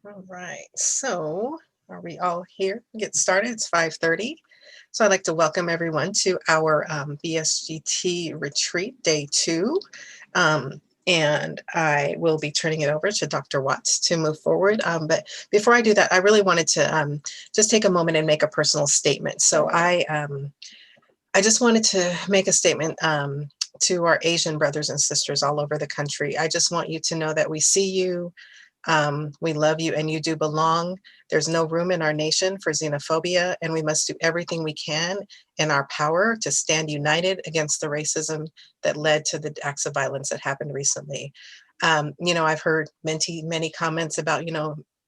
All right, so are we all here? Get started. It's 5:30. So I'd like to welcome everyone to our BSGT retreat, day 2. And I will be turning it over to Dr. Watts to move forward. But before I do that, I really wanted to just take a moment and make a personal statement. So I just wanted to make a statement to our Asian brothers and sisters all over the country. I just want you to know that we see you. We love you and you do belong. There's no room in our nation for xenophobia, and we must do everything we can in our power to stand united against the racism that led to the acts of violence that happened recently. I've heard many comments about,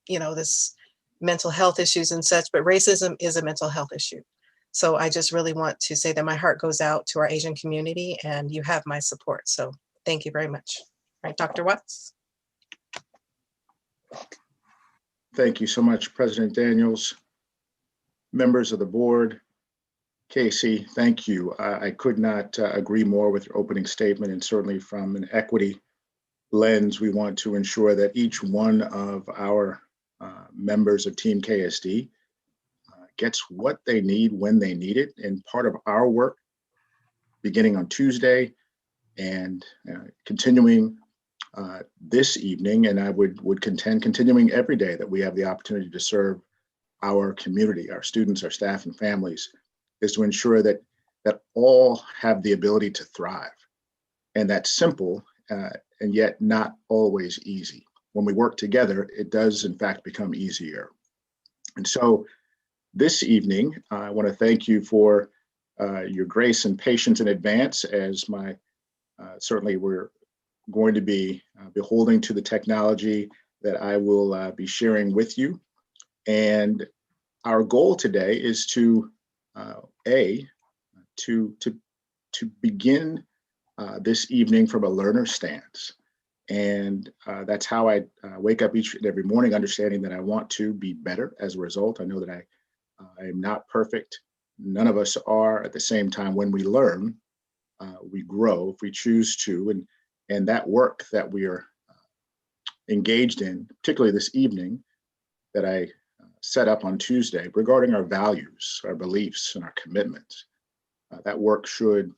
this mental health issues and such, but racism is a mental health issue. So I just really want to say that my heart goes out to our Asian community and you have my support. So thank you very much. All right, Dr. Watts. Thank you so much, President Daniels, members of the board. Casey, thank you. I could not agree more with your opening statement, and certainly from an equity lens, we want to ensure that each one of our members of Team KSD gets what they need when they need it. And part of our work, beginning on Tuesday and continuing this evening, and I would contend continuing every day that we have the opportunity to serve our community, our students, our staff, and families, is to ensure that all have the ability to thrive. And that's simple and yet not always easy. When we work together, it does in fact become easier. And so this evening, I want to thank you for your grace and patience in advance, as certainly we're going to be beholding to the technology that I will be sharing with you. And our goal today is to begin this evening from a learner stance. And that's how I wake up each and every morning, understanding that I want to be better as a result. I know that I am not perfect. None of us are. At the same time, when we learn, we grow if we choose to. And that work that we are engaged in, particularly this evening, that I set up on Tuesday regarding our values, our beliefs, and our commitments, that work should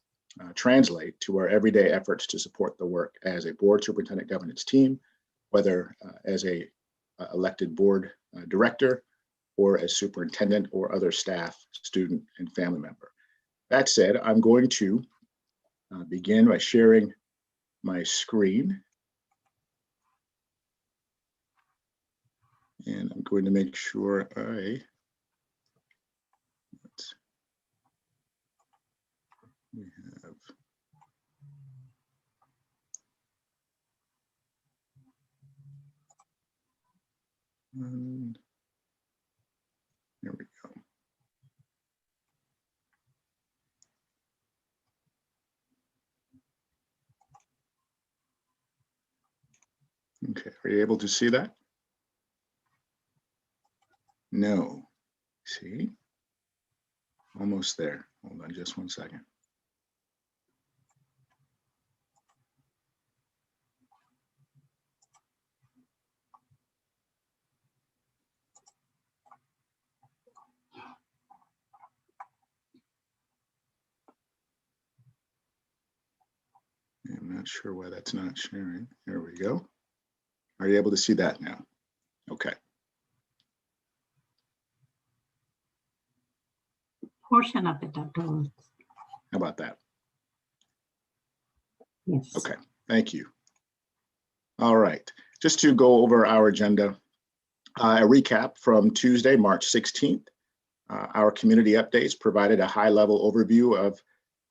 translate to our everyday efforts to support the work as a board superintendent governance team, whether as a elected board director or as superintendent or other staff, student, and family member. That said, I'm going to begin by sharing my screen. And I'm going to make sure we have there we go. Okay, are you able to see that? No. See? Almost there. Hold on just 1 second. I'm not sure why that's not sharing. There we go. Are you able to see that now? Okay. Portion of it, Dr. Watts. How about that? Yes. Okay, thank you. All right, just to go over our agenda, a recap from Tuesday, March 16th. Our community updates provided a high-level overview of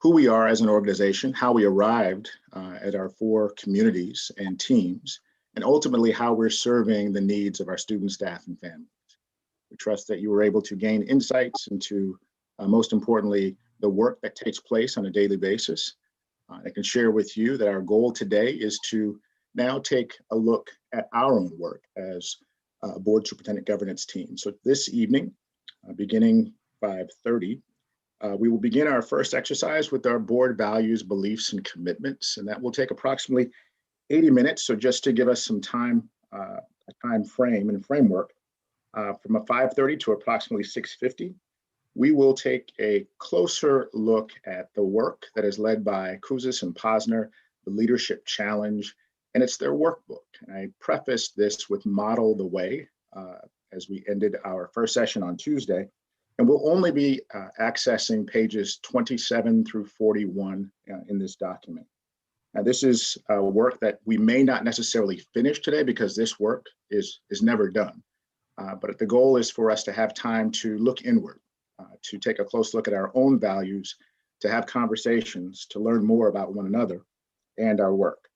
who we are as an organization, how we arrived at our 4 communities and teams, and ultimately how we're serving the needs of our students, staff, and families. We trust that you were able to gain insights into, most importantly, the work that takes place on a daily basis. I can share with you that our goal today is to now take a look at our own work as a board superintendent governance team. So this evening, beginning 5:30, we will begin our first exercise with our board values, beliefs, and commitments, and that will take approximately 80 minutes. So just to give us some time time frame and framework from a 5:30 to approximately 6:50. We will take a closer look at the work that is led by Kouzes and Posner, the Leadership Challenge, and it's their workbook. And I prefaced this with Model the Way as we ended our first session on Tuesday. And we'll only be accessing pages 27 through 41 in this document. Now, this is work that we may not necessarily finish today because this work is never done. But the goal is for us to have time to look inward, to take a close look at our own values, to have conversations, to learn more about one another and our work.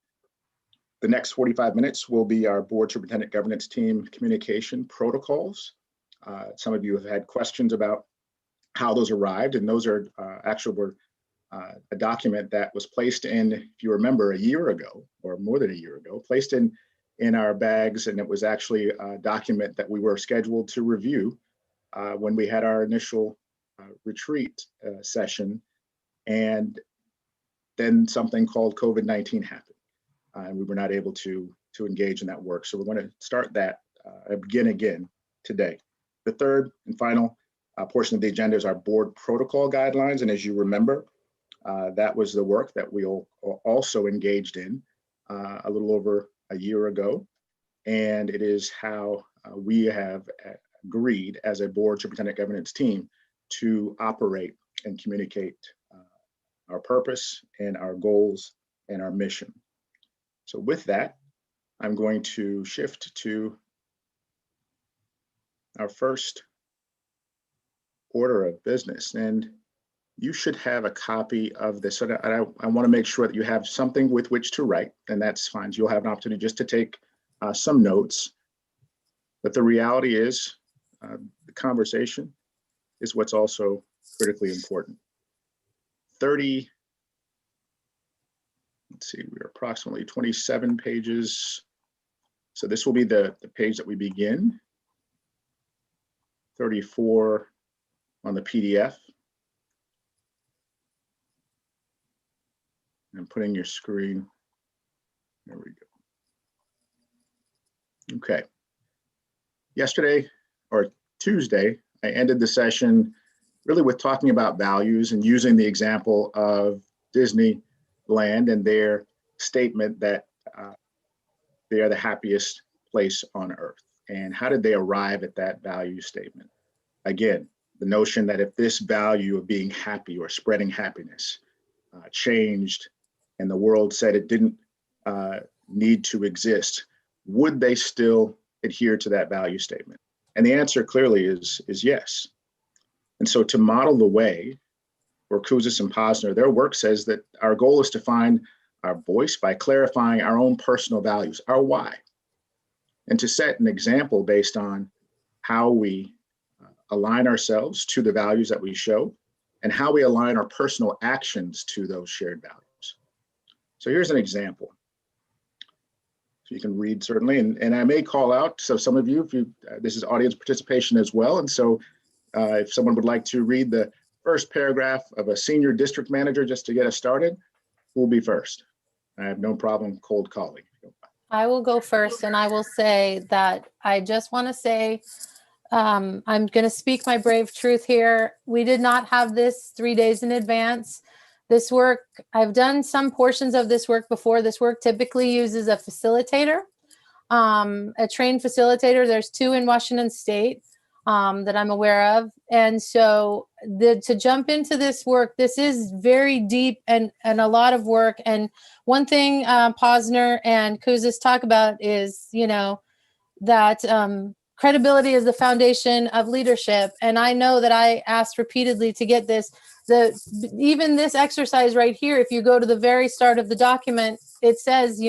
The next 45 minutes will be our Board Superintendent Governance Team communication protocols. Some of you have had questions about how those arrived, and those are actually a document that was placed in, if you remember, a year ago, or more than a year ago, placed in our bags, and it was actually a document that we were scheduled to review when we had our initial retreat session, and then something called COVID-19 happened, and we were not able to engage in that work. So we're going to start that begin again today. The third and final portion of the agenda is our board protocol guidelines, and as you remember, that was the work that we also engaged in a little over a year ago, and it is how we have agreed as a board superintendent governance team to operate and communicate our purpose and our goals and our mission. So with that, I'm going to shift to our first order of business, and you should have a copy of this. So I want to make sure that you have something with which to write, and that's fine. You'll have an opportunity just to take some notes. But the reality is, the conversation is what's also critically important. Let's see, we're approximately 27 pages. So this will be the page that we begin. 34 on the PDF. And putting your screen, there we go. Okay. Yesterday or Tuesday, I ended the session really with talking about values and using the example of Disneyland and their statement that they are the happiest place on earth. And how did they arrive at that value statement? Again, the notion that if this value of being happy or spreading happiness changed and the world said it didn't need to exist, would they still adhere to that value statement? And the answer clearly is yes. And so to model the way, for Kouzes and Posner, their work says that our goal is to find our voice by clarifying our own personal values, our why, and to set an example based on how we align ourselves to the values that we show and how we align our personal actions to those shared values. So here's an example. So you can read certainly, and I may call out, so some of you, this is audience participation as well. And so if someone would like to read the first paragraph of a senior district manager just to get us started, who will be first? I have no problem cold calling. I will go first, and I will say that I just want to say, I'm going to speak my brave truth here. We did not have this 3 days in advance. This work, I've done some portions of this work before. This work typically uses a facilitator, a trained facilitator. There's 2 in Washington State that I'm aware of. And so to jump into this work, this is very deep and a lot of work. And one thing Posner and Kouzes talk about is, that credibility is the foundation of leadership. And I know that I asked repeatedly to get this. Even this exercise right here, if you go to the very start of the document, it says,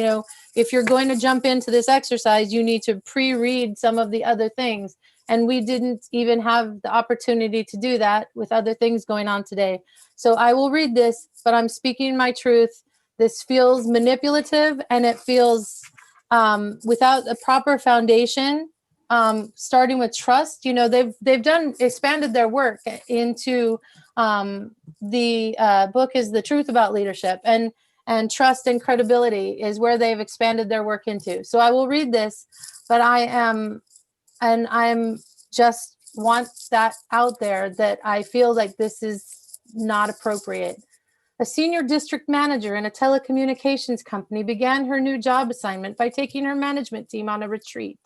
if you're going to jump into this exercise, you need to pre-read some of the other things. And we didn't even have the opportunity to do that with other things going on today. So I will read this, but I'm speaking my truth. This feels manipulative, and it feels without a proper foundation, starting with trust. They've expanded their work into the book is The Truth About Leadership. And and trust and credibility is where they've expanded their work into. So I will read this, but I'm just want that out there that I feel like this is not appropriate. A senior district manager in a telecommunications company began her new job assignment by taking her management team on a retreat.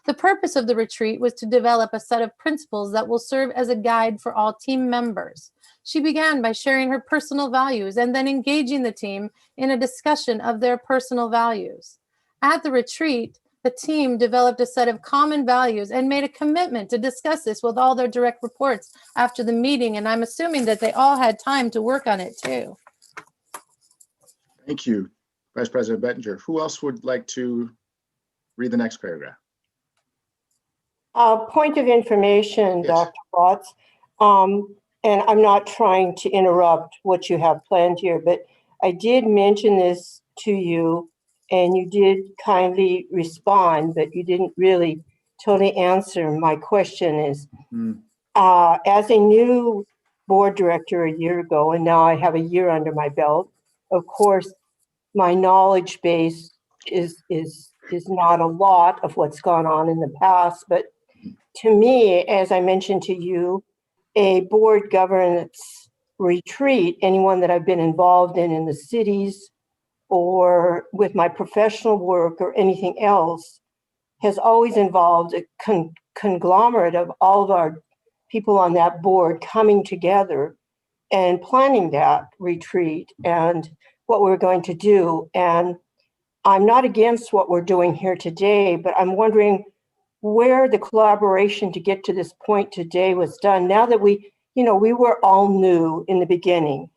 The purpose of the retreat was to develop a set of principles that will serve as a guide for all team members. She began by sharing her personal values and then engaging the team in a discussion of their personal values. At the retreat, the team developed a set of common values and made a commitment to discuss this with all their direct reports after the meeting, and I'm assuming that they all had time to work on it too. Thank you, Vice President Bettinger. Who else would like to read the next paragraph? Point of information, Yes. Dr. Watts, and I'm not trying to interrupt what you have planned here, but I did mention this to you and you did kindly respond, but you didn't really totally answer. My question is, as a new board director a year ago, and now I have a year under my belt, of course, my knowledge base is not a lot of what's gone on in the past, but to me, as I mentioned to you, a board governance retreat, anyone that I've been involved in the cities or with my professional work or anything else, has always involved a conglomerate of all of our people on that board coming together and planning that retreat and what we're going to do. And I'm not against what we're doing here today, but I'm wondering where the collaboration to get to this point today was done. Now that we were all new in the beginning,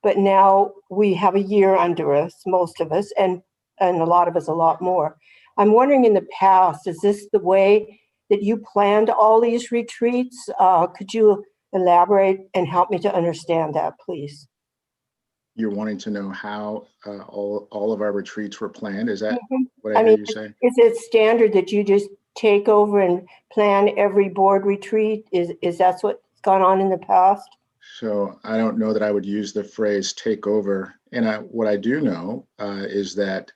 but now we have a year under us, most of us, and a lot of us a lot more. I'm wondering in the past, is this the way that you planned all these retreats? Could you elaborate and help me to understand that, please? You're wanting to know how all of our retreats were planned? Is that what I hear you say? Is it standard that you just take over and plan every board retreat? Is that what's gone on in the past? So I don't know that I would use the phrase take over. And what I do know is that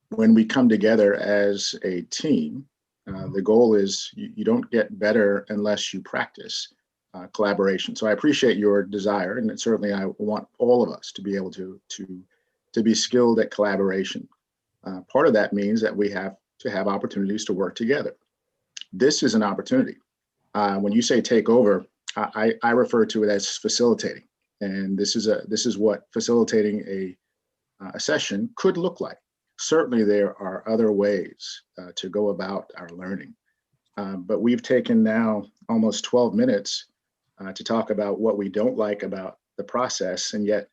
when we come together as a team, the goal is you don't get better unless you practice collaboration. So I appreciate your desire, and certainly I want all of us to be able to be skilled at collaboration. Part of that means that we have to have opportunities to work together. This is an opportunity. When you say take over, I refer to it as facilitating, and this is what facilitating a session could look like. Certainly, there are other ways to go about our learning, but we've taken now almost 12 minutes to talk about what we don't like about the process, and yet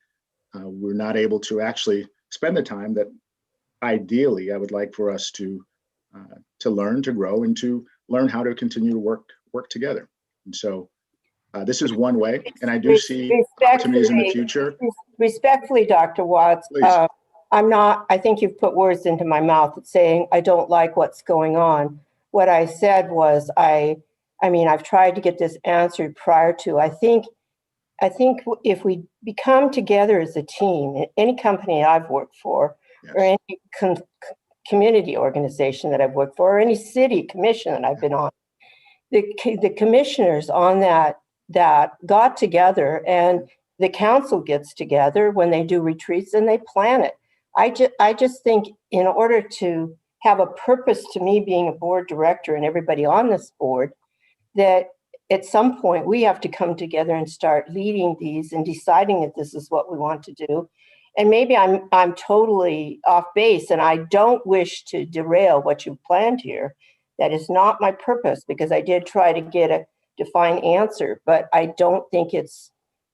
we're not able to actually spend the time that ideally I would like for us to learn, to grow, and to learn how to continue to work together. And so this is one way, and I do see opportunities in the future. Respectfully, Dr. Watts, I think you've put words into my mouth saying I don't like what's going on. What I said was, I've tried to get this answered prior to, I think if we become together as a team, any company I've worked for, yes, or any community organization that I've worked for, or any city commission that I've been on, the commissioners on that got together, and the council gets together when they do retreats and they plan it. I just think in order to have a purpose to me being a board director and everybody on this board, that at some point we have to come together and start leading these and deciding if this is what we want to do. And maybe I'm totally off base, and I don't wish to derail what you've planned here. That is not my purpose, because I did try to get a defined answer, but I don't think it's,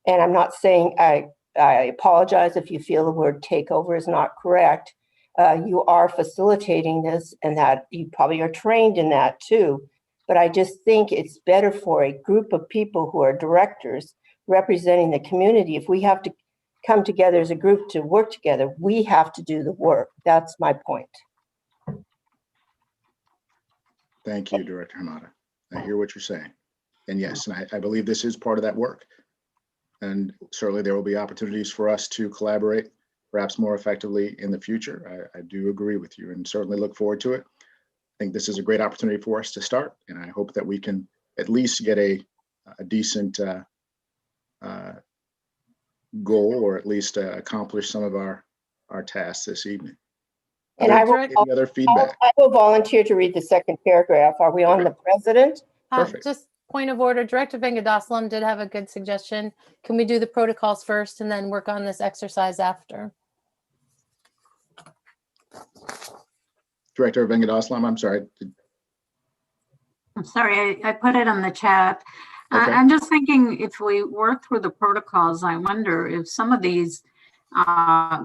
and I'm not saying, I apologize if you feel the word takeover is not correct. You are facilitating this, and that you probably are trained in that too. But I just think it's better for a group of people who are directors representing the community. If we have to come together as a group to work together, we have to do the work. That's my point. Thank you, Director Hamada. I hear what you're saying. And yes, and I believe this is part of that work. And certainly there will be opportunities for us to collaborate perhaps more effectively in the future. I do agree with you and certainly look forward to it. I think this is a great opportunity for us to start, and I hope that we can at least get a decent goal, or at least accomplish some of our tasks this evening. And I will, Any other feedback? I will volunteer to read the second paragraph. Are we on the president? Perfect. Just point of order, Director Vengadaslam did have a good suggestion. Can we do the protocols first and then work on this exercise after? Director Vengadaslam, I'm sorry. I'm sorry, I put it on the chat. Okay. I'm just thinking if we work through the protocols, I wonder if some of these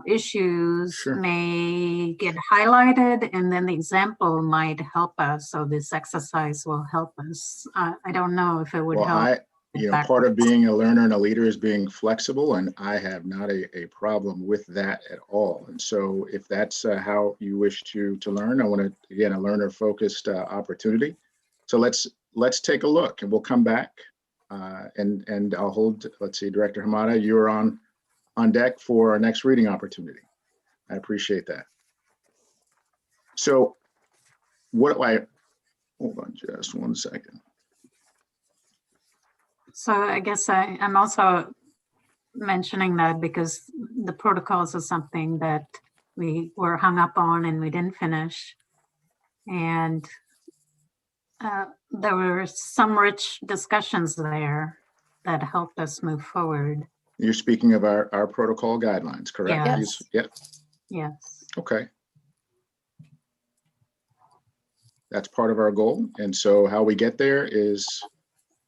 issues Sure. may get highlighted, and then the example might help us. So this exercise will help us. I don't know if it would Well, help. part of being a learner and a leader is being flexible, and I have not a problem with that at all. And so if that's how you wish to learn, I want to, again, a learner focused opportunity. So let's take a look, and we'll come back and I'll hold, let's see, Director Hamada, you're on deck for our next reading opportunity. I appreciate that. So hold on just one second. So I guess I'm also mentioning that because the protocols are something that we were hung up on and we didn't finish. And there were some rich discussions there that helped us move forward. You're speaking of our protocol guidelines, correct? Yes. Yep. Yes. Okay. That's part of our goal. And so how we get there is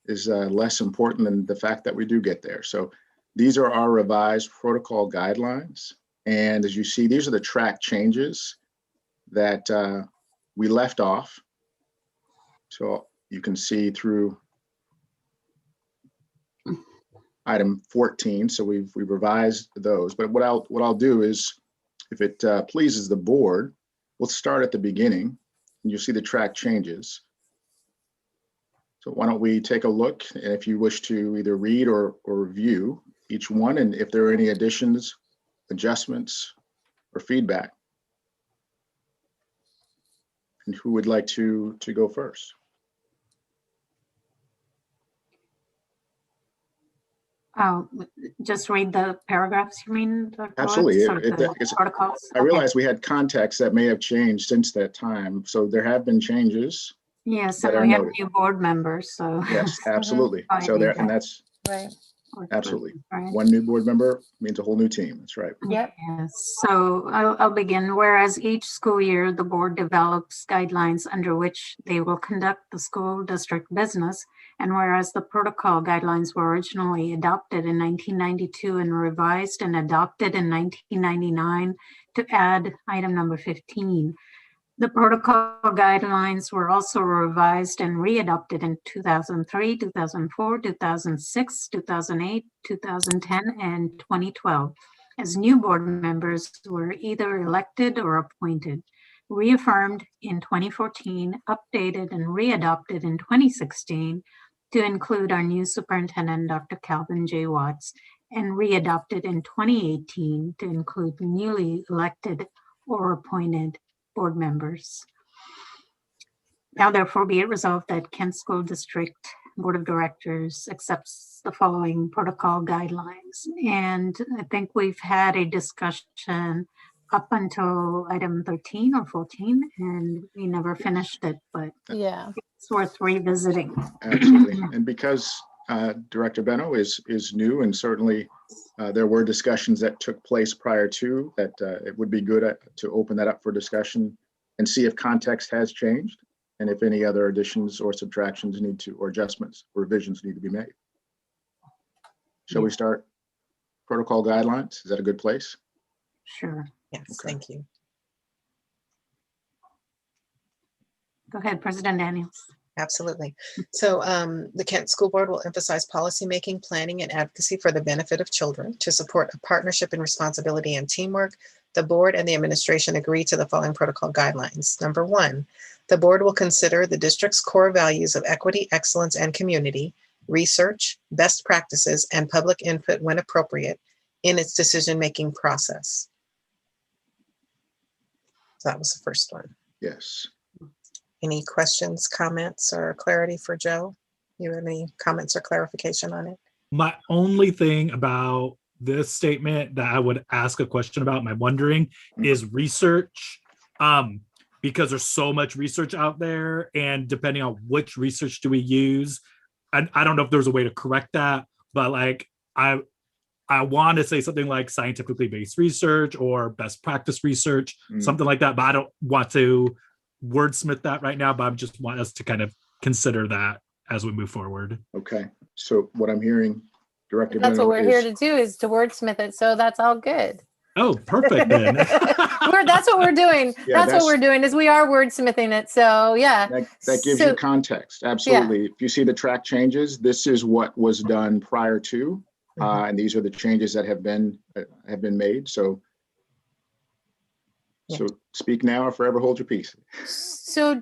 less important than the fact that we do get there. So these are our revised protocol guidelines. And as you see, these are the track changes that we left off. So you can see through item 14. So we've revised those. But what I'll do is, if it pleases the board, we'll start at the beginning and you'll see the track changes. So why don't we take a look, and if you wish to either read or review each one, and if there are any additions, adjustments, or feedback. And who would like to go first? Oh, just read the paragraphs, you mean? Dr. Absolutely. Watts, or the protocols? I realize we had context that may have changed since that time. So there have been changes. Yes, that and are we have noted. new board members, so. Yes, absolutely. I So need there, that. and that's Right. absolutely. Right. One new board member means a whole new team. That's right. Yep. Yes, so I'll begin. Whereas each school year, the board develops guidelines under which they will conduct the school district business. And whereas the protocol guidelines were originally adopted in 1992 and revised and adopted in 1999 to add item number 15. The protocol guidelines were also revised and re-adopted in 2003, 2004, 2006, 2008, 2010, and 2012, as new board members were either elected or appointed, reaffirmed in 2014, updated and re-adopted in 2016 to include our new superintendent, Dr. Calvin J. Watts, and re-adopted in 2018 to include newly elected or appointed board members. Now therefore be it resolved that Kent School District Board of Directors accepts the following protocol guidelines. And I think we've had a discussion up until item 13 or 14, and we never finished it, but Yeah. it's worth revisiting. Absolutely. And because Director Benno is new, and certainly there were discussions that took place prior to that, it would be good to open that up for discussion and see if context has changed and if any other additions or subtractions or adjustments or revisions need to be made. Shall we start protocol guidelines? Is that a good place? Sure. Yes, Okay. thank you. Go ahead, President Daniels. Absolutely. So the Kent School Board will emphasize policymaking, planning, and advocacy for the benefit of children. To support a partnership in responsibility and teamwork, the board and the administration agree to the following protocol guidelines. Number 1, the board will consider the district's core values of equity, excellence, and community, research, best practices, and public input when appropriate in its decision-making process. So that was the first one. Yes. Any questions, comments, or clarity for Joe? You have any comments or clarification on it? My only thing about this statement that I would ask a question about, my wondering, is research. Because there's so much research out there, and depending on which research do we use, I don't know if there's a way to correct that, but like I want to say something like scientifically based research or best practice research, something like that, but I don't want to wordsmith that right now, but I just want us to kind of consider that as we move forward. Okay. So what I'm hearing, Director That's what Bennett, we're here to do, is to wordsmith it. So that's all good. Oh, perfect then. That's what we're doing. Yeah, that's what we're doing, is we are wordsmithing it. So yeah. that gives you context. Absolutely. If you see the track changes, this is what was done prior to, and these are the changes that have been made. So speak now or forever hold your peace. So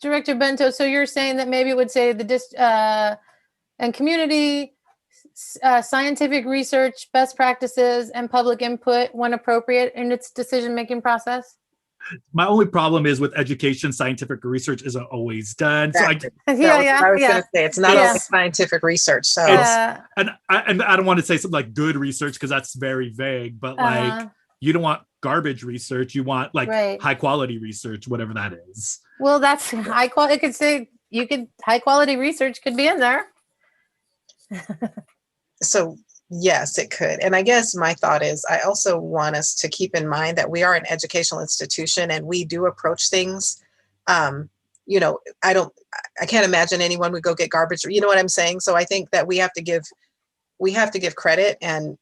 Director Bento, so you're saying that maybe it would say the and community scientific research, best practices, and public input when appropriate in its decision-making process? My only problem is with education, scientific research isn't always done. Exactly. So I was going to say, it's not only scientific research. So and I don't want to say something like good research, because that's very vague, but like you don't want garbage research. You want like high quality research, whatever that is. Well, that's high quality. It could say high quality research could be in there. So yes, it could. And I guess my thought is, I also want us to keep in mind that we are an educational institution and we do approach things. You know, I can't imagine anyone would go get garbage. You know what I'm saying? So I think that we have to give credit and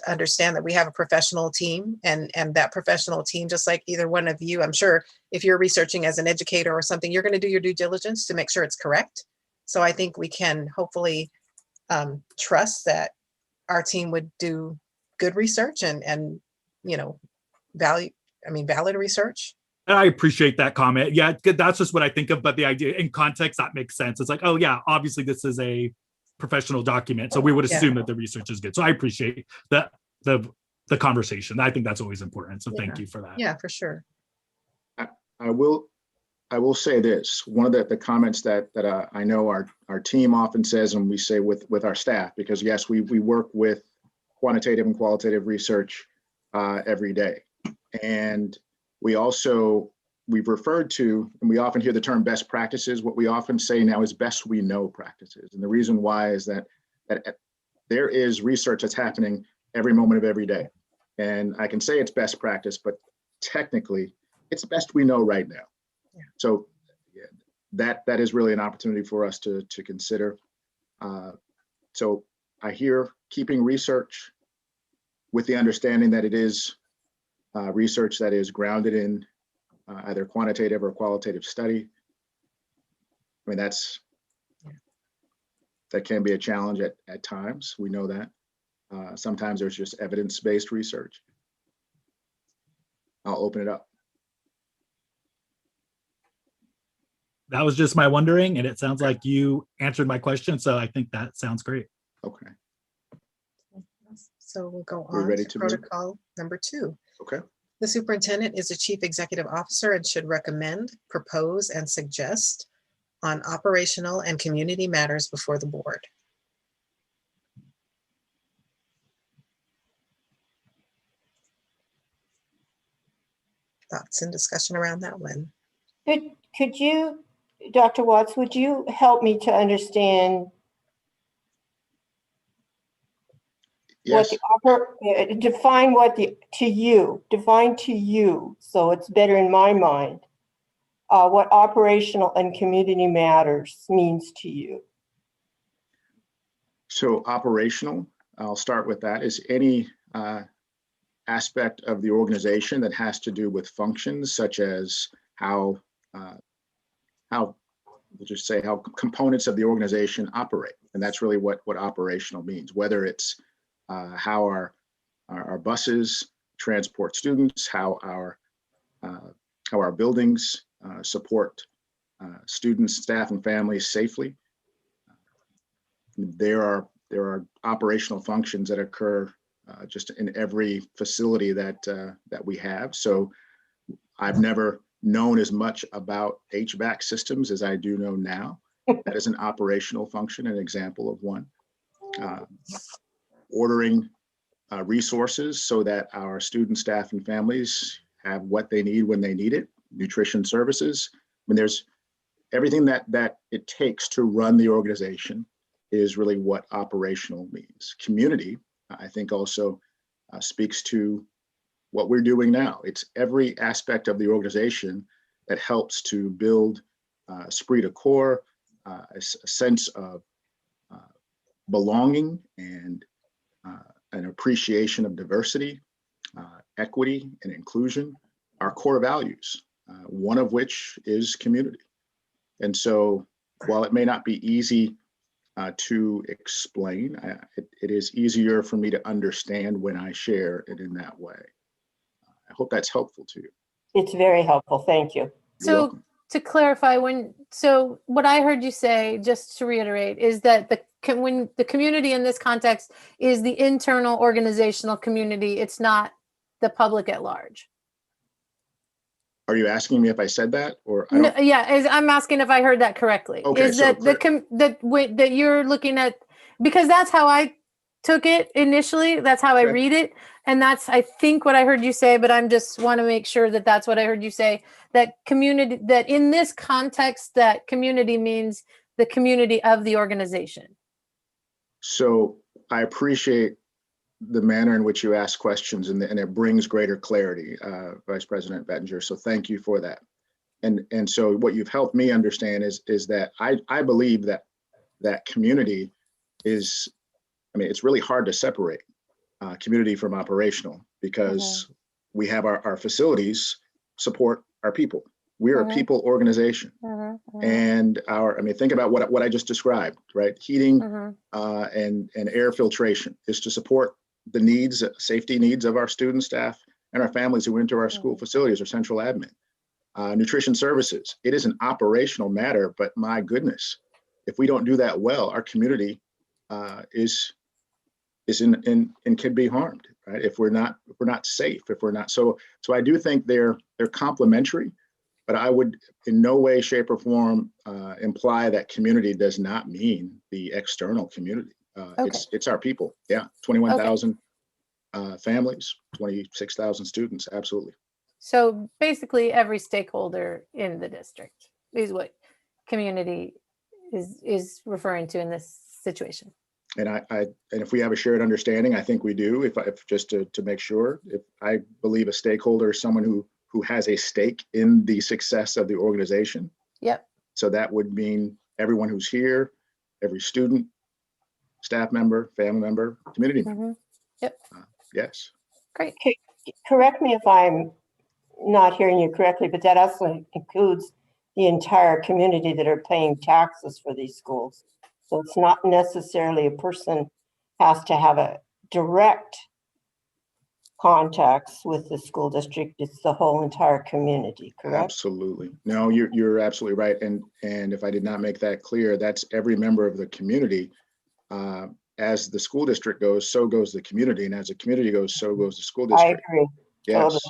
understand that we have a professional team, and that professional team, just like either one of you, I'm sure if you're researching as an educator or something, you're going to do your due diligence to make sure it's correct. So I think we can hopefully trust that our team would do good research and you know, valid research. I appreciate that comment. Yeah, that's just what I think of, but the idea in context, that makes sense. It's like, oh yeah, obviously this is a professional document, so we would assume that the research is good. So I appreciate the conversation. I think that's always important. So thank you for that. Yeah, for sure. I will say this. One of the comments that I know our team often says, and we say with our staff, because yes, we work with quantitative and qualitative research every day. And we've referred to, and we often hear the term best practices. What we often say now is best we know practices. And the reason why is that there is research that's happening every moment of every day. And I can say it's best practice, but technically it's best we know right now. Yeah. So that is really an opportunity for us to consider. So I hear keeping research with the understanding that it is research that is grounded in either quantitative or qualitative study. I mean, that can be a challenge at times. We know that. Sometimes there's just evidence-based research. I'll open it up. That was just my wondering, and it sounds like you answered my question. So I think that sounds great. Okay. So we'll go on to protocol number 2. Okay. The superintendent is the chief executive officer and should recommend, propose, and suggest on operational and community matters before the board. Thoughts and discussion around that one? Could you, Dr. Watts, would you help me to understand Yes. define to you, so it's better in my mind, what operational and community matters means to you? So operational, I'll start with that, is any aspect of the organization that has to do with functions such as how we'll just say how components of the organization operate. And that's really what operational means, whether it's how our buses transport students, how our buildings support students, staff, and families safely. There are operational functions that occur just in every facility that we have. So I've never known as much about HVAC systems as I do know now. That is an operational function, an example of one. Ordering resources so that our students, staff, and families have what they need when they need it. Nutrition services. I mean, there's everything that it takes to run the organization is really what operational means. Community, I think, also speaks to what we're doing now. It's every aspect of the organization that helps to build esprit de corps, a sense of belonging and an appreciation of diversity, equity, and inclusion, our core values, one of which is community. And so while it may not be easy to explain, it is easier for me to understand when I share it in that way. I hope that's helpful to you. It's very helpful. Thank you. So to clarify, so what I heard you say, just to reiterate, is that when the community in this context is the internal organizational community, it's not the public at large. Are you asking me if I said that, or I No, yeah, I'm asking if I heard that correctly. Okay, is that that you're looking at, because that's how I took it initially. That's how I read it, and that's, I think, what I heard you say. But I'm just want to make sure that that's what I heard you say. That community, that in this context, that community means the community of the organization. So I appreciate the manner in which you ask questions, and it brings greater clarity, Vice President Bettinger. So thank you for that. And so what you've helped me understand is that I believe that community is, I mean, it's really hard to separate community from operational, because we have our facilities support our people. We're a people organization. And think about what I just described, right? Heating and air filtration is to support the needs, safety needs of our students, staff, and our families who enter our school facilities or central admin. Nutrition services, it is an operational matter, but my goodness, if we don't do that well, our community is in can be harmed, right? If we're not safe, if we're not, so I do think they're complementary, but I would in no way, shape, or form imply that community does not mean the external community. It's our people. Yeah, 21,000 families, 26,000 students. Absolutely. So basically, every stakeholder in the district is what community is referring to in this situation. And if we have a shared understanding, I think we do. If just to make sure, if I believe a stakeholder is someone who has a stake in the success of the organization. Yep. So that would mean everyone who's here, every student, staff member, family member, community member. Yep. Yes. Great. Okay. Correct me if I'm not hearing you correctly, but that also includes the entire community that are paying taxes for these schools. So it's not necessarily a person has to have a direct contacts with the school district. It's the whole entire community, correct? Absolutely. No, you're absolutely right. And if I did not make that clear, that's every member of the community. As the school district goes, so goes the community. And as the community goes, so goes the school district. I agree. Yes. Totally.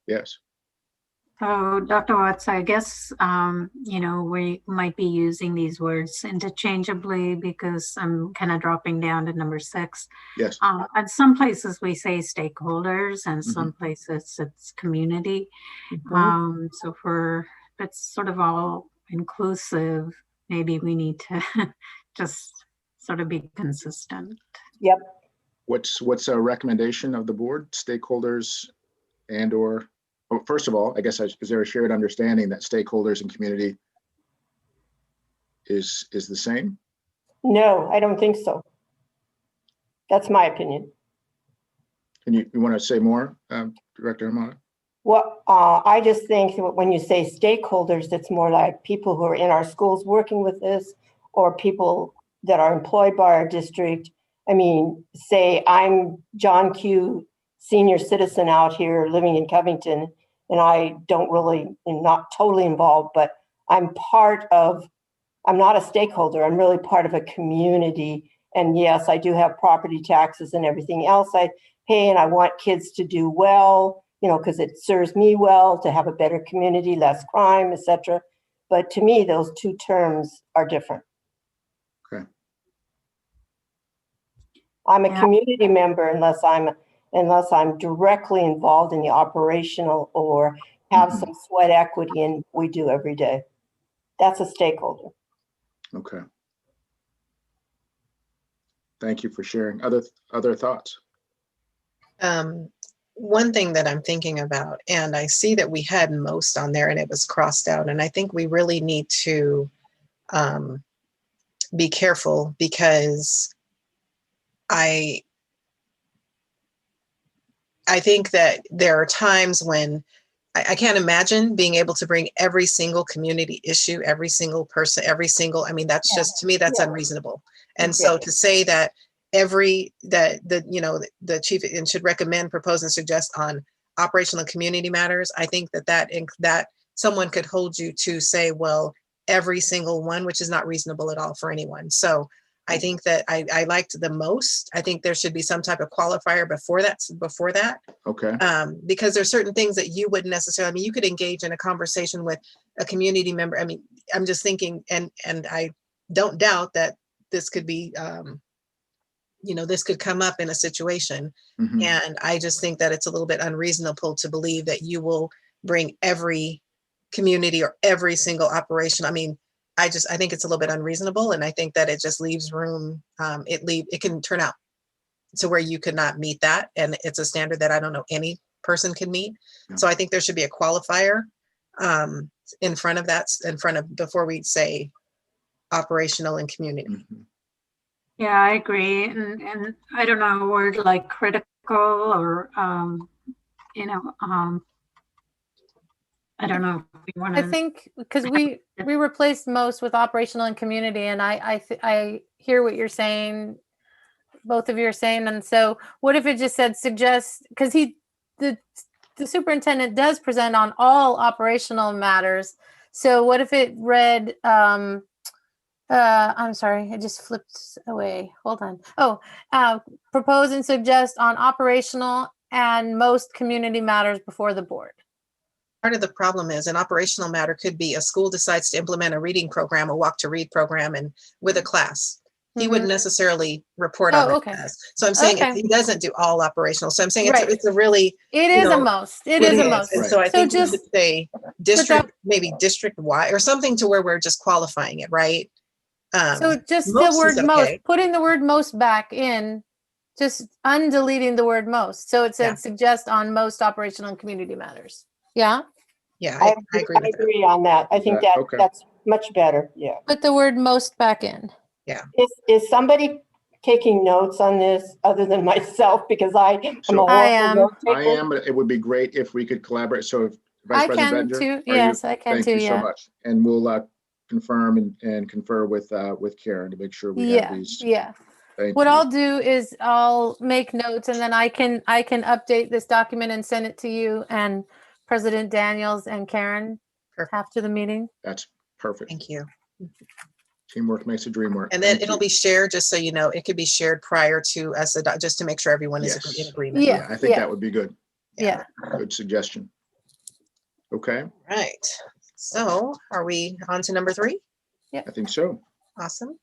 Yes. So, Dr. Watts, I guess, we might be using these words interchangeably, because I'm kind of dropping down to number 6. Yes. At some places we say stakeholders, and some places it's community. So for it's sort of all inclusive, maybe we need to just sort of be consistent. Yep. What's a recommendation of the board? Stakeholders and/or, first of all, I guess, is there a shared understanding that stakeholders and community is the same? No, I don't think so. That's my opinion. Can you want to say more, Director Hamada? Well, I just think that when you say stakeholders, it's more like people who are in our schools working with this, or people that are employed by our district. I mean, say I'm John Q, senior citizen out here living in Covington, and I don't really, not totally involved, but I'm not a stakeholder. I'm really part of a community. And yes, I do have property taxes and everything else I pay, and I want kids to do well. because it serves me well to have a better community, less crime, etc. But to me, those two terms are different. Okay. I'm a Yeah. community member unless I'm directly involved in the operational or have Mhm. some sweat equity in we do every day. That's a stakeholder. Okay. Thank you for sharing. Other thoughts? One thing that I'm thinking about, and I see that we had most on there and it was crossed out, and I think we really need to be careful, because I think that there are times when I can't imagine being able to bring every single community issue, every single person, I mean, that's just, to me, that's Yeah. unreasonable. And so to say that the chief should recommend, propose, and suggest on operational and community matters, I think that someone could hold you to say, well, every single one, which is not reasonable at all for anyone. So I think that I liked the most. I think there should be some type of qualifier before that. Okay. Because there's certain things that you wouldn't necessarily, I mean, you could engage in a conversation with a community member. I mean, I'm just thinking, and I don't doubt that this could be, this could come up in a situation. Mhm. And I just think that it's a little bit unreasonable to believe that you will bring every community or every single operation. I mean, I think it's a little bit unreasonable, and I think that it just leaves room. It can turn out to where you could not meet that, and it's a standard that I don't know any person can meet. Yeah. So I think there should be a qualifier in front of before we say operational and community. Mhm. Yeah, I agree. And I don't know, a word like critical or, I don't know. If we want I to, think because we replaced most with operational and community, and I hear what you're saying, both of you are saying, and so what if it just said suggest, because the superintendent does present on all operational matters. So what if it read I'm sorry, it just flipped away. Hold on. Oh, propose and suggest on operational and most community matters before the board. Part of the problem is an operational matter could be a school decides to implement a reading program, a walk to read program, and with a class. He wouldn't necessarily report on Oh, that okay. class. So I'm saying Okay. he doesn't do all operational. So I'm saying Right. it's a really, It you is a know, most. It it is a is. most. And so I So think we just should say district, maybe district wide or something to where we're just qualifying it, right? So just the Most word is most, okay. putting the word most back in, just undeleting the word most. So it said Yeah. suggest on most operational and community matters. Yeah. Yeah, I I agree with that. agree on that. I think that Okay. that's much better. Yeah. Put the word most back in. Is somebody taking notes on this other than myself? Because I am a So I horrible am. note I taker. am, but it would be great if we could collaborate. So if Vice I President can Bender, too. are you- Yes, I can Thank too. you so Yeah. much. And we'll confirm and confer with Karen to make sure we have Yeah. these. Yeah. Thank What you. I'll do is I'll make notes, and then I can update this document and send it to you and President Daniels and Karen Perfect. after the meeting. That's perfect. Thank you. Teamwork makes a dream work. And then Thank it'll you. be shared, just so you know, it could be shared prior to us, just to make sure everyone is Yes. in agreement. Yeah. I think that would be good. Yeah. Good suggestion. Okay, Right. So are we on to number 3? I think so. Awesome.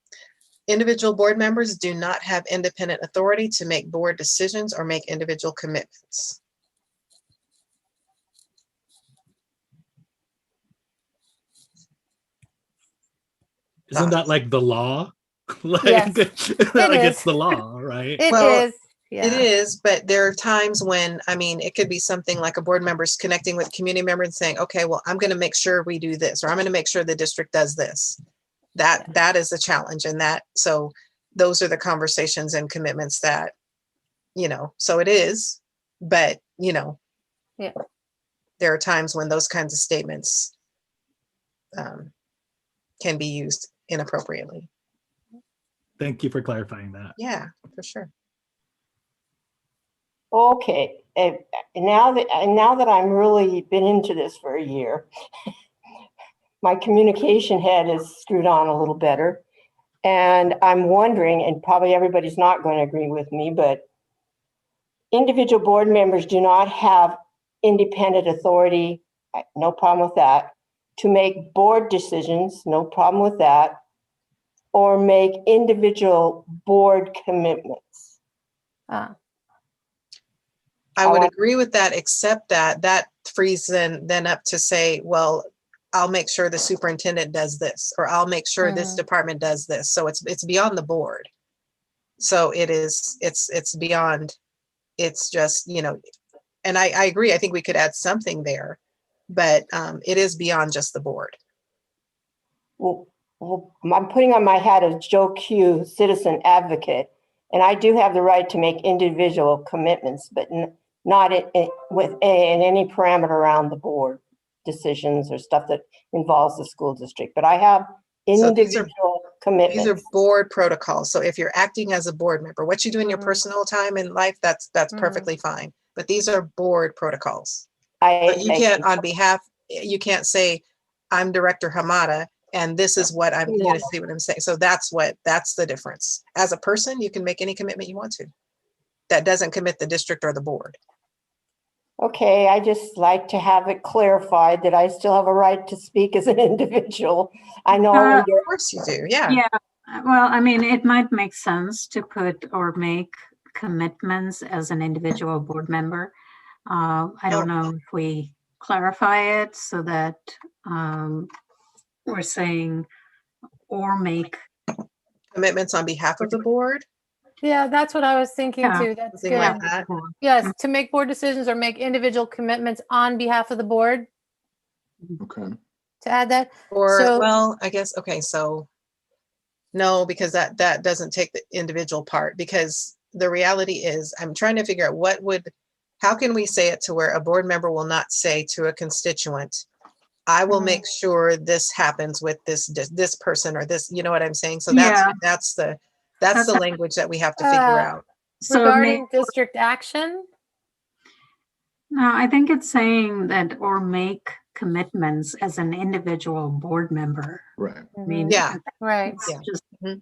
Individual board members do not have independent authority to make board decisions or make individual commitments. Isn't that like the law? Like, Yes, like is. it's the law, right? It Well, is. Yeah. It is, but there are times when, I mean, it could be something like a board member's connecting with community members and saying, okay, well, I'm going to make sure we do this, or I'm going to make sure the district does this. That is a challenge, and so those are the conversations and commitments that, so it is, but, Yeah. there are times when those kinds of statements can be used inappropriately. Thank you for clarifying that. Yeah, for sure. Okay, and now that I'm really been into this for a year, my communication head is screwed on a little better. And I'm wondering, and probably everybody's not going to agree with me, but individual board members do not have independent authority, no problem with that. To make board decisions, no problem with that. Or make individual board commitments. Uh, I would agree with that, except that frees then up to say, well, I'll make sure the superintendent does this, or I'll make sure this department does this. So it's beyond the board. So it's beyond, it's just, you know, and I agree. I think we could add something there, but it is beyond just the board. Well, I'm putting on my hat as Joe Q, citizen advocate, and I do have the right to make individual commitments, but not in any parameter around the board decisions or stuff that involves the school district. But I have individual commitments. These are board protocols. So if you're acting as a board member, what you do in your personal time in life, that's perfectly fine. But these are board protocols. You can't, on behalf, you can't say, I'm Director Hamada, and this is what I'm going to see what I'm saying. So that's the difference. As a person, you can make any commitment you want to. That doesn't commit the district or the board. Okay, I just like to have it clarified that I still have a right to speak as an individual. I know. Of course you do, yeah. Yeah, well, I mean, it might make sense to put or make commitments as an individual board member. I don't know if we clarify it so that we're saying or make commitments on behalf of the board. Yeah, that's what I was thinking too. That's Something good. like that. Yes, to make board decisions or make individual commitments on behalf of the board. Okay. To add that. Or, So, well, I guess, okay, so no, because that doesn't take the individual part, because the reality is I'm trying to figure out how can we say it to where a board member will not say to a constituent, I will make sure this happens with this person or this, you know what I'm saying? So that's the language that we have to figure out. So regarding district action? No, I think it's saying that or make commitments as an individual board member. Right. I mean, Yeah. Right. Just That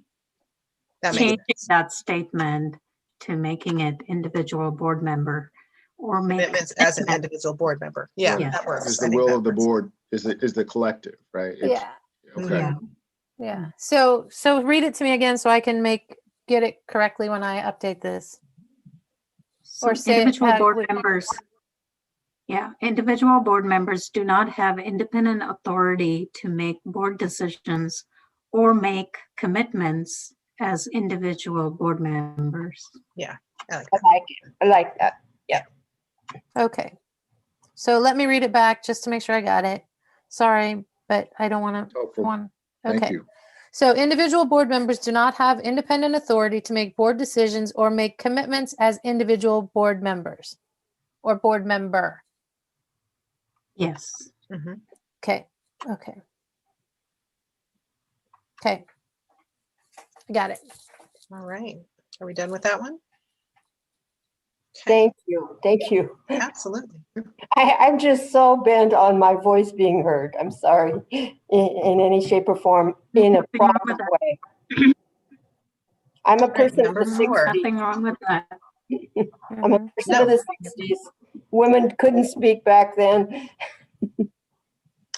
makes changing sense. that statement to making it individual board member or make Commitments as an individual board member. Yeah, Right. that works. Is I the think will that of the works. board is the collective, right? Yeah. Okay. Yeah. Yeah. So read it to me again so I can get it correctly when I update this. So Or say individual it, board members. Yeah, individual board members do not have independent authority to make board decisions or make commitments as individual board members. Yeah, I like I that. like it. I like that. Yeah. Okay. So let me read it back just to make sure I got it. Sorry, but I don't want to. Helpful. Thank Okay. you. So individual board members do not have independent authority to make board decisions or make commitments as individual board members or board member. Yes. Mhm. Okay. Okay. Okay. I got it. All right. Are we done with that one? Okay, Thank you. Thank you. absolutely. I'm just so bent on my voice being heard. I'm sorry in any shape or form, in a Nothing wrong proper with that. way. I'm a person of number the 4. 60s. Nothing wrong with that. I'm a Mhm. person of the 60s. Women couldn't speak back then.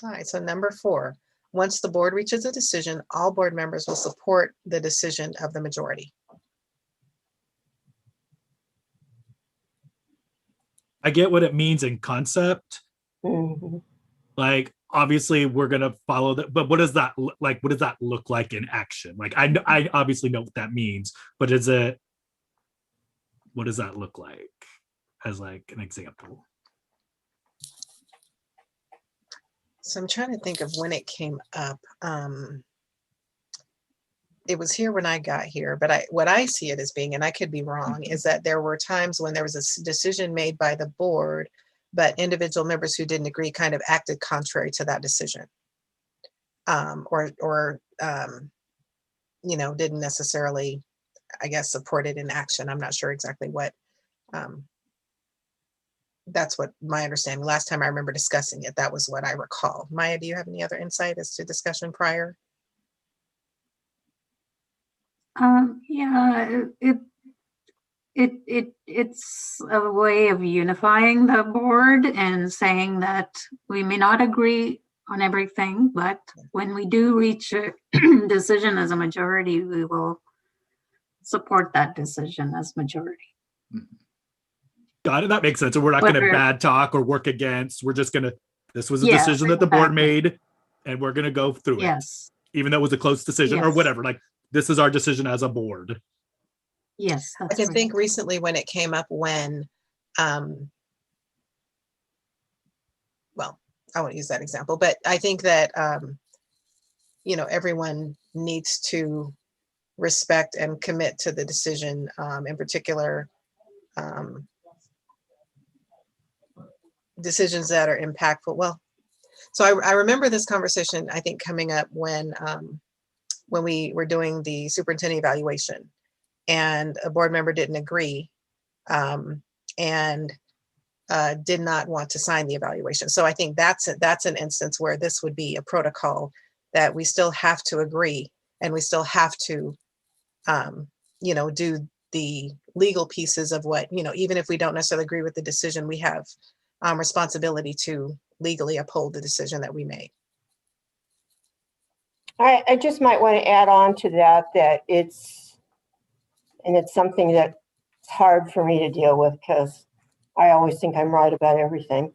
All right, so number 4, once the board reaches a decision, all board members will support the decision of the majority. I get what it means in concept. Mhm. Like, obviously we're going to follow that, but what does that look like in action? Like, I obviously know what that means, but what does that look like as like an example? So I'm trying to think of when it came up. It was here when I got here, but what I see it as being, and I could be wrong, is that there were times when there was a decision made by the board, but individual members who didn't agree kind of acted contrary to that decision. Or didn't necessarily, I guess, support it in action. I'm not sure exactly what. That's what my understanding. Last time I remember discussing it, that was what I recall. Maya, do you have any other insight as to discussion prior? Yeah, It's a way of unifying the board and saying that we may not agree on everything, but when we do reach a decision as a majority, we will support that decision as majority. Got it. That makes sense. So we're not going to Whether- bad talk or work against. We're just going to, this was a Yes, decision that the board exactly. made and we're going to go through it, Yes, even though it was a close decision or Yes. whatever. Like, this is our decision as a board. yes. I That's can right. think recently when it came up when, well, I won't use that example, but I think that, you know, everyone needs to respect and commit to the decision, in particular, decisions that are impactful. Well, so I remember this conversation, I think, coming up when we were doing the superintendent evaluation and a board member didn't agree, and did not want to sign the evaluation. So I think that's an instance where this would be a protocol that we still have to agree and we still have to, you know, do the legal pieces of what, you know, even if we don't necessarily agree with the decision, we have responsibility to legally uphold the decision that we made. I just might want to add on to that, it's something that's hard for me to deal with because I always think I'm right about everything.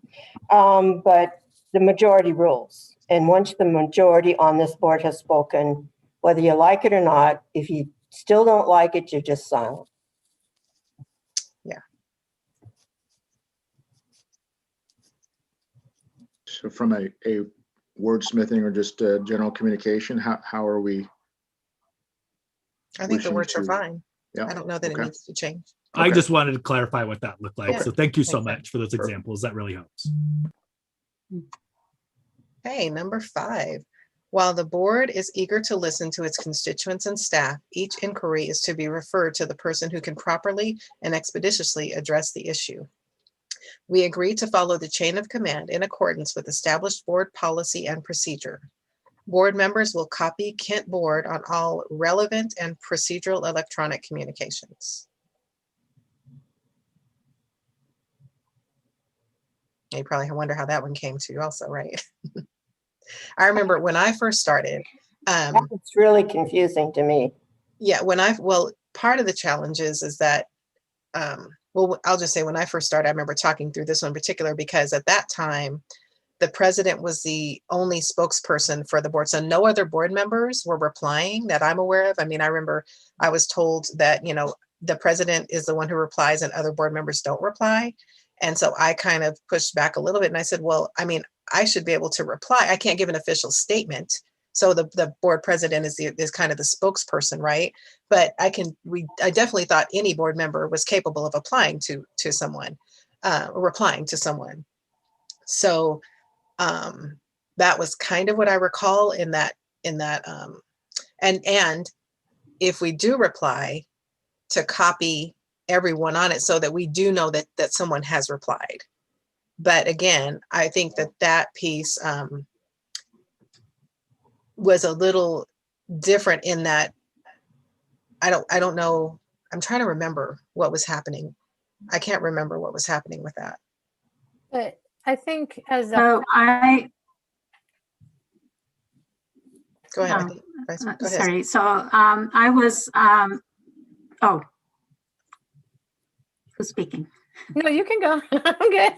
But the majority rules. And once the majority on this board has spoken, whether you like it or not, if you still don't like it, you're just silent. Yeah. So from a wordsmithing or just general communication, how are we? I think the Wishing words are to- fine. Yeah. I don't know that it Okay. needs to change. I Okay. just wanted to clarify what that looked like. Yeah. So thank you so Makes sense. much for those Perfect. examples. That really helps. Hey, number 5. While the board is eager to listen to its constituents and staff, each inquiry is to be referred to the person who can properly and expeditiously address the issue. We agree to follow the chain of command in accordance with established board policy and procedure. Board members will copy Kent Board on all relevant and procedural electronic communications. You probably wonder how that one came to also, right? I remember when I first started, It's really confusing to me. yeah, well, part of the challenge is that, well, I'll just say when I first started, I remember talking through this one in particular because at that time, the president was the only spokesperson for the board. So no other board members were replying that I'm aware of. I mean, I remember I was told that, you know, the president is the one who replies and other board members don't reply. And so I kind of pushed back a little bit and I said, well, I mean, I should be able to reply. I can't give an official statement. So the board president is kind of the spokesperson, right? But I definitely thought any board member was capable of applying to someone, replying to someone. So that was kind of what I recall in that, and if we do reply, to copy everyone on it so that we do know that someone has replied. But again, I think that piece was a little different in that I don't know. I'm trying to remember what was happening. I can't remember what was happening with that. But I think as a, So Go ahead. I Oh, think, Vice- go ahead. sorry. So I was, oh, who's speaking? no, you can go. I'm good.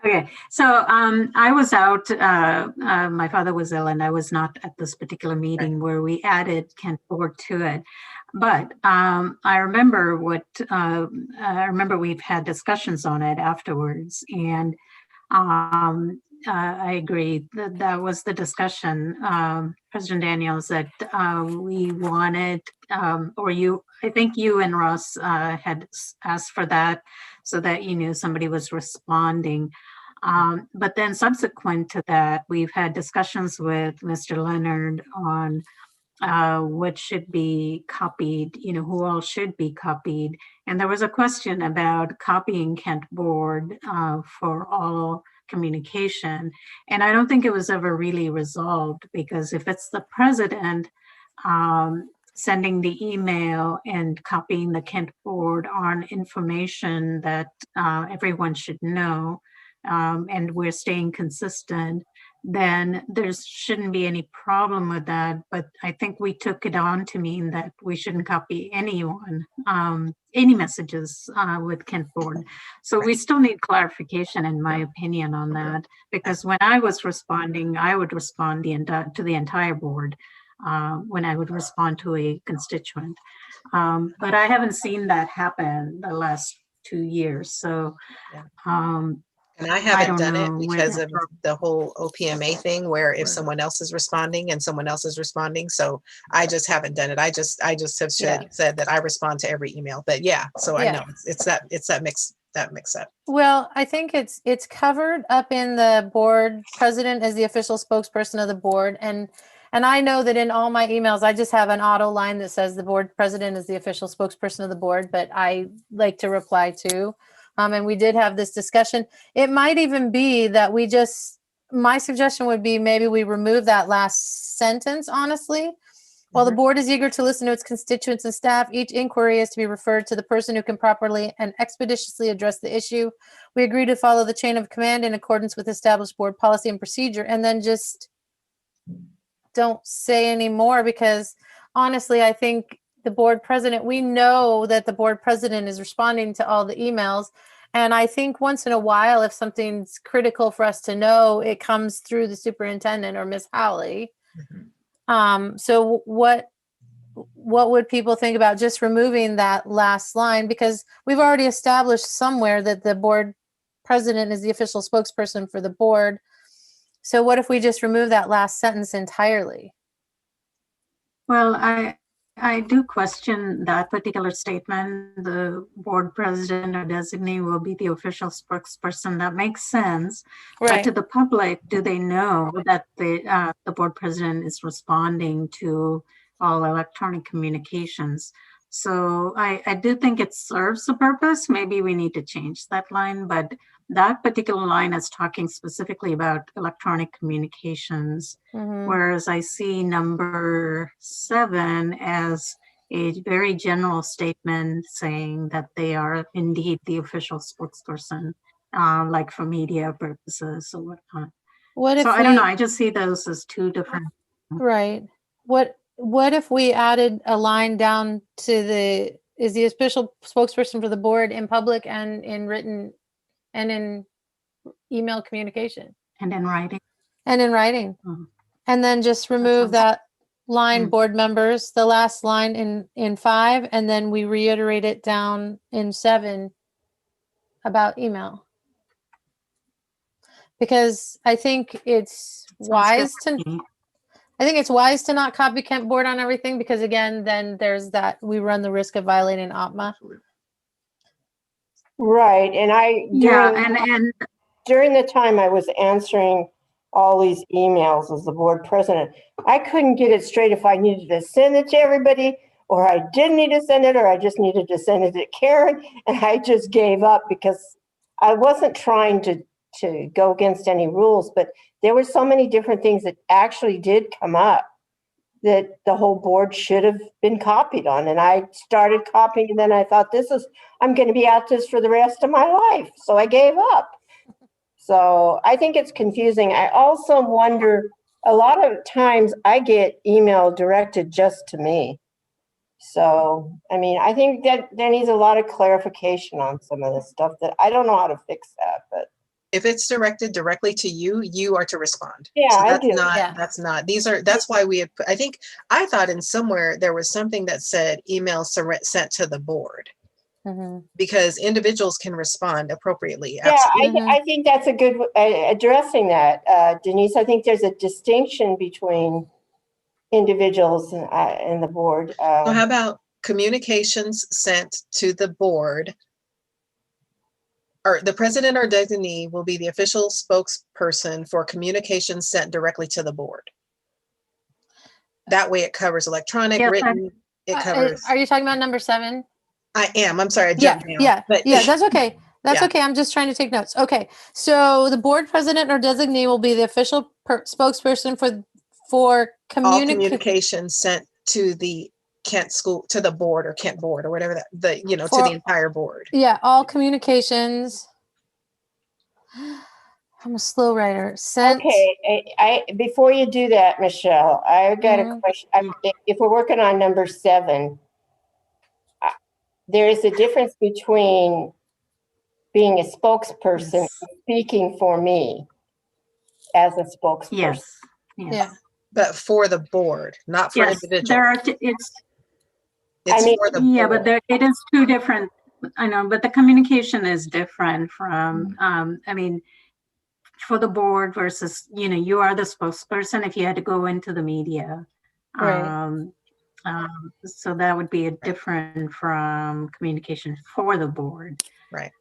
Okay, so I was out, my father was ill and I was not at this particular meeting where we added Kent Board to it. But I remember we've had discussions on it afterwards, and I agree that was the discussion, President Daniels, that we wanted, I think you and Ross had asked for that so that you knew somebody was responding. But then subsequent to that, we've had discussions with Mr. Leonard on what should be copied, who all should be copied. And there was a question about copying Kent Board for all communication. And I don't think it was ever really resolved, because if it's the president, sending the email and copying the Kent board on information that everyone should know, and we're staying consistent, then there shouldn't be any problem with that. But I think we took it on to mean that we shouldn't copy anyone, any messages with Kent board. So we still need clarification, in my opinion, on that, because when I was responding, I would respond to the entire board when I would respond to a constituent. But I haven't seen that happen the last 2 years. So and I haven't don't done it know because where- of the whole OPMA thing, where if Right. someone else is responding and someone else is responding, so I just haven't done it. I just have Yeah. said that I respond to every email. But yeah, so I Yeah. know it's that mix up. Well, I think it's covered up in the board president as the official spokesperson of the board. And I know that in all my emails, I just have an auto line that says the board president is the official spokesperson of the board, but I like to reply to. And we did have this discussion. It might even be that my suggestion would be maybe we remove that last sentence, honestly. While the board is eager to listen to its constituents and staff, each inquiry is to be referred to the person who can properly and expeditiously address the issue. We agree to follow the chain of command in accordance with established board policy and procedure, and then just don't say any more, because honestly, I think the board president, we know that the board president is responding to all the emails. And I think once in a while, if something's critical for us to know, it comes through the superintendent or Ms. Howley. So what would people think about just removing that last line? Because we've already established somewhere that the board president is the official spokesperson for the board. So what if we just remove that last sentence entirely? Well, I do question that particular statement. The board president or designee will be the official spokesperson. That makes sense. But to the public, do they know that the board president is responding to all electronic communications? So I do think it serves a purpose. Maybe we need to change that line, but that particular line is talking specifically about electronic communications, whereas I see number 7 as a very general statement saying that they are indeed the official spokesperson, like for media purposes or whatnot. I don't know. I just see those as two different. Right. What if we added a line down to is the official spokesperson for the board in public and in written and in email communication? And in writing. And then just remove that line, board members, the last line in 5, and then we reiterate it down in 7 about email. Because I think it's wise to not copy Kent board on everything, because again, then there's that, we run the risk of violating OPMA. Right, and during the time I was answering all these emails as the board president, I couldn't get it straight if I needed to send it to everybody, or I didn't need to send it, or I just needed to send it to Karen, and I just gave up because I wasn't trying to go against any rules, but there were so many different things that actually did come up that the whole board should have been copied on. And I started copying, and then I thought, I'm going to be at this for the rest of my life. So I gave up. So I think it's confusing. I also wonder, a lot of times I get email directed just to me. So, I mean, I think that there needs a lot of clarification on some of this stuff that I don't know how to fix that, but. If it's directed directly to you, you are to respond. Yeah, so I do. That's why we had, I thought in somewhere there was something that said email sent to the board. Because individuals can respond appropriately. Yeah, I think that's a good addressing that, Denise. I think there's a distinction between individuals and the board. So how about communications sent to the board, or the president or designee will be the official spokesperson for communications sent directly to the board. That way it covers electronic, written, it covers. Are you talking about number 7? I am. I'm sorry. I jumped down. Yeah, that's okay. That's okay. I'm just trying to take notes. Okay. So the board president or designee will be the official spokesperson for all communications sent to the Kent school, to the board or Kent board or whatever that, to For- the entire board. Yeah, all communications. I'm a slow writer. Sent. Okay, before you do that, Michelle, I got a Mhm. question. If we're working on number 7, there is a difference between being a spokesperson Yes. and speaking for me as a spokesperson. Yes. Yes. Yeah. But for the board, not for Yes. individuals. There are. It's. It's I mean, for the Yeah, board. but it is 2 different. I know, but the communication is different from. I mean, for the board versus, you are the spokesperson if you had to go into the media. Right. So that would be a different from communication for the board. Right.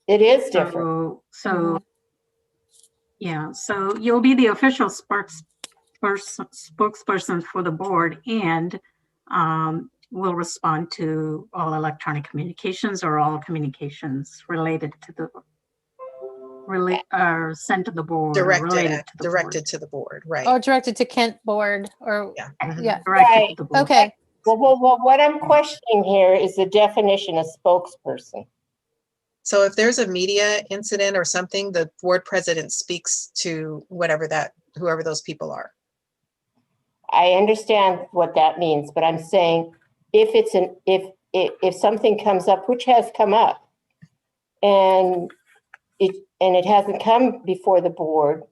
it is different. So yeah, so you'll be the official spokesperson for the board, and will respond to all electronic communications or all communications related to the sent to the board or related to the Directed to the board, right. Or directed to Kent board or, Yeah. yeah. board. Directed Right. to the board. Okay. Well, what I'm questioning here is the definition of spokesperson. So if there's a media incident or something, the board president speaks to whoever those people are. I understand what that means, but I'm saying if something comes up, which has come up, and it hasn't come before the board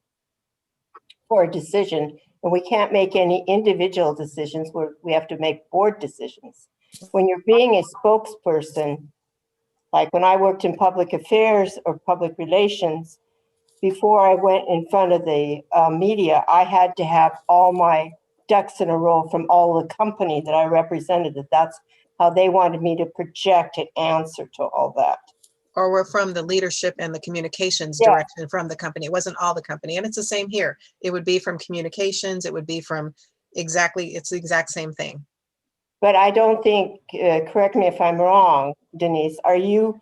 for a decision, and we can't make any individual decisions where we have to make board decisions. When you're being a spokesperson, like when I worked in public affairs or public relations, before I went in front of the media, I had to have all my ducks in a row from all the company that I represented. That's how they wanted me to project and answer to all that. Or we're from the leadership and the communications Yeah. direction from the company. It wasn't all the company. And it's the same here. It would be from communications. It would be from it's the exact same thing. But I don't think, correct me if I'm wrong, Denise, are you,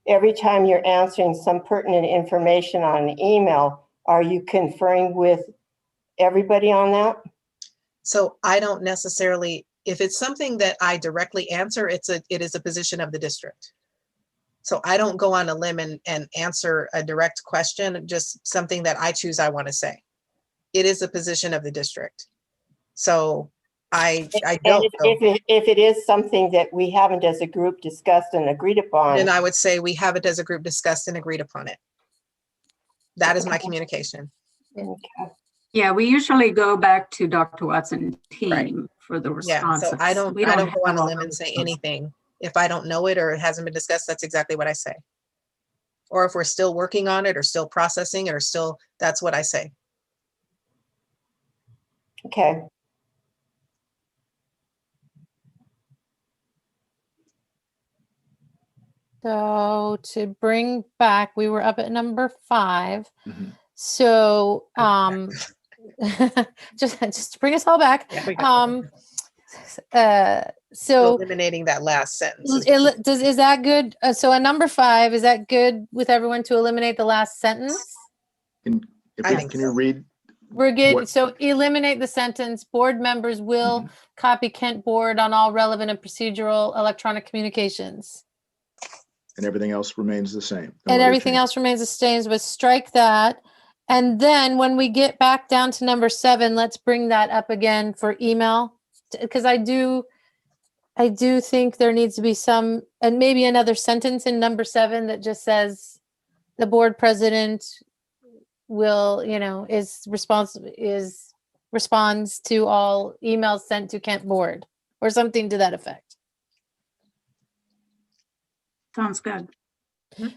every time you're answering some pertinent information on an email, are you conferring with everybody on that? So I don't necessarily, if it's something that I directly answer, it is a position of the district. So I don't go on a limb and answer a direct question, just something that I choose I want to say. It is a position of the district. So I don't And if it is something that we haven't as a group discussed and agreed upon. Then I would say we have it as a group discussed and agreed upon it. That is my communication. Okay. Yeah, we usually go back to Dr. Watson team Right. for the Yeah, responses. so I don't We go on have a all limb and those say responses. anything. If I don't know it or it hasn't been discussed, that's exactly what I say. Or if we're still working on it or still processing it or still, that's what I say. Okay. So to bring back, we were up at number 5. Mhm. So just to bring us all back. Yeah, we got So eliminating that last sentence. is that good? So at number 5, is that good with everyone to eliminate the last sentence? Can I think can you so. read? We're good. What- So eliminate the sentence, board members will copy Kent board on all relevant and procedural electronic communications. And everything else remains the same? No And other everything change? else remains the same, but strike that. And then when we get back down to number 7, let's bring that up again for email. Because I do think there needs to be some, and maybe another sentence in number 7 that just says the board president will, responds to all emails sent to Kent board or something to that effect. Sounds good.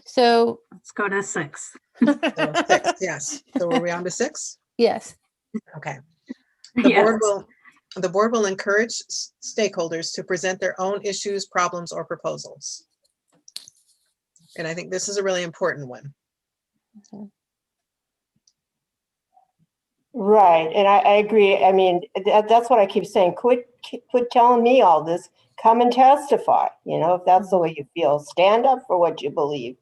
So Let's go to 6. So 6, yes. So are we on to 6? yes. Okay. The Yes. board will encourage stakeholders to present their own issues, problems, or proposals. And I think this is a really important one. Right, and I agree. I mean, that's what I keep saying. Quit telling me all this. Come and testify, if that's the way you feel. Stand up for what you believe.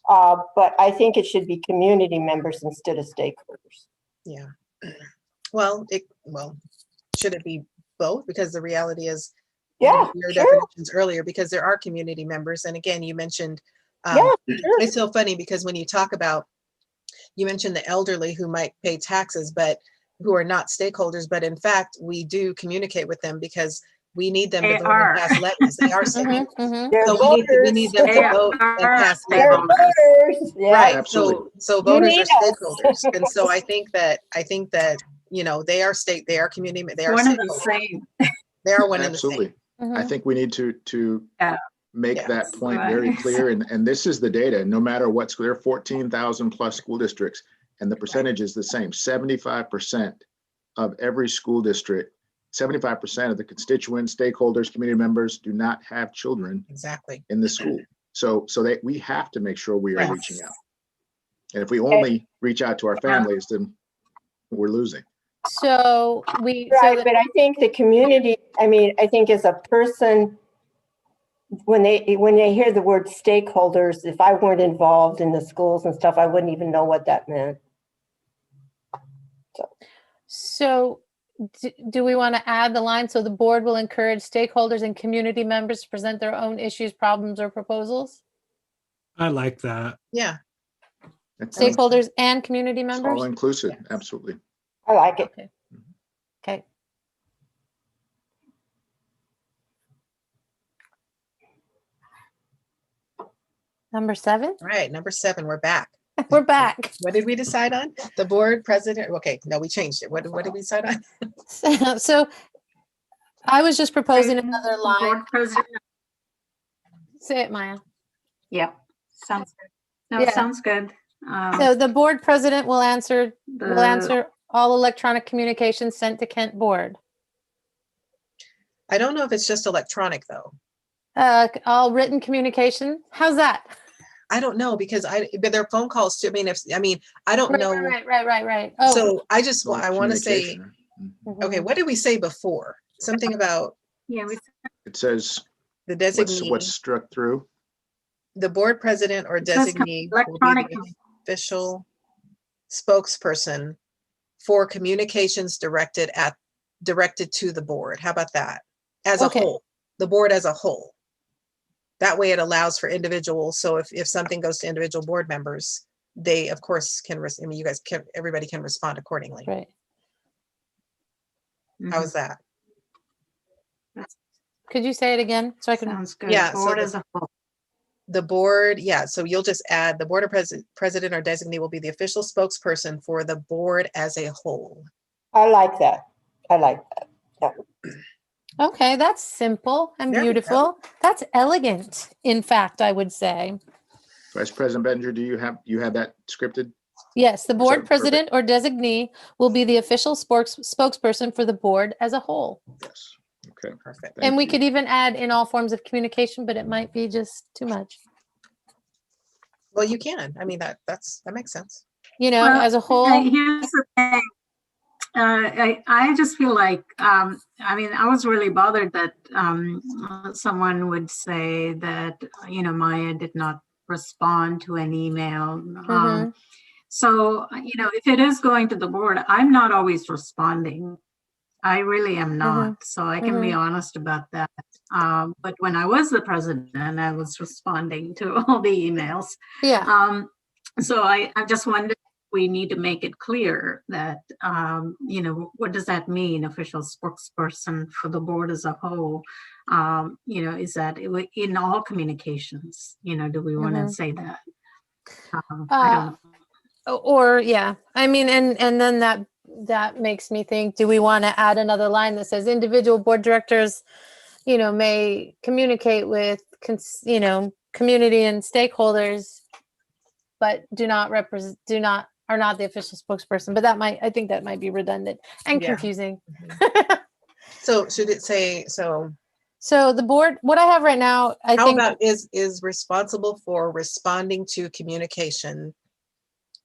But I think it should be community members instead of stakeholders. Yeah. Well, should it be both, because the reality is, Yeah, your sure. definitions earlier, because there are community members. And again, you mentioned, Yeah, sure. it's so funny because when you talk about, you mentioned the elderly who might pay taxes, but who are not stakeholders, but in fact, we do communicate with them because we need them They to vote are. and pass levies. They are Mhm, stakeholders. mhm. They're So we need them They to vote and are pass They're levies. stakeholders. voters. Yeah. Right. Absolutely. So You voters are need us. stakeholders. And so I think that, they are community, they are One of the stakeholders. same. They are one and the same. Absolutely. I Mhm. think we need to Yeah. make Yes. that point very Right. clear. And this is the data, no matter what school, there are 14,000 plus school districts, and the percentage is the same. 75% of every school district, 75% of the constituents, stakeholders, community members do not have children Exactly. in the school. So that we have to make sure we are Yes. reaching out. And if we only reach out to our families, then we're losing. So Right, but I think the community, I think as a person, when they hear the word stakeholders, if I weren't involved in the schools and stuff, I wouldn't even know what that meant. So do we want to add the line, so the board will encourage stakeholders and community members to present their own issues, problems, or proposals? I like that. Yeah. That's Stakeholders and community all members? inclusive, Yes. absolutely. I like it. Okay. Okay. Number 7? All right. Number 7, we're back. We're back. What did we decide on? The board president. Okay. No, we changed it. What did we decide on? So I was just proposing another The line. board president. Say it, Maya. Yeah, sounds good. No, Yeah. sounds good. So the board president will answer The- all electronic communications sent to Kent board. I don't know if it's just electronic though. All written communication. How's that? I don't know because but there are phone calls too. I don't know. Right. Oh, So I want to say, Communication. okay, what did we say before? Something about Yeah, It says the what's designee, struck through. the board president or says designee will be electronic. the official spokesperson for communications directed to the board. How about that? As Okay. a whole, the board as a whole. That way it allows for individuals. So if something goes to individual board members, they of course can, everybody can respond accordingly. right. How is that? Could you say it again so I can? Sounds good. Yeah, so Board the- as a whole. The board, yeah, so you'll just add the board or president or designee will be the official spokesperson for the board as a whole. I like that. I like that. Okay, that's simple and There we go. beautiful. That's elegant, in fact, I would say. Vice President Benninger, do you have that scripted? Yes, the board Perfect. president or designee will be the official spokesperson for the board as a whole. Yes. Okay. Perfect. And we Thank could you. even add in all forms of communication, but it might be just too much. Well, you can. That makes sense. Well, As a whole. Here's the thing. I just feel like, I was really bothered that someone would say that, Maya did not respond to an email. Mhm. So, if it is going to the board, I'm not always responding. I really am not. So I can be honest about that. But when I was the president, I was responding to all the emails. Yeah. So I just wondered, we need to make it clear that, what does that mean, official spokesperson for the board as a whole? Is that in all communications, do we want to say that? I don't know. Or yeah, and then that makes me think, do we want to add another line that says individual board directors, may communicate with, community and stakeholders, but are not the official spokesperson, but I think that might be redundant and Yeah. confusing. So should it say, so So the board, what I have right now, I how think, about is responsible for responding to communication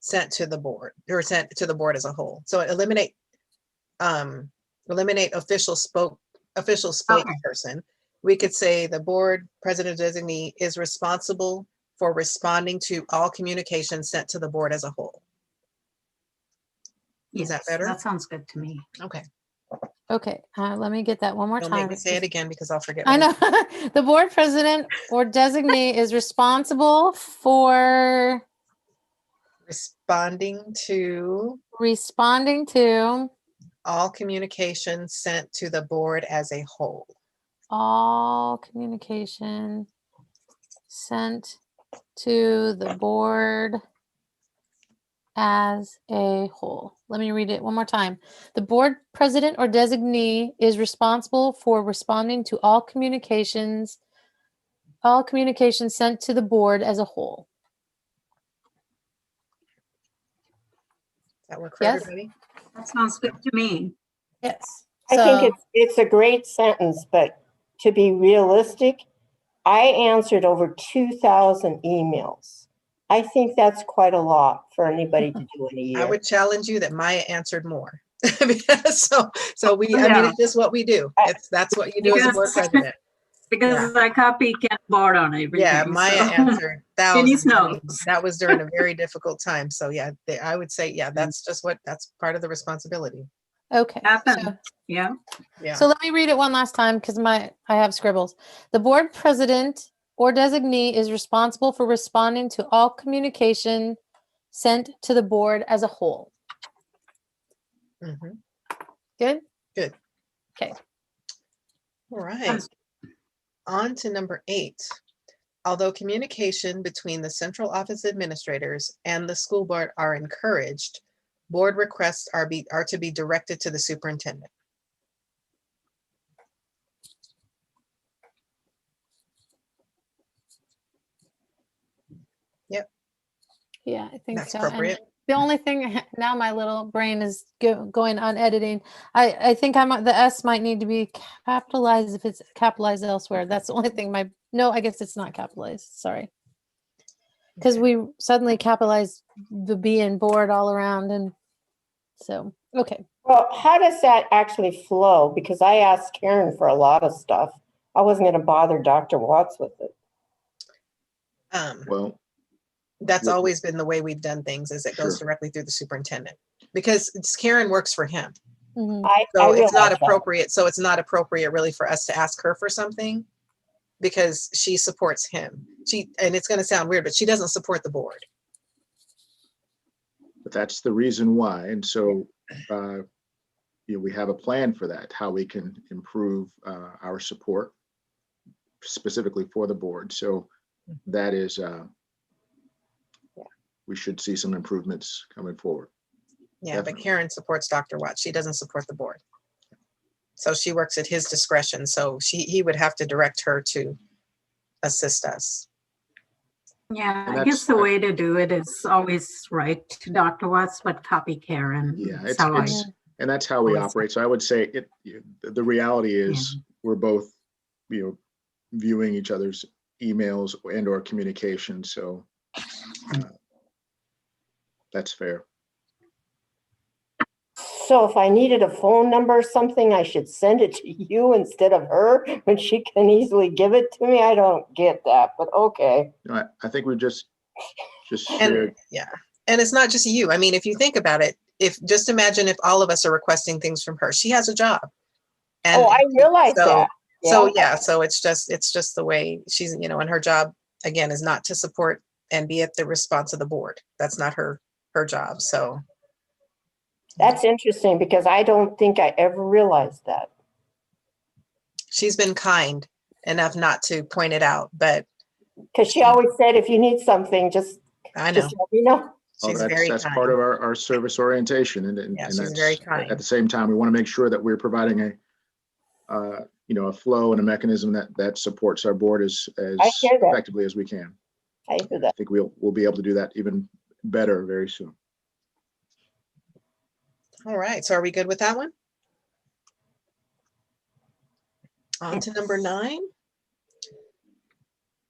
sent to the board or sent to the board as a whole. So eliminate official spokesperson. We could say the board president designee is responsible for responding to all communications sent to the board as a whole. Is that Yes, better? that sounds good to me. Okay. Okay, let me get that one more Don't make time. me say it again because I'll forget. I what know. The board president or designee is responsible for Responding to responding to all communications sent to the board as a whole. all communication sent to the board as a whole. Let me read it one more time. The board president or designee is responsible for responding to all communications sent to the board as a whole. Does that work for Yes? everybody? That sounds good to me. Yes. I think So- it's a great sentence, but to be realistic, I answered over 2,000 emails. I think that's quite a lot for anybody to do in a I year. would challenge you that Maya answered more. so we, Oh, I mean, yeah. it's just what we do. That's what you do as a board Because- president. Because I copy Ken board on everything. Yeah, Maya so. answered Denise thousands. I mean, knows. that was during a very difficult time. So yeah, I would say, yeah, that's just that's part of the responsibility. Okay. Happened. So, Yeah. Yeah. so let me read it one last time because I have scribbles. The board president or designee is responsible for responding to all communication sent to the board as a whole. Mhm. Good? Good. Okay. All right. On to number 8. Although communication between the central office administrators and the school board are encouraged, board requests are to be directed to the superintendent. Yeah, I think That's so. And appropriate. the only thing now my little brain is going on editing. I think the S might need to be capitalized if it's capitalized elsewhere. That's the only thing no, I guess it's not capitalized. Sorry. Because we suddenly capitalized the B in board all around. And so, okay. Well, how does that actually flow? Because I asked Karen for a lot of stuff. I wasn't going to bother Dr. Watts with it. Well, That's Well- always been the way we've done things, is it goes Sure. directly through the superintendent because Karen works for him. Mhm. I So it's not realize that. appropriate. So it's not appropriate really for us to ask her for something because she supports him. And it's going to sound weird, but she doesn't support the board. but that's the reason why. And so, we have a plan for that, how we can improve our support specifically for the board. So that is, we should see some improvements coming forward. Yeah, but Definitely. Karen supports Dr. Watts. She doesn't support the board. So she works at his discretion. So he would have to direct her to assist us. Yeah, And I guess that's- the way to do it is always write to Dr. Watts, but copy Karen. Yeah, That's how I- and that's how we always- operate. So I would say the reality is we're both, viewing each other's emails and or communication. So that's fair. So if I needed a phone number or something, I should send it to you instead of her when she can easily give it to me? I don't get that, but okay. I think we just And shared. yeah, and it's not just you. I mean, if you think about it, just imagine if all of us are requesting things from her. She has a job. And Oh, I realize so, that. So yeah, so it's just the way she's, and her job again is not to support and be at the response of the board. That's not her job. So That's interesting because I don't think I ever realized that. she's been kind enough not to point it out, but Because she always said, if you need something, just I know let me know. she's very That's kind. part of our service orientation. And Yeah, and she's that's very kind. at the same time, we want to make sure that we're providing a flow and a mechanism that supports our board as I hear that. effectively as we can. I hear I that. think we'll be able to do that even better very soon. All right, so are we good with that one? On to number 9.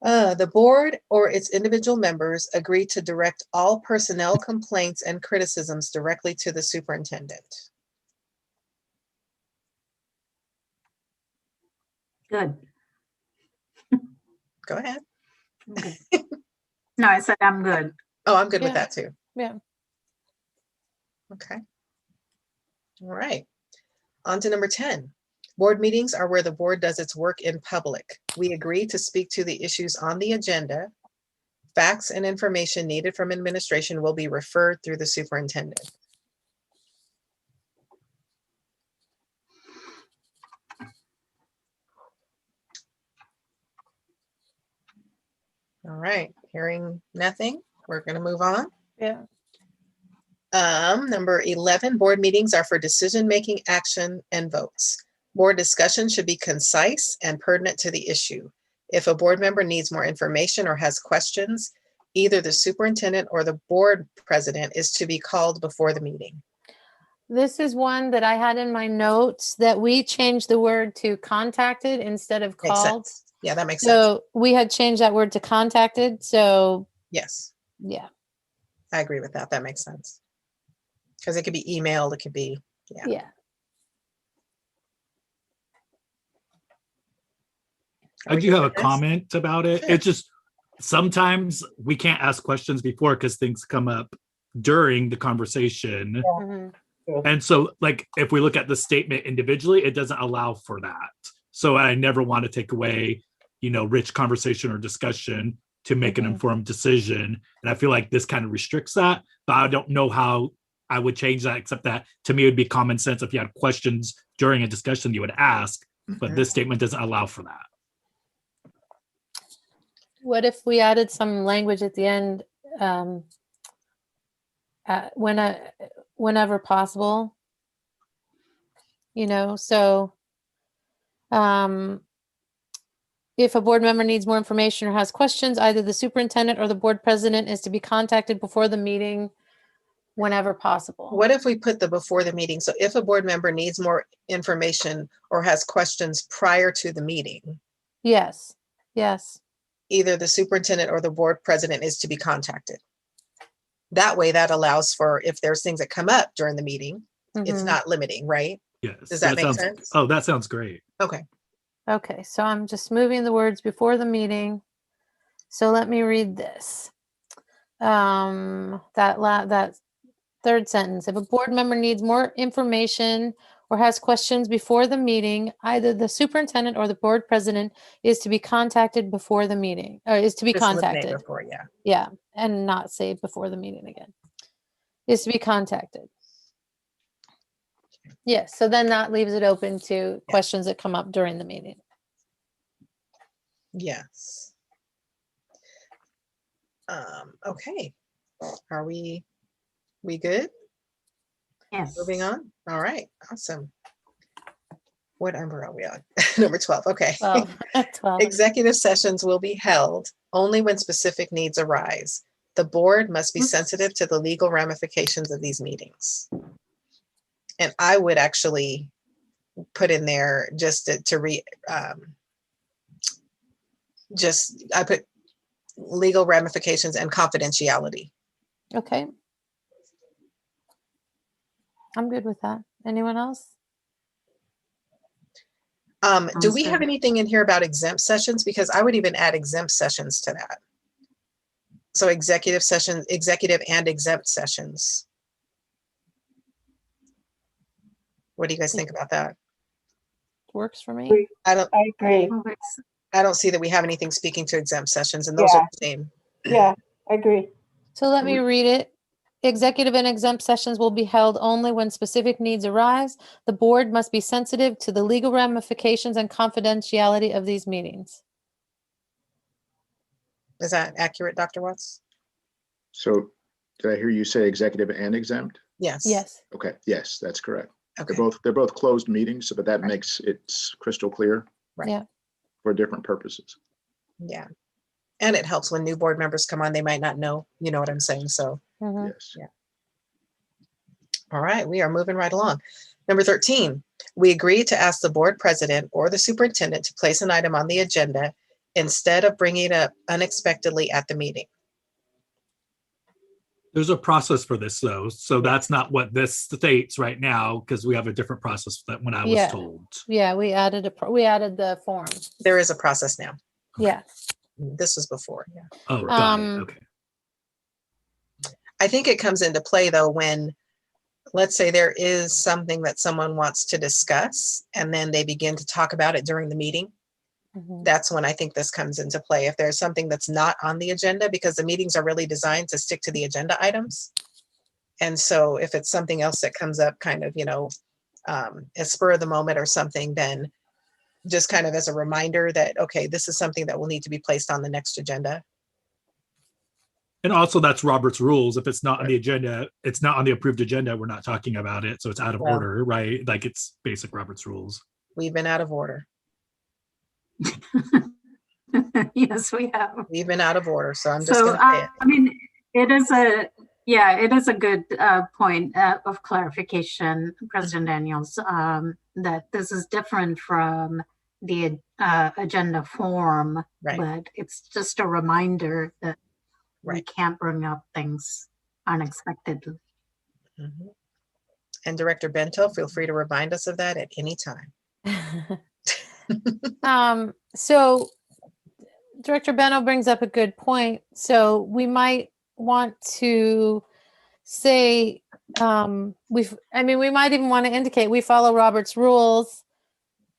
The board or its individual members agree to direct all personnel complaints and criticisms directly to the superintendent. Good. Go ahead. Okay. No, I said I'm good. Oh, I'm good with Yeah. that too. Yeah. Okay. All right. On to number 10. Board meetings are where the board does its work in public. We agree to speak to the issues on the agenda. Facts and information needed from administration will be referred through the superintendent. All right, hearing nothing, we're going to move on. Yeah. Number 11, board meetings are for decision-making, action, and votes. Board discussion should be concise and pertinent to the issue. If a board member needs more information or has questions, either the superintendent or the board president is to be called before the meeting. This is one that I had in my notes that we changed the word to contacted instead of Makes called. sense. Yeah, that makes sense. So we had changed that word to contacted. So Yes, yeah. I agree with that. That makes sense. Because it could be emailed, it could be, Yeah. I do have a comment about it. Sure. It's just sometimes we can't ask questions before because things come up during the conversation. Mhm. And so, like, if we look at the statement individually, it doesn't allow for that. So I never want to take away, rich conversation or discussion to make an Mhm. informed decision. And I feel like this kind of restricts that, but I don't know how I would change that, except that to me, it would be common sense. If you had questions during a discussion, you would ask, but this statement doesn't allow for that. What if we added some language at the end, whenever possible? So if a board member needs more information or has questions, either the superintendent or the board president is to be contacted before the meeting whenever possible. What if we put the before the meeting? So if a board member needs more information or has questions prior to the meeting, Yes. either the superintendent or the board president is to be contacted. That way, that allows for if there's things that come up during the meeting, it's Mhm. not limiting, right? Yes. Does that make sounds, sense? Oh, that sounds great. Okay. Okay, so I'm just moving the words before the meeting. So let me read this. That third sentence. If a board member needs more information or has questions before the meeting, either the superintendent or the board president is to be contacted before the meeting, or is to be Just eliminate contacted. before, yeah. Yeah, and not say before the meeting again. Is to be contacted. Yes, so then that leaves it open to questions that come up during the meeting. Yes. Okay. Are we good? Yes. Moving on? All right, awesome. What number are we on? Number 12, okay. 12. 12. Executive sessions will be held only when specific needs arise. The board must be sensitive to the legal ramifications of these meetings. And I would actually put in there just I put legal ramifications and confidentiality. Okay. I'm good with that. Anyone else? Do we Sounds have good. anything in here about exempt sessions? Because I would even add exempt sessions to that. So executive sessions, executive and exempt sessions. What do you guys think about that? Works for me. I don't I agree. see that we have anything speaking to exempt sessions, and those are the same. Yeah, I agree. So let me read it. Executive and exempt sessions will be held only when specific needs arise. The board must be sensitive to the legal ramifications and confidentiality of these meetings. Is that accurate, Dr. Watts? So did I hear you say executive and exempt? Yes. Yes. Okay, yes, that's correct. Okay. They're both closed meetings, but that makes it crystal clear. Right. Yeah. For different purposes. Yeah. And it helps when new board members come on, they might not know, you know what I'm saying? So, Mhm. Yes. yeah. All right, we are moving right along. Number 13, we agreed to ask the board president or the superintendent to place an item on the agenda instead of bringing it up unexpectedly at the meeting. There's a process for this though. So that's not what this states right now, because we have a different process that when I was Yeah. told. Yeah, we added the form. There is a process now. Yeah. This was before, yeah. Oh, got it. Okay. I think it comes into play though when let's say there is something that someone wants to discuss and then they begin to talk about it during the meeting. That's when I think this comes into play. If there's something that's not on the agenda, because the meetings are really designed to stick to the agenda items. And so if it's something else that comes up kind of, a spur of the moment or something, then just kind of as a reminder that, okay, this is something that will need to be placed on the next agenda. And also that's Robert's rules. If it's not on the agenda, it's not on the approved agenda, we're not talking about it. So it's out of order, right? Like it's basic Robert's rules. We've been out of order. Yes, we have. We've been out of order. So I'm just So, going to say it. I mean, it is a good point of clarification, President Daniels, that this is different from the agenda form, Right. but it's just a reminder that we Right. can't bring up things unexpectedly. Mhm. And Director Bento, feel free to remind us of that at any time. So Director Beno brings up a good point. So we might want to say, we might even want to indicate we follow Robert's rules.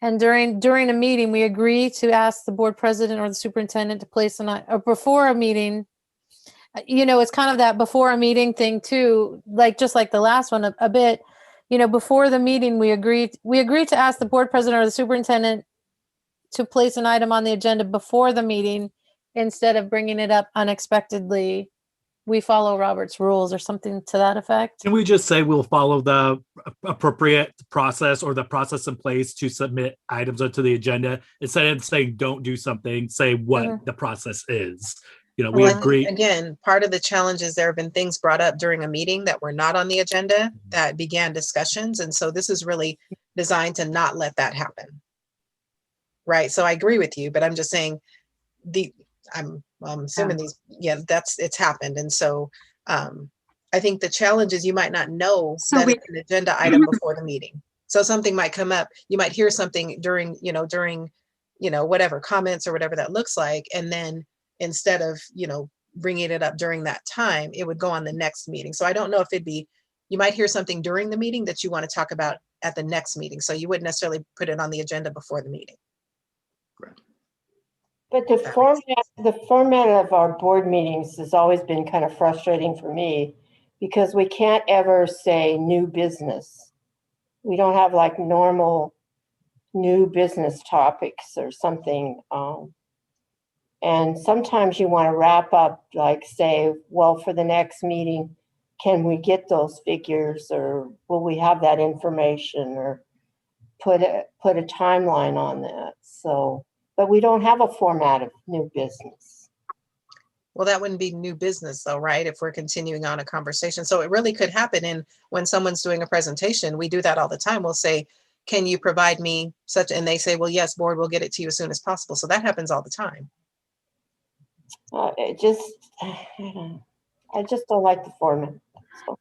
And during a meeting, we agree to ask the board president or the superintendent to place or before a meeting. It's kind of that before a meeting thing too, just like the last one a bit, before the meeting, we agreed to ask the board president or the superintendent to place an item on the agenda before the meeting instead of bringing it up unexpectedly. We follow Robert's rules or something to that effect. Can we just say we'll follow the appropriate process or the process in place to submit items onto the agenda instead of saying don't do something, say what the process is. We Well, agree. Again, part of the challenge is there have been things brought up during a meeting that were not on the agenda that began discussions. And so this is really designed to not let that happen. Right. So I agree with you, but I'm just saying I'm assuming it's happened. And so I think the challenge is you might not know that it's an agenda item before the meeting. So something might come up, you might hear something during whatever comments or whatever that looks like. And then instead of, bringing it up during that time, it would go on the next meeting. So I don't know if you might hear something during the meeting that you want to talk about at the next meeting. So you wouldn't necessarily put it on the agenda before the meeting. But the format of our board meetings has always been kind of frustrating for me because we can't ever say new business. We don't have like normal new business topics or something. And sometimes you want to wrap up, like say, well, for the next meeting, can we get those figures or will we have that information or put a timeline on that? So, but we don't have a format of new business. Well, that wouldn't be new business though, right? If we're continuing on a conversation. So it really could happen when someone's doing a presentation, we do that all the time. We'll say, can you provide me such, and they say, well, yes, board, we'll get it to you as soon as possible. So that happens all the time. I just don't like the format. So.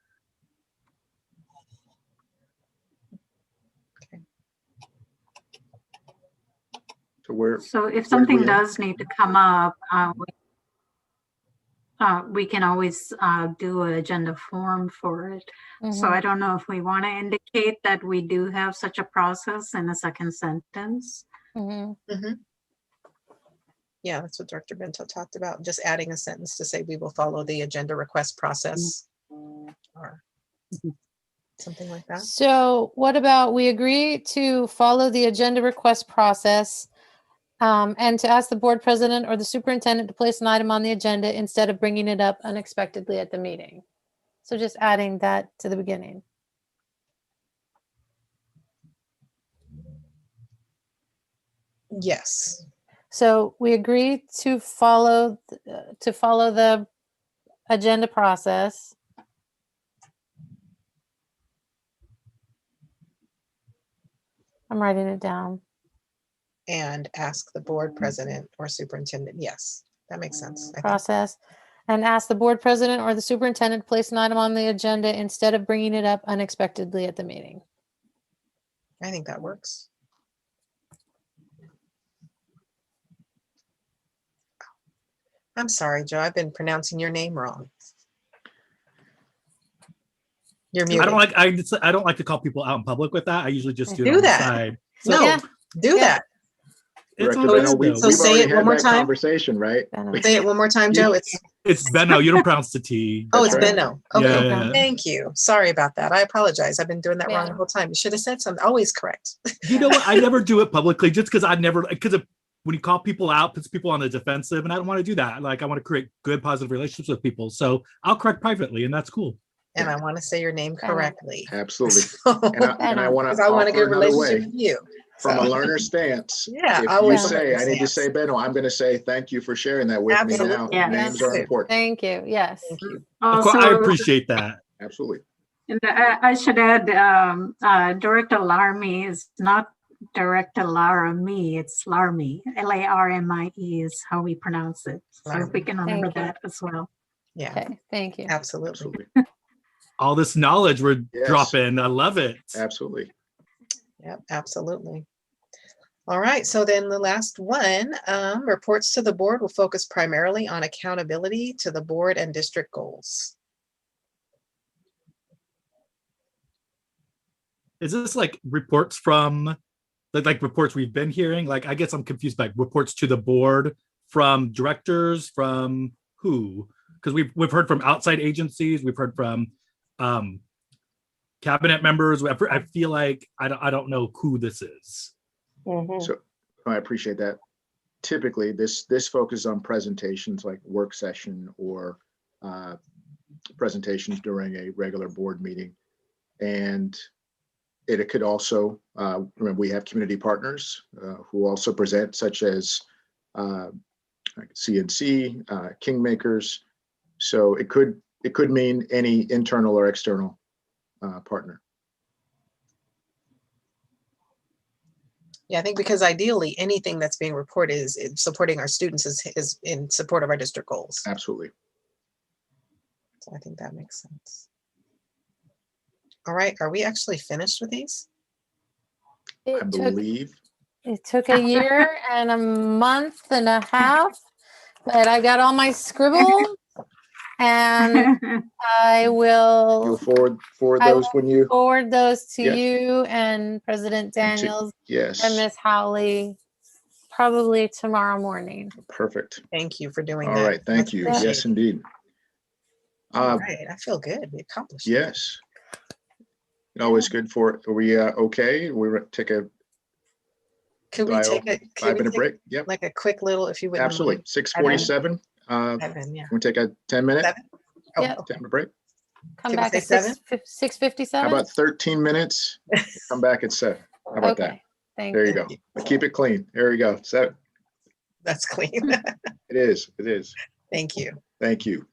So if something does need to come up, we can always do an agenda form for it. So I don't know if we want to indicate that we do have such a process in a second sentence. Yeah, that's what Director Bento talked about, just adding a sentence to say we will follow the agenda request process or something like that. So what about we agree to follow the agenda request process and to ask the board president or the superintendent to place an item on the agenda instead of bringing it up unexpectedly at the meeting. So just adding that to the beginning. Yes. So we agree to follow the agenda process. I'm writing it down. And ask the board president or superintendent. Yes, that makes sense. Process. And ask the board president or the superintendent to place an item on the agenda instead of bringing it up unexpectedly at the meeting. I think that works. I'm sorry, Joe. I've been pronouncing your name wrong. You're I muted. I don't like to call people out in public with that. I usually just do it Do on the that. side. So No, Yeah. do Yeah. that. it's Director all Benno, good, we- though. So we've say already it one had more that time. conversation, right? Say it one more time, Joe. It's Benno. You don't pronounce the T. Oh, it's That's right. Benno. Yeah, Okay. yeah, yeah. Thank you. Sorry about that. I apologize. I've been doing that wrong Yeah. the whole time. You should have said something. Always correct. You know what? I never do it publicly just because when you call people out, puts people on the defensive, and I don't want to do that. Like, I want to create good, positive relationships with people. So I'll correct privately, and that's cool. And I want to say your name Benno. correctly. Absolutely. So- And I want Because to I want a offer good another relationship way with you. from a So- learner stance. Yeah, If I you always say, I need to understand. say Benno, I'm going to say, thank you for sharing that with me now. Absolutely. Yeah. Names are important. Thank you. Yes. Thank you. Of course, I Also, appreciate that. Absolutely. and I should add, Director Larmy is not Director Laramie, it's Larmy. Larmie is how we pronounce it. So if we can remember Thank you. that as well. Yeah, Okay. Thank you. absolutely. Absolutely. All this knowledge we're Yes. dropping. I love it. Absolutely. Yep, absolutely. All right, so then the last one, reports to the board will focus primarily on accountability to the board and district goals. Is this like reports from like reports we've been hearing? Like, I guess I'm confused by reports to the board from directors, from who? Because we've heard from outside agencies, we've heard from cabinet members. I feel like I don't know who this is. Mhm. So I appreciate that. Typically, this focuses on presentations like work session or presentations during a regular board meeting. And it could also, remember, we have community partners who also present, such as like CNC, Kingmakers. So it could mean any internal or external partner. Yeah, I think because ideally, anything that's being reported is supporting our students is in support of our district goals. Absolutely. So I think that makes sense. All right, are we actually finished with these? I believe. It took a year and a month and a half, but I got all my scribbles and I You'll will forward I those when you. forward those to Yes. you and President and to- Daniels Yes. and Miss Howley probably tomorrow morning. Perfect. Thank you for doing All that. right. Thank Much you. appreciated. Yes, indeed. All right, I feel good. We accomplished it. Yes. Always good for, are we okay? We take a Could we dial take a 5-minute break? Yep, like a quick little, if you wouldn't absolutely. mind? 6:47. Seven, yeah. We take a 10-minute, Seven? Oh, Yep. okay. 10-minute break. Come Can we back say at seven? 6:57. How about 13 minutes? Come back at 7. How about that? Okay, thank There you you. go. Keep it clean. There we go. 7. That's clean. It is. It is. Thank you. Thank you.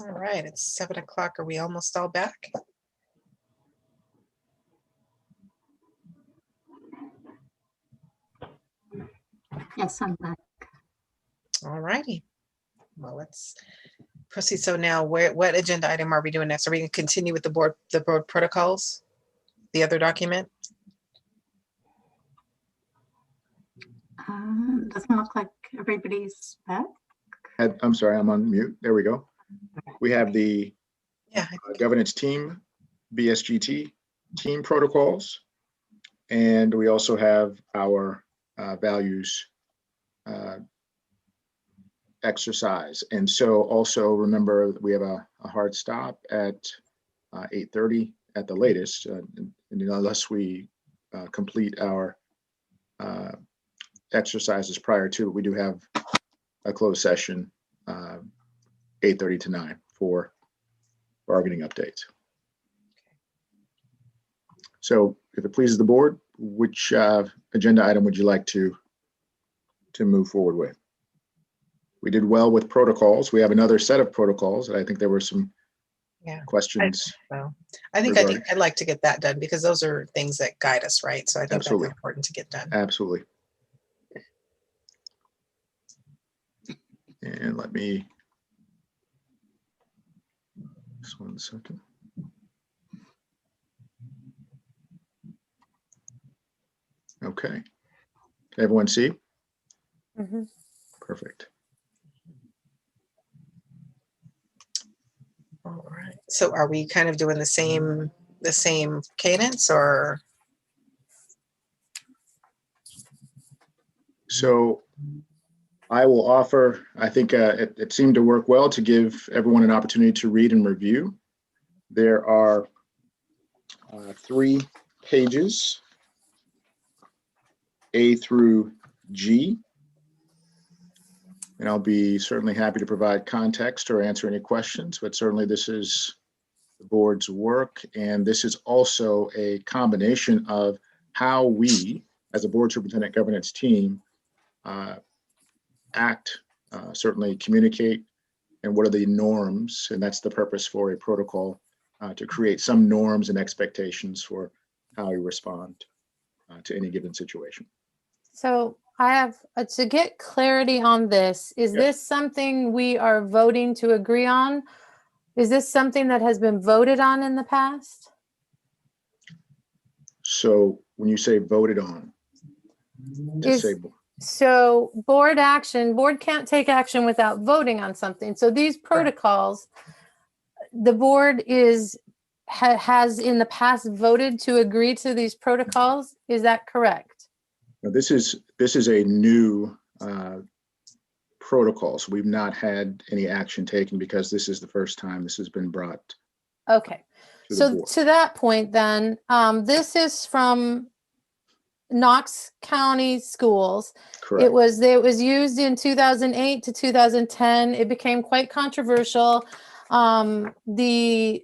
All right, it's 7 o'clock. Are we almost all back? Yes, I'm back. All righty. Well, let's proceed. So now what agenda item are we doing next? Are we going to continue with the board protocols? The other document? Doesn't look like everybody's back. I'm sorry, I'm on mute. There we go. We have the Yeah. governance team, BSGT team protocols. And we also have our values exercise. And so also remember we have a hard stop at 8:30 at the latest, and unless we complete our exercises prior to it, we do have a closed session 8:30 to 9 for bargaining updates. So if it pleases the board, which agenda item would you like to move forward with? We did well with protocols. We have another set of protocols, and I think there were some questions. I think I'd like to get that done because those are things that guide us, right? So I think Absolutely. that's important to get done. Absolutely. And let me, just 1 second. Okay. Can everyone see? Mhm. Perfect. All right. So are we kind of doing the same cadence or? So I will offer, I think it seemed to work well to give everyone an opportunity to read and review. There are 3 pages, A through G. And I'll be certainly happy to provide context or answer any questions, but certainly this is the board's work. And this is also a combination of how we, as a board superintendent governance team, act, certainly communicate, and what are the norms. And that's the purpose for a protocol, to create some norms and expectations for how you respond to any given situation. So I have to get clarity on this. Is this something we are voting to agree on? Is this something that has been voted on in the past? So when you say voted on, disabled. So board can't take action without voting on something. So these protocols, the board has in the past voted to agree to these protocols. Is that correct? Now, this is a new protocol, so we've not had any action taken because this is the first time this has been brought. Okay, so board. To that point, then this is from Knox County Schools. Correct. It was used in 2008 to 2010. It became quite controversial. These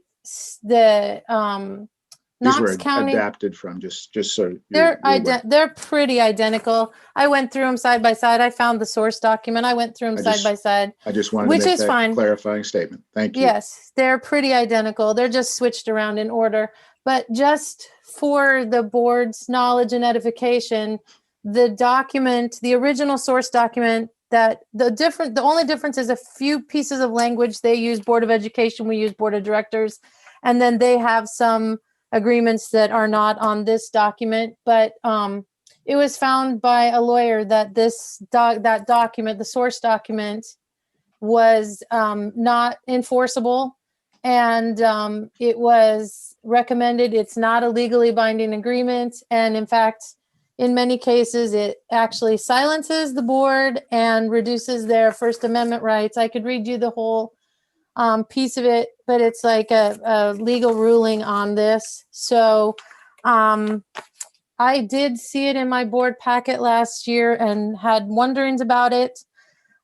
Knox were County adapted from just so they're pretty identical. I went through them side by side. I found the source document. I went through them side by side. I just wanted which to make is that fine. Clarifying statement. Thank you. Yes, they're pretty identical. They're just switched around in order. But just for the board's knowledge and edification, the original source document, that the only difference is a few pieces of language. They use Board of Education, we use Board of Directors, and then they have some agreements that are not on this document. But it was found by a lawyer that that document, the source document, was not enforceable, and it was recommended. It's not a legally binding agreement, and in fact, in many cases, it actually silences the board and reduces their First Amendment rights. I could read you the whole piece of it, but it's like a legal ruling on this. So I did see it in my board packet last year and had wonderings about it.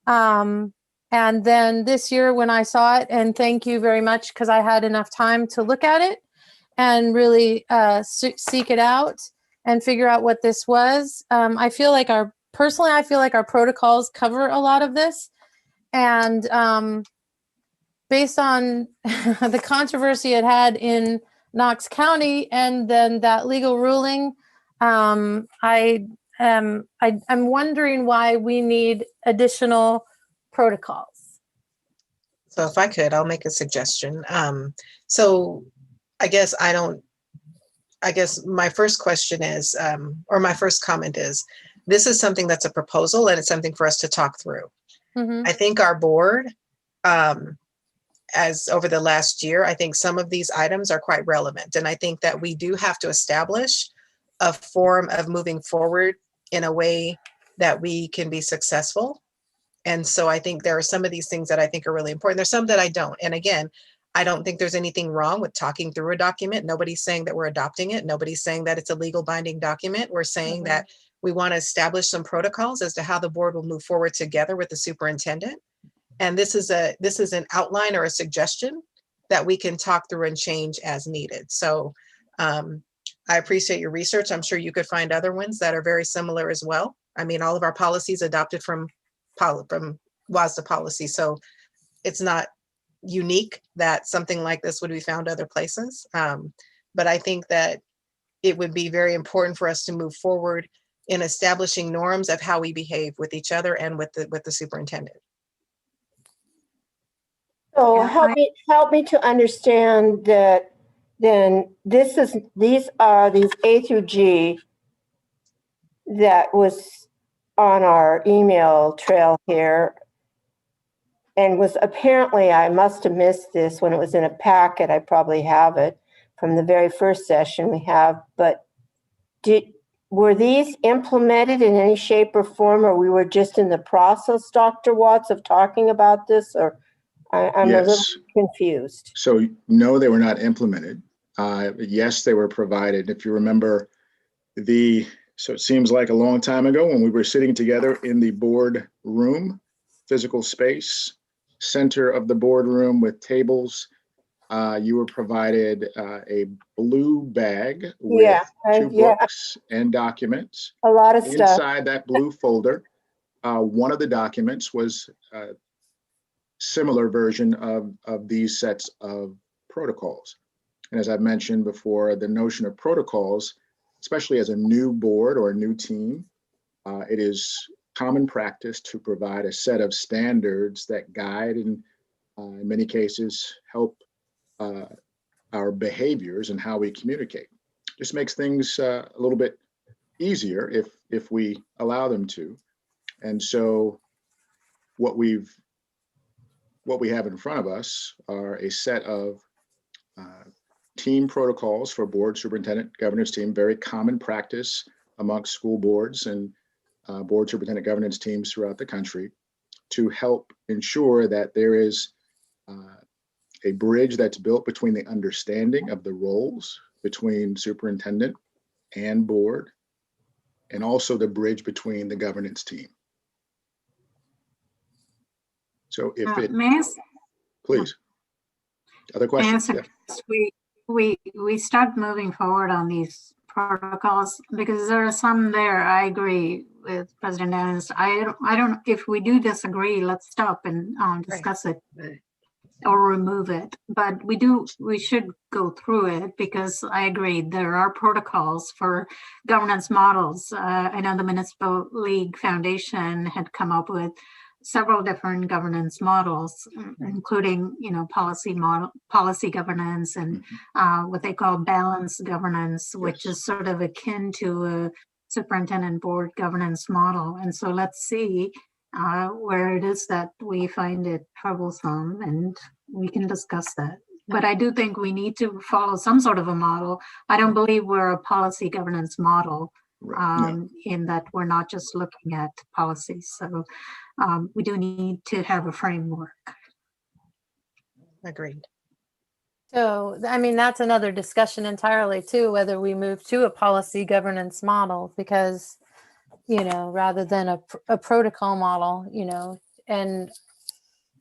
And then this year when I saw it, and thank you very much, because I had enough time to look at it and really seek it out and figure out what this was. I feel like our protocols cover a lot of this. And based on the controversy it had in Knox County and then that legal ruling, I'm wondering why we need additional protocols. So if I could, I'll make a suggestion. So I guess my first question is, or my first comment is, this is something that's a proposal and it's something for us to talk through. Mhm. I think our board, as over the last year, I think some of these items are quite relevant. And I think that we do have to establish a form of moving forward in a way that we can be successful. And so I think there are some of these things that I think are really important. There's some that I don't. And again, I don't think there's anything wrong with talking through a document. Nobody's saying that we're adopting it. Nobody's saying that it's a legal binding document. We're saying that we want to establish some protocols as to how the board will move forward together with the superintendent. And this is an outline or a suggestion that we can talk through and change as needed. So I appreciate your research. I'm sure you could find other ones that are very similar as well. I mean, all of our policies adopted from WASDA policy. So it's not unique that something like this would be found other places. But I think that it would be very important for us to move forward in establishing norms of how we behave with each other and with the superintendent. So Yeah, help me to understand that then these are these A through G that was on our email trail here and was apparently, I must have missed this when it was in a packet. I probably have it from the very first session we have, but were these implemented in any shape or form, or we were just in the process, Dr. Watts, of talking about this, or I'm a little confused. So no, they were not implemented. Yes, they were provided. If you remember so it seems like a long time ago when we were sitting together in the board room, physical space, center of the boardroom with tables. You were provided a blue bag with two books and documents. A lot of stuff. Inside that blue folder, one of the documents was a similar version of these sets of protocols. And as I've mentioned before, the notion of protocols, especially as a new board or a new team, it is common practice to provide a set of standards that guide and in many cases help our behaviors and how we communicate. Just makes things a little bit easier if we allow them to. And so what we have in front of us are a set of team protocols for board, superintendent, governance team, very common practice amongst school boards and board, superintendent, governance teams throughout the country to help ensure that there is a bridge that's built between the understanding of the roles between superintendent and board, and also the bridge between the governance team. So if please, other questions? We start moving forward on these protocols because there are some there. I agree with President Dennis. I don't. If we do disagree, let's stop and discuss it or remove it. But we should go through it because I agree there are protocols for governance models. I know the Municipal League Foundation had come up with several different governance models, including, policy governance and what they call balanced governance, which is sort of akin to a superintendent board governance model. And so let's see where it is that we find it troublesome, and we can discuss that. But I do think we need to follow some sort of a model. I don't believe we're a policy governance model. In that we're not just looking at policies. So we do need to have a framework. Agreed. So, I mean, that's another discussion entirely too, whether we move to a policy governance model, because, rather than a protocol model, and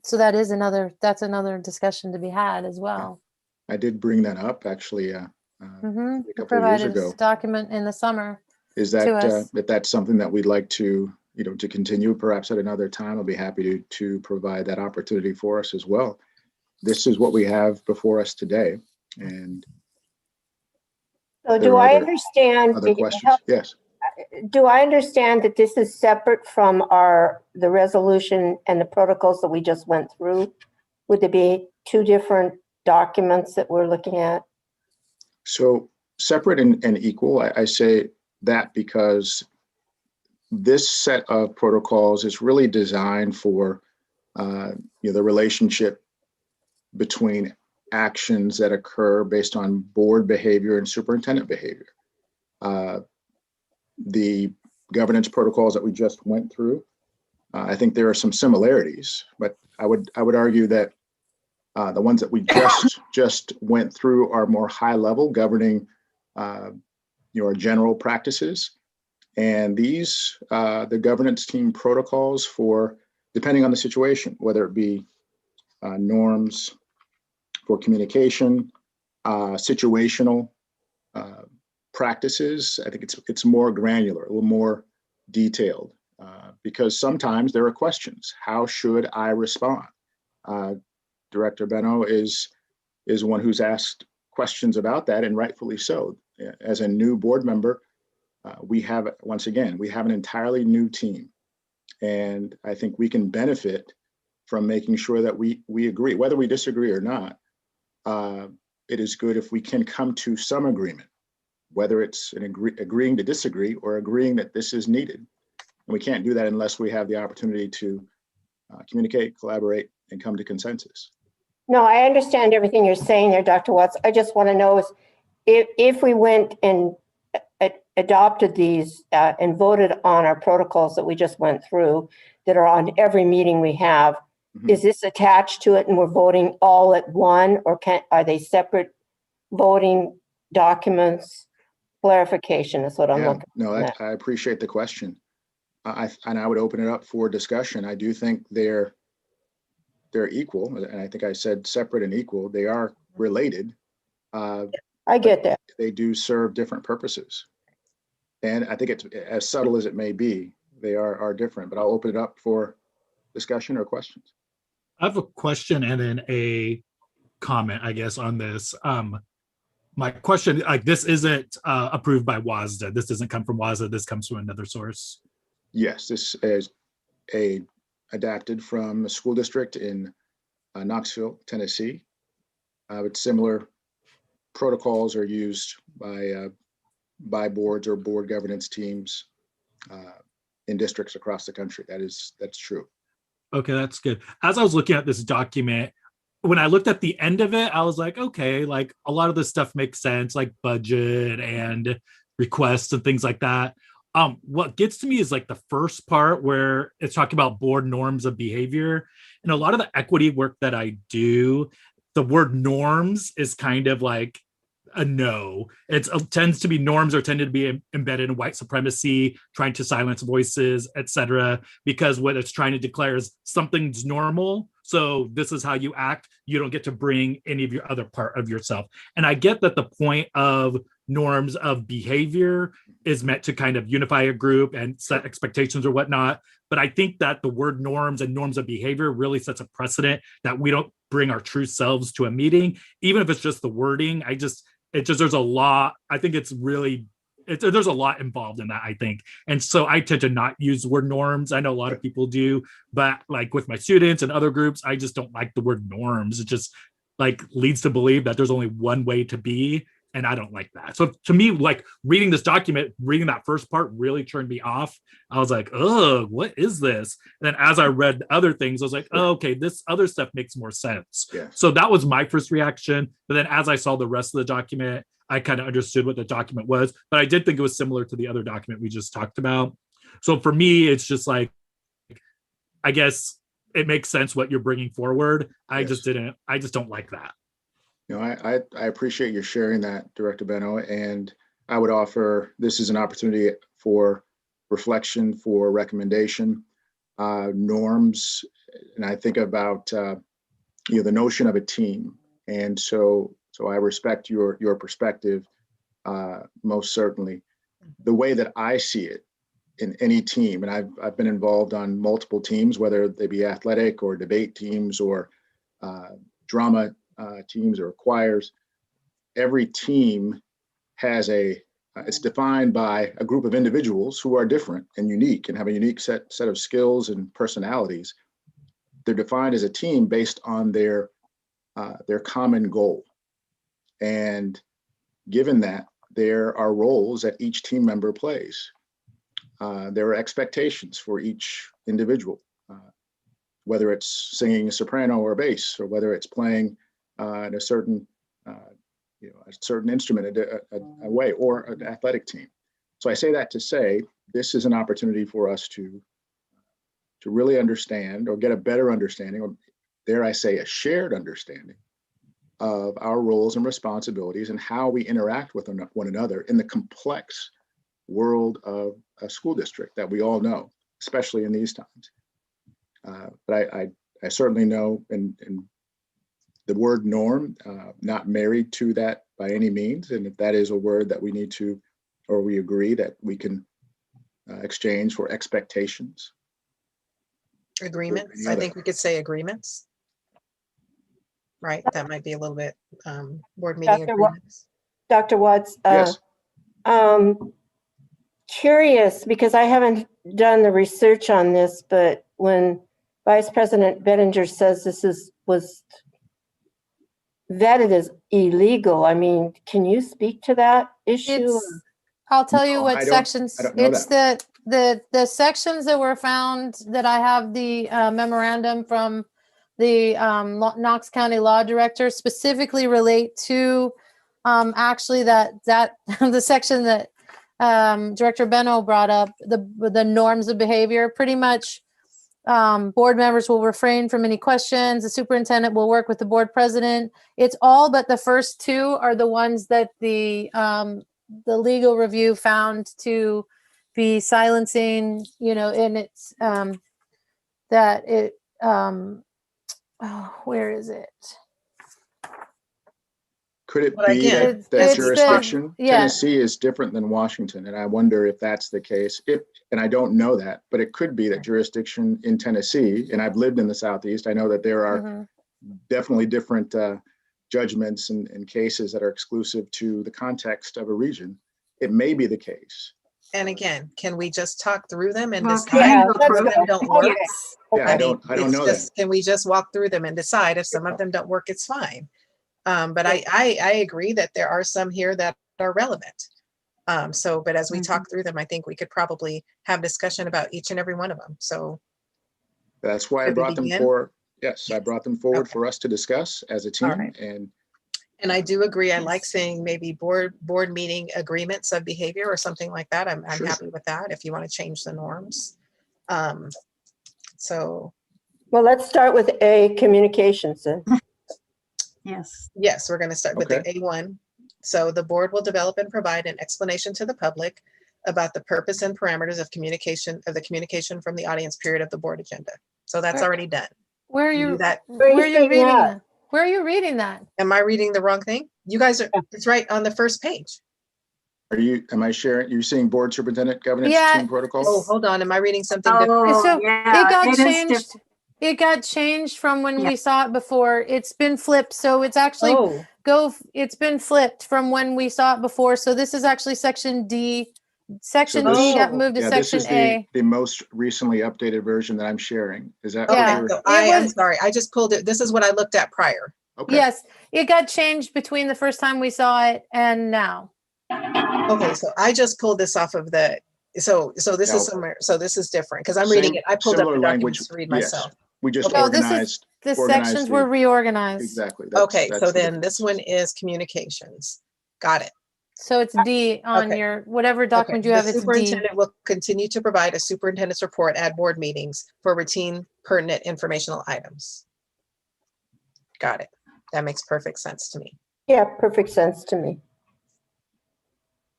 so that's another discussion to be had as well. I did bring that up actually a couple of years ago. A document in the summer. Is that if that's something that we'd like to, to continue perhaps at another time, I'll be happy to provide that opportunity for us as well. this is what we have before us today. And So there do are I other understand? questions? Yes. Do I understand that this is separate from the resolution and the protocols that we just went through? Would there be two different documents that we're looking at? So separate and equal, I say that because this set of protocols is really designed for the relationship between actions that occur based on board behavior and superintendent behavior. The governance protocols that we just went through, I think there are some similarities, but I would argue that the ones that we just went through are more high level, governing our general practices. And these, the governance team protocols for, depending on the situation, whether it be norms for communication, situational practices, I think it's more granular, a little more detailed, because sometimes there are questions. How should I respond? Director Benno is one who's asked questions about that, and rightfully so. As a new board member, we have an entirely new team. And I think we can benefit from making sure that we agree, whether we disagree or not. It is good if we can come to some agreement, whether it's agreeing to disagree or agreeing that this is needed. And we can't do that unless we have the opportunity to communicate, collaborate, and come to consensus. No, I understand everything you're saying there, Dr. Watts. I just want to know is if we went and adopted these and voted on our protocols that we just went through that are on every meeting we have, is this attached to it and we're voting all at one, or are they separate voting documents? Clarification is what I'm looking for. No, I appreciate the question. And I would open it up for discussion. I do think they're equal, and I think I said separate and equal. They are related. I get that. They do serve different purposes. And I think it's as subtle as it may be, they are different, but I'll open it up for discussion or questions. I have a question and then a comment, I guess, on this. My question, like, this isn't approved by WASDA. This doesn't come from WASDA. This comes from another source. Yes, this is adapted from a school district in Knoxville, Tennessee. But similar protocols are used by boards or board governance teams in districts across the country. That's true. Okay, that's good. As I was looking at this document, when I looked at the end of it, I was like, okay, like a lot of this stuff makes sense, like budget and requests and things like that. What gets to me is like the first part where it's talking about board norms of behavior. And a lot of the equity work that I do, the word norms is kind of like a no. It tends to be norms are tended to be embedded in white supremacy, trying to silence voices, etc. Because what it's trying to declare is something's normal. So this is how you act. You don't get to bring any of your other part of yourself. And I get that the point of norms of behavior is meant to kind of unify a group and set expectations or whatnot. But I think that the word norms and norms of behavior really sets a precedent that we don't bring our true selves to a meeting, even if it's just the wording. There's a lot. I think there's a lot involved in that, I think. And so I tend to not use the word norms. I know a lot of people do, but like with my students and other groups, I just don't like the word norms. It just like leads to believe that there's only one way to be. And I don't like that. So to me, like reading this document, reading that first part really turned me off. I was like, oh, what is this? And then as I read other things, I was like, oh, okay, this other stuff makes more sense. Yeah. So that was my first reaction. But then as I saw the rest of the document, I kind of understood what the document was. But I did think it was similar to the other document we just talked about. So for me, it's just like, I guess it makes sense what you're bringing forward. I just don't like that. You know, I appreciate your sharing that, Director Benno, and I would offer this is an opportunity for reflection, for recommendation, norms, and I think about the notion of a team, and so I respect your perspective, most certainly. The way that I see it in any team, and I've been involved on multiple teams, whether they be athletic or debate teams or drama teams or choirs, every team has it's defined by a group of individuals who are different and unique and have a unique set of skills and personalities. They're defined as a team based on their common goal. And given that, there are roles that each team member plays. There are expectations for each individual, whether it's singing a soprano or bass, or whether it's playing in a certain a certain instrument a way, or an athletic team. So I say that to say this is an opportunity for us to really understand, or get a better understanding, or dare I say a shared understanding of our roles and responsibilities and how we interact with one another in the complex world of a school district that we all know, especially in these times. But I certainly know, and the word norm, not married to that by any means. And if that is a word that we need to, or we agree that we can exchange for expectations. Agreements. I think we could say agreements. Right, that might be a little bit board meeting agreements. Dr. Watts, Yes. Curious, because I haven't done the research on this, but when Vice President Bettinger says this was vetted as illegal, I mean, can you speak to that issue? I'll tell you No, what I don't sections. know It's the sections that were found that I have the memorandum from the Knox County Law Director specifically relate to actually that the section that Director Benno brought up, the norms of behavior. Pretty much board members will refrain from any questions. The superintendent will work with the board president. It's all but the first two are the ones that the legal review found to be silencing, and it's that it where is it? Could it But be again, that it's jurisdiction, yeah. Tennessee is different than Washington? And I wonder if that's the case. And I don't know that, but it could be that jurisdiction in Tennessee, and I've lived in the Southeast, I know that there are definitely different judgments and cases that are exclusive to the context of a region. It may be the case. And again, can we just talk through them and Well, decide yeah, if some of them don't work? Yeah, I don't know that. Can we just walk through them and decide if some of them don't work, it's fine. But I agree that there are some here that are relevant. But as we talk through them, I think we could probably have discussion about each and every one of them. So that's why I Should we brought them begin? forward. Yes, I brought them forward Okay. for us to discuss as a team. All right. And I do agree. I like saying maybe board meeting agreements of behavior or something like that. I'm Sure. happy with that if you want to change the norms. So Well, let's start with A, communications then. Yes. yes, we're going to start with the Okay. A1. So the board will develop and provide an explanation to the public about the purpose and parameters of the communication from the audience period of the board agenda. So that's Where- already done. Where are You do you? that. Where are you seeing reading that? that? Where are you reading that? Am I reading the wrong thing? You guys are, it's right on the first page. am I sharing, you're seeing board superintendent governance Yeah. team protocols? Oh, hold on. Am I reading something different? Oh, So yeah. it got is changed. different. It got changed from when Yeah. we saw it before. It's been flipped. So it's actually Oh, it's been flipped from when we saw it before. So this is actually section D. Section So D this- got moved to Yeah, this section is A. the most recently updated version that I'm sharing. Is that Yeah. what so you're? I am was- sorry. I just pulled it. This is what I looked at prior. Okay. Yes, it got changed between the first time we saw it and now. Okay, so I just pulled this off of the, so this No. is somewhere, so this is different because I'm reading Same- it. I pulled up similar the language, documents to read yes. myself. We just Okay. Oh, this is- organized. The organized sections were reorganized. Exactly. Okay, that's so the then this one difference. is communications. Got it. So it's D on Okay. your, whatever Okay, document you the have, it's D. superintendent will continue to provide a superintendent's report at board meetings for routine pertinent informational items. Got it. That makes perfect sense to me. Yeah, perfect sense to me.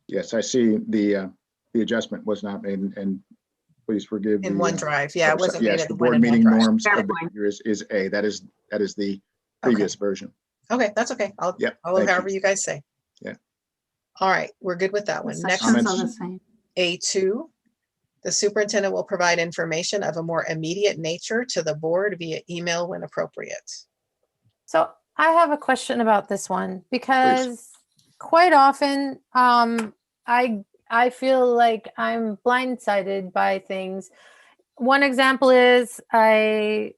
Yes, I see the adjustment was not made, and please forgive. In the, OneDrive, yeah, it wasn't made Yes, at the the one board in meeting OneDrive. norms Fair of point. behavior is A. That is the previous version. Okay, that's okay. I'll Yep, follow thank you. however you guys say. Yeah. All right, we're good with that The one. Next, sections are the Comments? same. A2, the superintendent will provide information of a more immediate nature to the board via email when appropriate. So I have a question about this one because quite often I feel like I'm blindsided by things. One example is I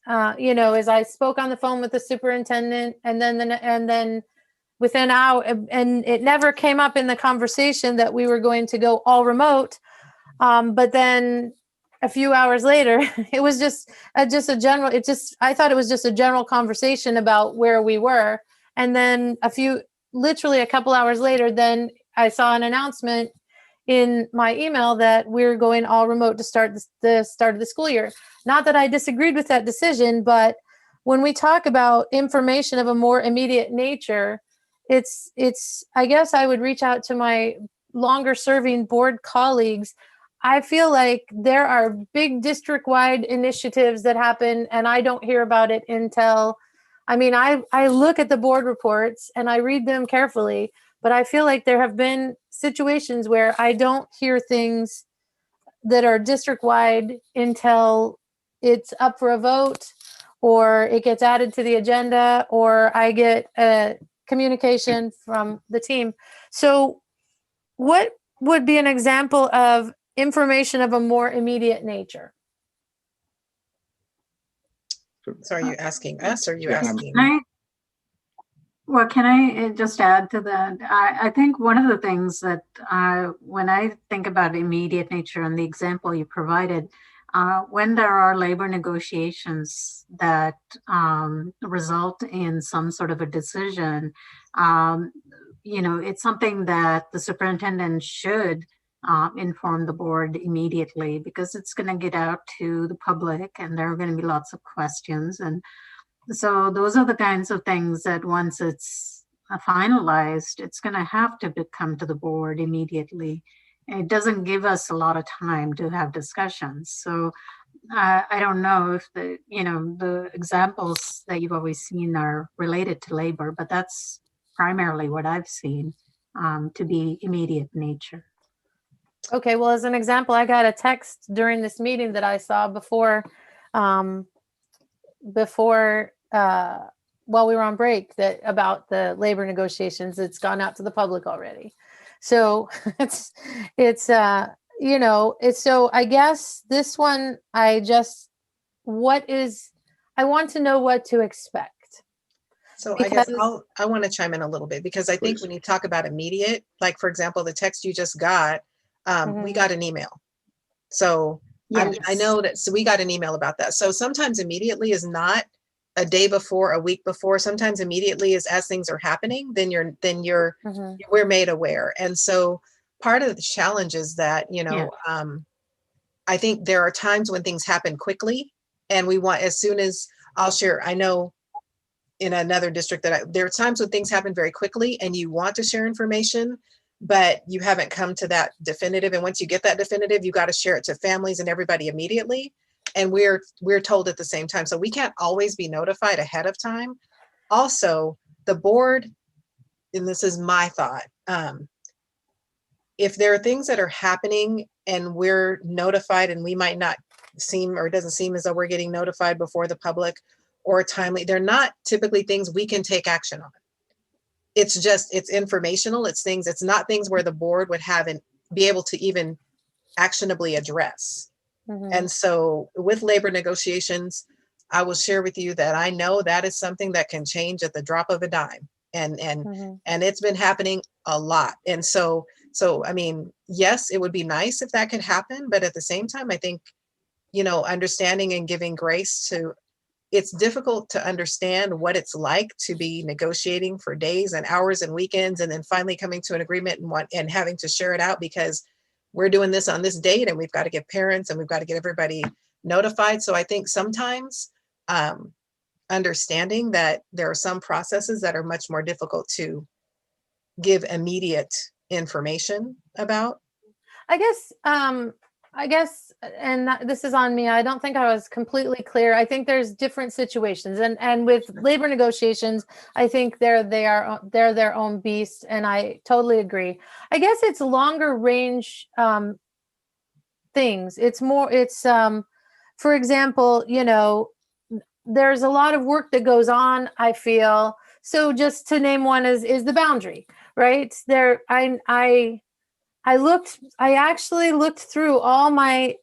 spoke on the phone with the superintendent, and then within hour, and it never came up in the conversation that we were going to go all remote. But then a few hours later, it was just a general. I thought it was just a general conversation about where we were, and then literally a couple hours later, then I saw an announcement in my email that we're going all remote to start the start of the school year. Not that I disagreed with that decision, but when we talk about information of a more immediate nature, it's I guess I would reach out to my longer serving board colleagues. I feel like there are big district-wide initiatives that happen and I don't hear about it until, I look at the board reports and I read them carefully, but I feel like there have been situations where I don't hear things that are district-wide until it's up for a vote, or it gets added to the agenda, or I get a communication from the team. So what would be an example of information of a more immediate nature? So are you asking us, or are you Yeah, asking? Can I just add to that? I think one of the things that when I think about immediate nature and the example you provided, when there are labor negotiations that result in some sort of a decision, it's something that the superintendent should inform the board immediately, because it's going to get out to the public and there are going to be lots of questions. And so those are the kinds of things that once it's finalized, it's going to have to come to the board immediately. It doesn't give us a lot of time to have discussions. So I don't know if the examples that you've always seen are related to labor, but that's primarily what I've seen to be immediate nature. Okay, well, as an example, I got a text during this meeting that I saw before while we were on break, that about the labor negotiations. It's gone out to the public already. So so I guess this one, I want to know what to expect. So I guess I want to chime in a little bit, because I think when you talk about immediate, like for example, the text you just got, we got an email. So yes. I know that, so we got an email about that. So sometimes immediately is not a day before, a week before. Sometimes immediately is as things are happening, then we're made aware. And so part of the challenge is that, I think there are times when things happen quickly, and we want, as soon as I'll share, I know in another district that there are times when things happen very quickly and you want to share information, but you haven't come to that definitive. And once you get that definitive, you got to share it to families and everybody immediately. And we're told at the same time. So we can't always be notified ahead of time. Also, the board, and this is my thought, if there are things that are happening and we're notified and we might not seem, or it doesn't seem as though we're getting notified before the public or timely, they're not typically things we can take action on. It's informational. It's things, it's not things where the board would have and be able to even actionably address. Mm-hmm. And so with labor negotiations, I will share with you that I know that is something that can change at the drop of a dime. And it's been happening a lot. And so, I mean, yes, it would be nice if that could happen, but at the same time, I think, understanding and giving grace to, it's difficult to understand what it's like to be negotiating for days and hours and weekends, and then finally coming to an agreement and having to share it out, because we're doing this on this date and we've got to get parents and we've got to get everybody notified. So I think sometimes understanding that there are some processes that are much more difficult to give immediate information about. I guess, and this is on me, I don't think I was completely clear. I think there's different situations, and with labor negotiations, I think they're their own beast, and I totally agree. I guess it's longer range things. It's more, for example, there's a lot of work that goes on, I feel. So just to name one is the boundary, right? There, I actually looked through all my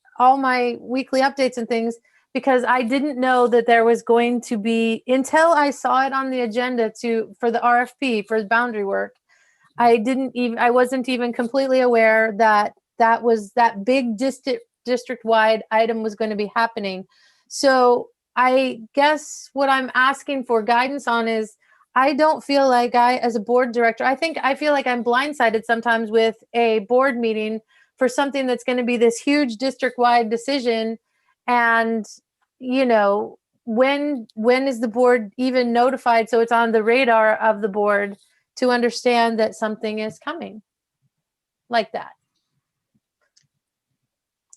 weekly updates and things because I didn't know that there was going to be, until I saw it on the agenda for the RFP for the boundary work. I wasn't even completely aware that that big district-wide item was going to be happening. So I guess what I'm asking for guidance on is, I don't feel like as a board director, I feel like I'm blindsided sometimes with a board meeting for something that's going to be this huge district-wide decision. And, when is the board even notified so it's on the radar of the board to understand that something is coming like that?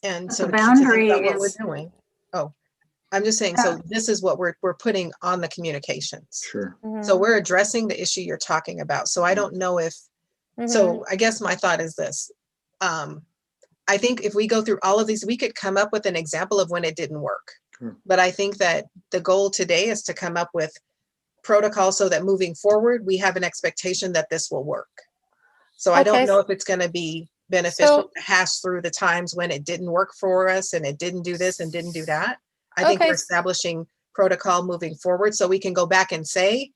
And But so the to think boundary about what we're is- doing. Oh, I'm just saying, so this is what we're putting on the communications. Sure. So we're addressing the issue you're talking about. So I don't know if, so I guess my thought is this. I think if we go through all of these, we could come up with an example of when it didn't work. Sure. But I think that the goal today is to come up with protocols so that moving forward, we have an expectation that this will work. So I don't know if it's going to be beneficial to hash through the times when it didn't work for us and it didn't do this and didn't do that. I think we're establishing protocol moving forward so we can go back and say,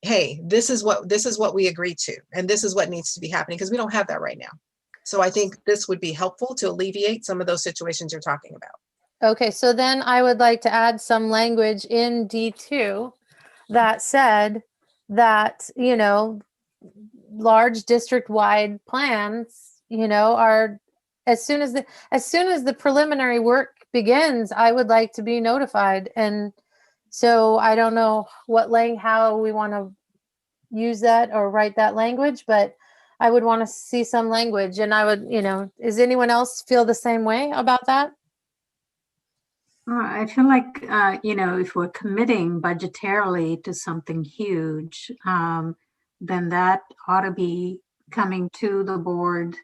hey, this is what we agreed to, and this is what needs to be happening, because we don't have that right now. So I think this would be helpful to alleviate some of those situations you're talking about. Okay, so then I would like to add some language in D2 that said that, large district-wide plans, are as soon as the preliminary work begins, I would like to be notified. And so I don't know how we want to use that or write that language, but I would want to see some language. And I would, does anyone else feel the same way about that? I feel like, if we're committing budgetarily to something huge, then that ought to be coming to the board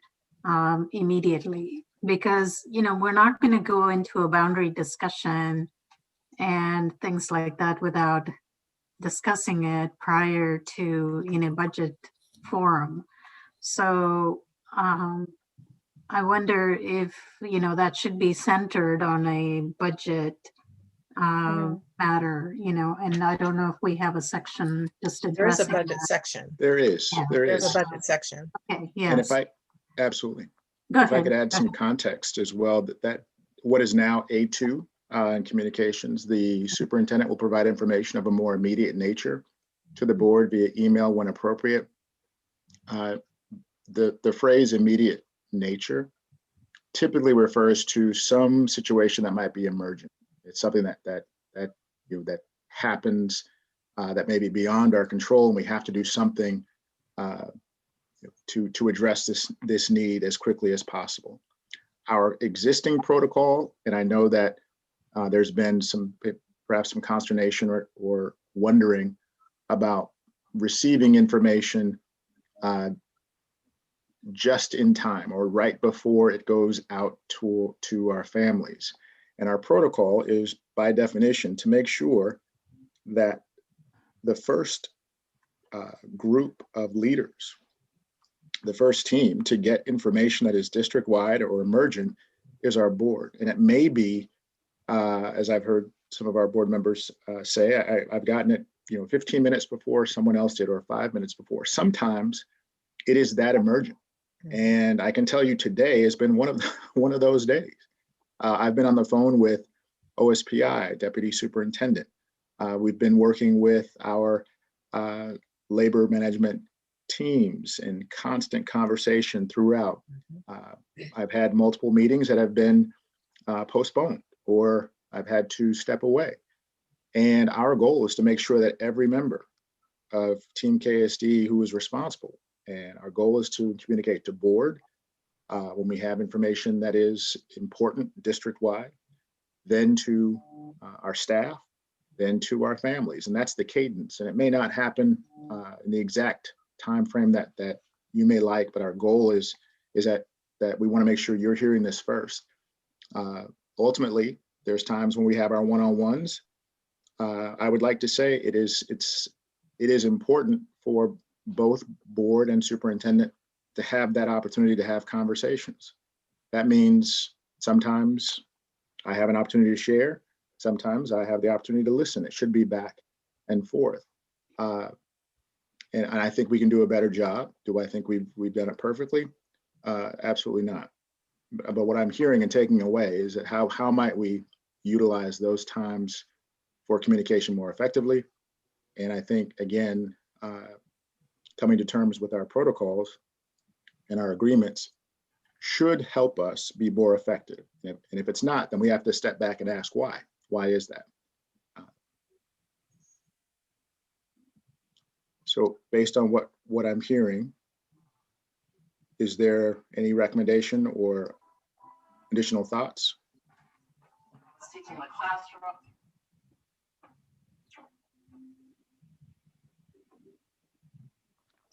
immediately, because, we're not going to go into a boundary discussion and things like that without discussing it prior to, budget forum. So I wonder if, that should be centered on a budget matter, and I don't know if we have a section just There's a addressing budget that. section. There is. Yeah. There There's is. a budget section. Okay, And yes. absolutely. Go If I ahead. could add some context as well, that what is now A2 in communications, the superintendent will provide information of a more immediate nature to the board via email when appropriate. The phrase immediate nature typically refers to some situation that might be emergent. It's something that happens that may be beyond our control, and we have to do something to address this need as quickly as possible. Our existing protocol, and I know that there's been perhaps some consternation or wondering about receiving information just in time or right before it goes out to our families. And our protocol is, by definition, to make sure that the first group of leaders, the first team to get information that is district-wide or emergent is our board. And it may be, as I've heard some of our board members say, I've gotten it 15 minutes before someone else did, or 5 minutes before. Sometimes it is that emergent. And I can tell you today has been one of those days. I've been on the phone with OSPI, Deputy Superintendent. We've been working with our labor management teams in constant conversation throughout. I've had multiple meetings that have been postponed, or I've had to step away. And our goal is to make sure that every member of Team KSD who is responsible, and our goal is to communicate to board when we have information that is important district-wide, then to our staff, then to our families. And that's the cadence. And it may not happen in the exact time frame that you may like, but our goal is that we want to make sure you're hearing this first. Ultimately, there's times when we have our one-on-ones. I would like to say it is important for both board and superintendent to have that opportunity to have conversations. That means sometimes I have an opportunity to share. Sometimes I have the opportunity to listen. It should be back and forth. And I think we can do a better job. Do I think we've done it perfectly? Absolutely not. But what I'm hearing and taking away is that how might we utilize those times for communication more effectively? And I think, again, coming to terms with our protocols and our agreements should help us be more effective. And if it's not, then we have to step back and ask why. Why is that? So based on what I'm hearing, is there any recommendation or additional thoughts?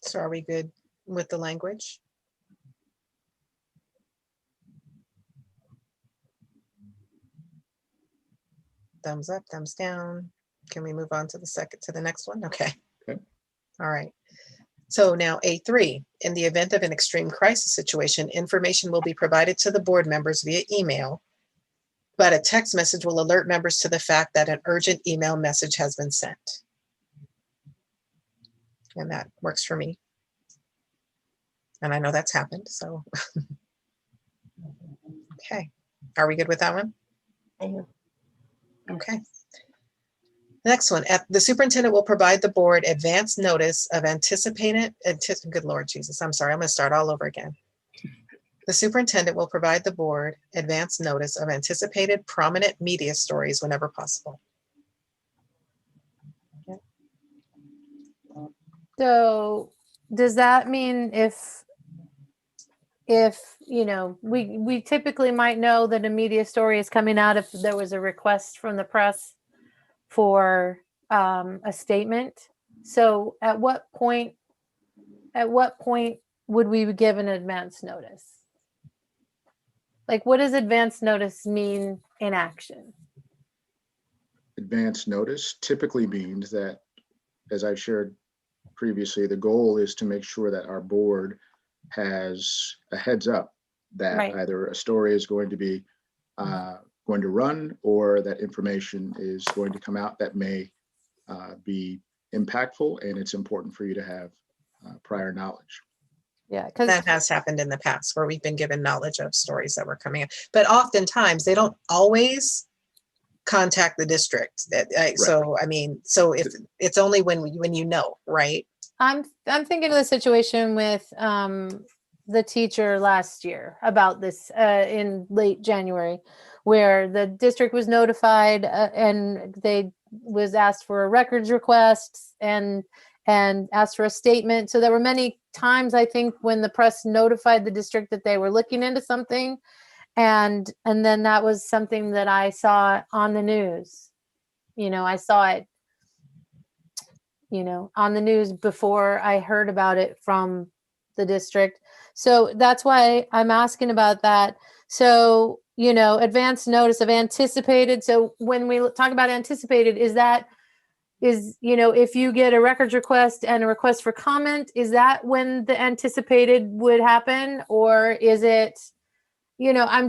So are we good with the language? Thumbs up, thumbs down. Can we move on to the next one? Okay. Okay. All right. So now A3, in the event of an extreme crisis situation, information will be provided to the board members via email, but a text message will alert members to the fact that an urgent email message has been sent. And that works for me. And I know that's happened, so. Okay, are we good with that one? Okay. Next one, the superintendent will provide the board advance notice of good Lord Jesus, I'm sorry, I'm gonna start all over again. The superintendent will provide the board advance notice of anticipated prominent media stories whenever possible. Okay. So does that mean if you know, we typically might know that a media story is coming out if there was a request from the press for a statement. So at what point would we give an advance notice? Like, what does advance notice mean in action? Advance notice typically means that, as I've shared previously, the goal is to make sure that our board has a heads up that Right. either a story is going to be going to run, or that information is going to come out that may be impactful, and it's important for you to have prior knowledge. Yeah, because That has happened in the past where we've been given knowledge of stories that were coming in, but oftentimes they don't always contact the district. So I mean, so if it's only when you know, right? I'm thinking of the situation with the teacher last year about this in late January, where the district was notified and they was asked for a records request and asked for a statement. So there were many times, I think, when the press notified the district that they were looking into something, and then that was something that I saw on the news. You know, I saw it, you know, on the news before I heard about it from the district. So that's why I'm asking about that. So, you know, advance notice of anticipated. So when we talk about anticipated, you know, if you get a records request and a request for comment, is that when the anticipated would happen? Or is it, you know, I'm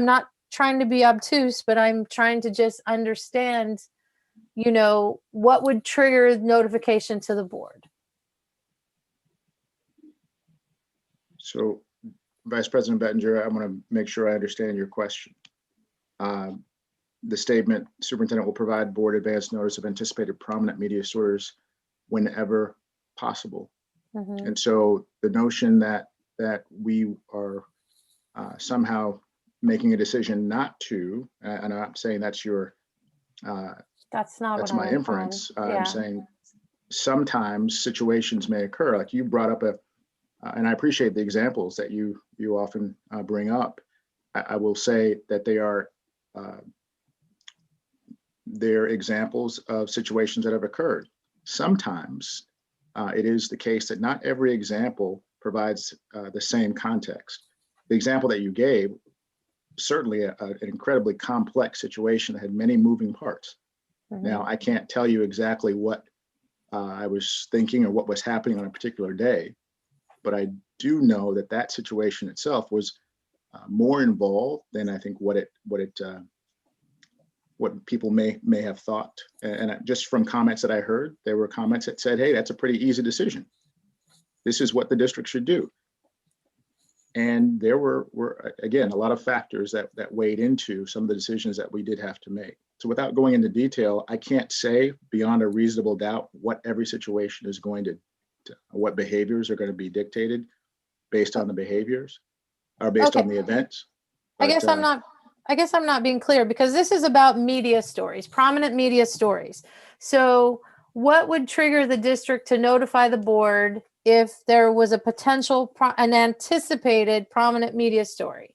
not trying to be obtuse, but I'm trying to just understand, you know, what would trigger notification to the board? So, Vice President Bettinger, I want to make sure I understand your question. The statement, superintendent will provide board advance notice of anticipated prominent media stories whenever possible. Mm-hmm. And so the notion that we are somehow making a decision not to, and I'm not saying that's your that's my inference. I'm saying sometimes situations may occur, like you brought up and I appreciate the examples that you often bring up. I will say that they're examples of situations that have occurred. Sometimes it is the case that not every example provides the same context. The example that you gave, certainly an incredibly complex situation that had many moving parts. Now, I can't tell you exactly what I was thinking or what was happening on a particular day, but I do know that that situation itself was more involved than I think what people may have thought. And just from comments that I heard, there were comments that said, hey, that's a pretty easy decision. This is what the district should do. And there were again, a lot of factors that weighed into some of the decisions that we did have to make. So without going into detail, I can't say beyond a reasonable doubt what every situation is going to what behaviors are going to be dictated based on the behaviors or based on the events. I guess I'm not being clear, because this is about media stories, prominent media stories. So what would trigger the district to notify the board if there was a potential, an anticipated prominent media story?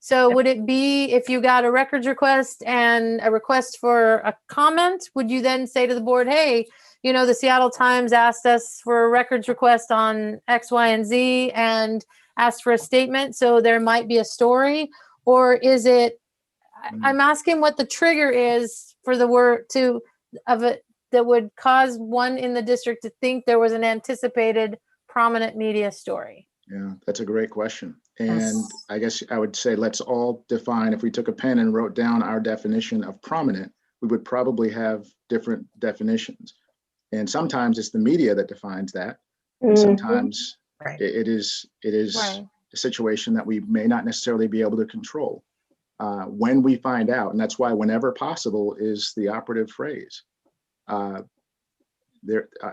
So would it be if you got a records request and a request for a comment, would you then say to the board, hey, you know, the Seattle Times asked us for a records request on X, Y, and Z and asked for a statement, so there might be a story? Or is it, I'm asking what the trigger is for the word of it that would cause one in the district to think there was an anticipated prominent media story? Yeah, that's a great question. And I guess I would say, let's all define, if we took a pen and wrote down our definition of prominent, we would probably have different definitions. And sometimes it's the media that defines that. And sometimes it is a situation that we may not necessarily be able to control. When we find out, and that's why whenever possible is the operative phrase. I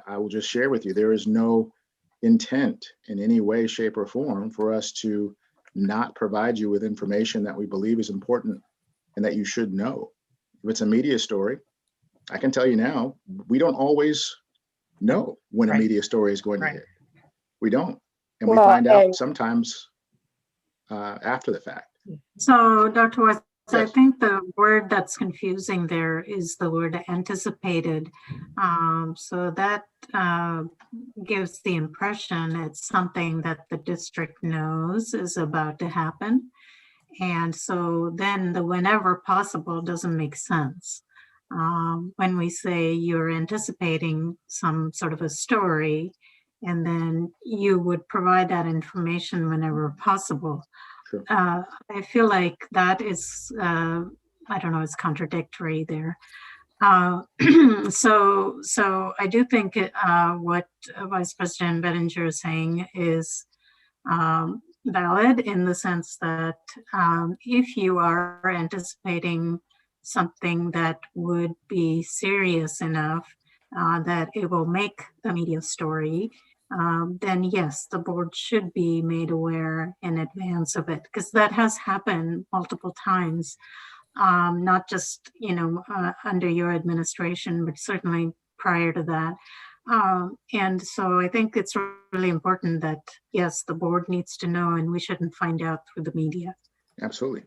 will just share with you, there is no intent in any way, shape, or form for us to not provide you with information that we believe is important and that you should know. If it's a media story, I can tell you now, we don't always know when a media story is going to hit. We don't. And we find out sometimes after the fact. So, Dr. Watts, Yes. I think the word that's confusing there is the word anticipated. So that gives the impression it's something that the district knows is about to happen. And so then the whenever possible doesn't make sense. When we say you're anticipating some sort of a story, and then you would provide that information whenever possible. Sure. I feel like that is, I don't know, it's contradictory there. So I do think what Vice President Bettinger is saying is valid in the sense that if you are anticipating something that would be serious enough that it will make the media story, then yes, the board should be made aware in advance of it, because that has happened multiple times, not just, under your administration, but certainly prior to that. And so I think it's really important that, yes, the board needs to know, and we shouldn't find out through the media. Absolutely.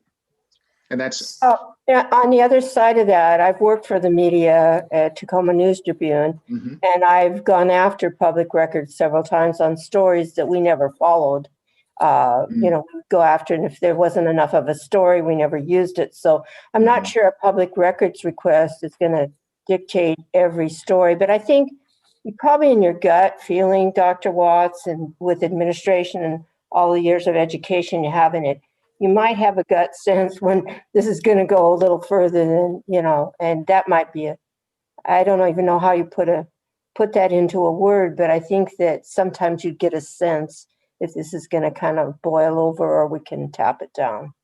And that's on the other side of that, I've worked for the media at Tacoma News Tribune, and I've gone after public records several times on stories that we never followed. Go after, and if there wasn't enough of a story, we never used it. So I'm not sure a public records request is going to dictate every story, but I think you probably in your gut feeling, Dr. Watts, and with administration and all the years of education you have in it, you might have a gut sense when this is going to go a little further than, and that might be I don't even know how you put that into a word, but I think that sometimes you get a sense if this is going to kind of boil over or we can tap it down.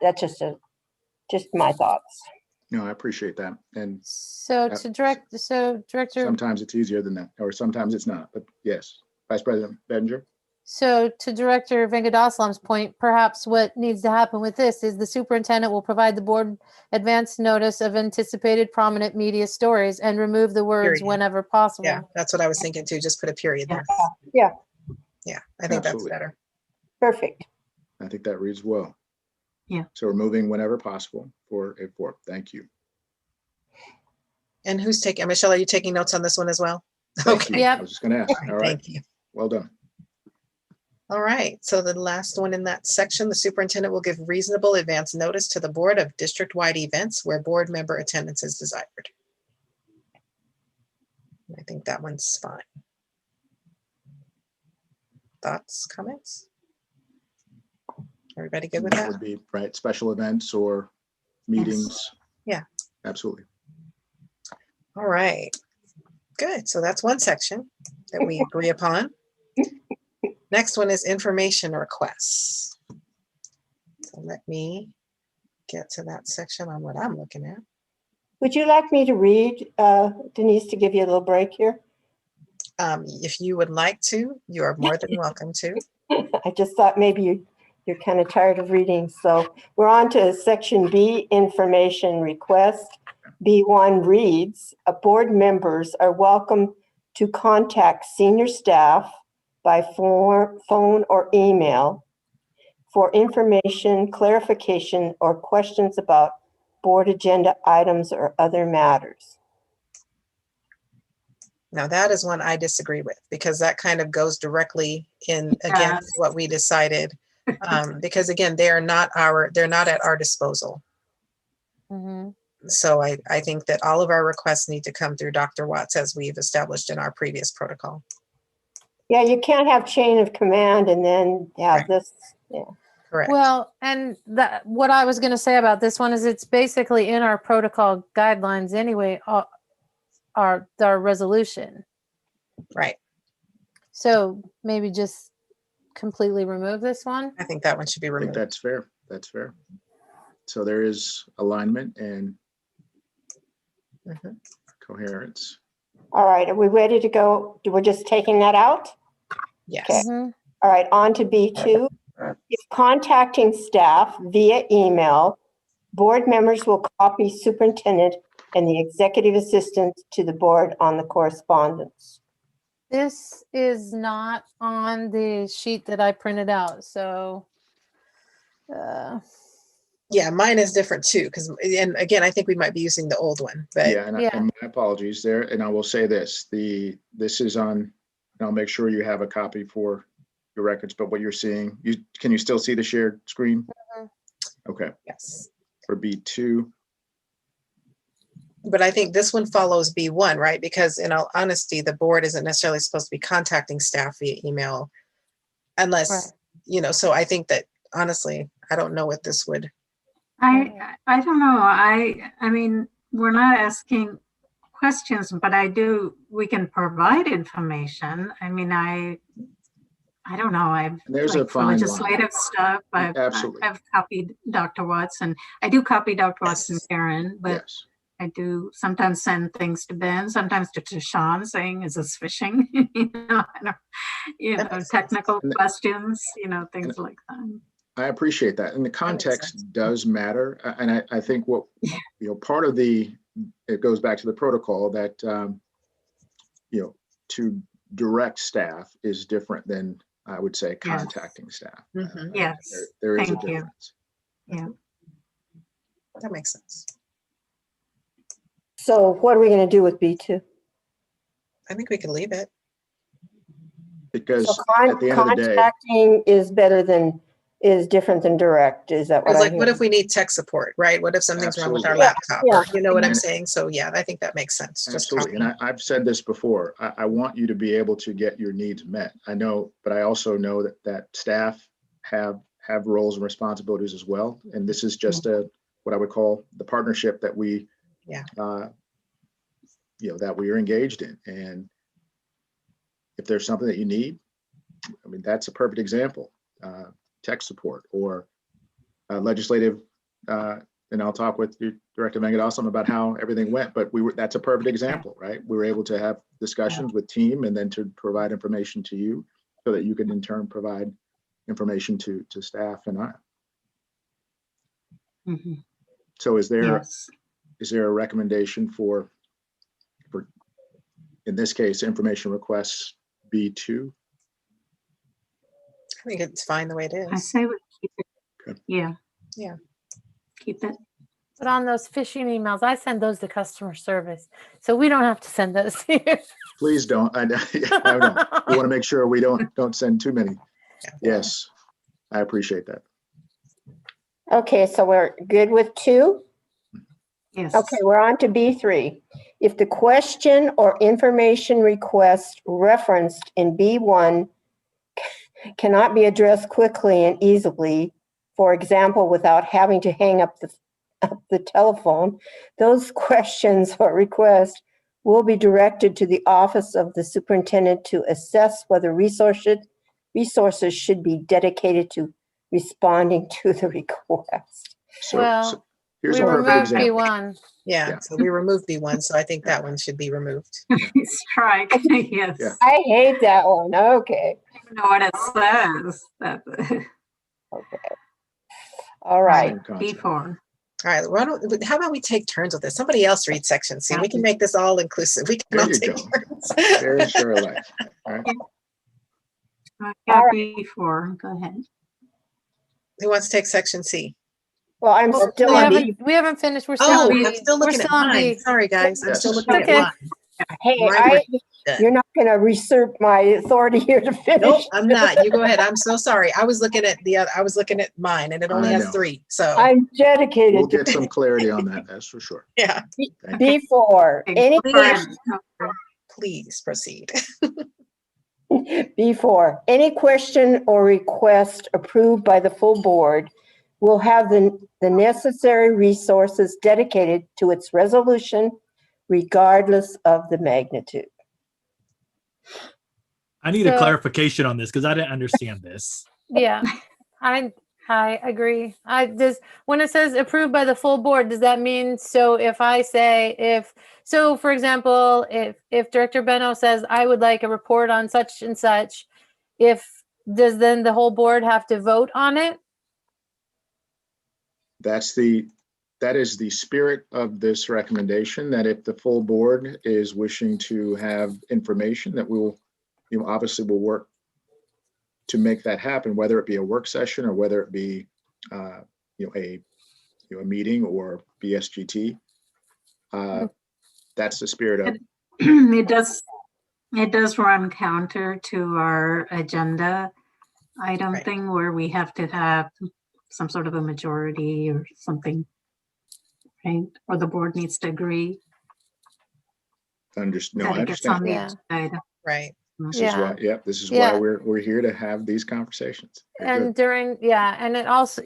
That's just my thoughts. No, I appreciate that. And Director, sometimes it's easier than that, or sometimes it's not, but yes. Vice President Bettinger. So to Director Venkatachalam's point, perhaps what needs to happen with this is the superintendent will provide the board advance notice of anticipated prominent media stories and remove the words Period. Whenever possible. Yeah, that's what I was thinking too. Just put a period there. Yeah. Yeah, I think Absolutely. that's better. Perfect. I think that reads well. Yeah. So removing whenever possible for a fourth. Thank you. And who's taking, Michelle, are you taking notes on this one as well? Thank you. Yep. I was just going to ask. All right. Thank you. Well done. All right, so the last one in that section, the superintendent will give reasonable advance notice to the board of district-wide events where board member attendance is desired. I think that one's fine. Thoughts, comments? Everybody good with That that? would be, right, special events or meetings. Yeah. Absolutely. All right, good. So that's one section that we agree upon. Next one is information requests. So let me get to that section on what I'm looking at. Would you like me to read, Denise, to give you a little break here? If you would like to, you are more than welcome to. I just thought maybe you're kind of tired of reading. So we're on to section B, information request. B1 reads, board members are welcome to contact senior staff by phone or email for information, clarification, or questions about board agenda items or other matters. Now that is one I disagree with because that kind of goes directly in against what we decided. Because again, they're not at our disposal. Mhm. So I think that all of our requests need to come through Dr. Watts as we've established in our previous protocol. Yeah, you can't have chain of command and then have Right. this. Yeah. Correct. Well, and what I was going to say about this one is it's basically in our protocol guidelines anyway, our resolution. Right. So maybe just completely remove this one. I think that one should be I think removed. that's fair. That's fair. So there is alignment and Mhm. coherence. All right, are we ready to go? We're just taking that out? Yes. Mhm. All right, on to B2. If contacting staff via email, board members will copy superintendent and the executive assistant to the board on the correspondence. This is not on the sheet that I printed out. So, Yeah, mine is different too. Because and again, I think we might be using the old one. But Yeah, and, Yeah. and my apologies there. And I will say this, this is on, and I'll make sure you have a copy for your records, but what you're seeing, can you still see the shared screen? Mhm. Okay, yes. for B2, But I think this one follows B1, right? Because in all honesty, the board isn't necessarily supposed to be contacting staff via email unless, Right. so I think that honestly, I don't know what this would. I don't know. I mean, we're not asking questions, but we can provide information. I mean, I don't know. there's a like for fine line. legislative stuff, Absolutely. I've copied Dr. Watts, and I do copy Dr. Watts and Yes. Karen, but Yes, I do sometimes send things to Ben, sometimes to Sean saying, is this phishing? That makes sense. Technical And- questions, things like that. I appreciate that. And the makes context sense. does matter. And I think part of it goes back to the protocol that, to direct staff is different than, I would say, Yes. contacting staff. Mhm. Yes, There is a thank you. difference. Yeah. That makes sense. So what are we going to do with B2? I think we can leave it. Because So at the end of the day, contacting is different than direct. Is that what It's I'm like, what hearing? if we need tech support, right? What if something's wrong with our Absolutely. laptop? Yeah, Or, you know what I'm And- saying? So yeah, I think that makes sense. Just absolutely. copy. And I've said this before, I want you to be able to get your needs met. I know, but I also know that staff have roles and responsibilities as well. And this is just what I would call the partnership that we, Yeah. that we are engaged in. And if there's something that you need, I mean, that's a perfect example. Tech support or legislative, and I'll talk with Director Vengadasam about how everything went, but that's a perfect example, right? We were able to have discussions with team and then to provide information to you so that you can in turn provide information to staff and I. Mhm. So is there Yes. a recommendation for, in this case, information requests B2? I think it's fine the way it I is. say we keep it. Okay. Yeah. Yeah. Keep it. But on those phishing emails, I send those to customer service. So we don't have to send those here. Please don't. I know. We want to make sure we don't send too many. Yeah. Yes, I appreciate that. Okay, so we're good with 2? Yes. Okay, we're on to B3. If the question or information request referenced in B1 cannot be addressed quickly and easily, for example, without having to hang up the telephone, those questions or requests will be directed to the Office of the Superintendent to assess whether resources should be dedicated to responding to the request. Well, here's we a perfect removed example. B1. Yeah, so we removed B1, so I think that one should be removed. Strike, yes. Yeah. I hate that one. Okay. I don't know what it says. Okay. All right. Same concept. B4. All right, how about we take turns with this? Somebody else read section C. We can make this all inclusive. We can There all you take go. turns. Very sure of life. All right. Yeah, B4. Go ahead. Who wants to take section C? Well, I'm Well, still we on haven't- B. We haven't finished. We're still Oh, on I'm B. still We're looking at still on mine. B. Sorry, guys. I'm Yes. still looking Okay. at mine. Hey, Mine you're not going to usurp my authority here to finish. Nope, I'm not. You go ahead. I'm so sorry. I was looking at mine and it only I has know. 3. So I'm dedicated We'll to get some clarity on that, that's for sure. yeah, B4. Any Go question? ahead. please proceed. B4, any question or request approved by the full board will have the necessary resources dedicated to its resolution, regardless of the magnitude. I need a So- clarification on this because I didn't understand this. Yeah, I agree. When it says approved by the full board, does that mean, so if I say, for example, if Director Benno says, I would like a report on such and such, does then the whole board have to vote on it? That is the spirit of this recommendation, that if the full board is wishing to have information, that we will, obviously will work to make that happen, whether it be a work session or whether it be, a meeting or BSGT. That's the spirit of. It does run counter to our agenda item Right. thing where we have to have some sort of a majority or something, right? Or the board needs to agree. No, That I it gets on understand. the Yeah. agenda. Right. This is Yeah. why, this is Yeah. why we're here to have these conversations. Very And good. and it also,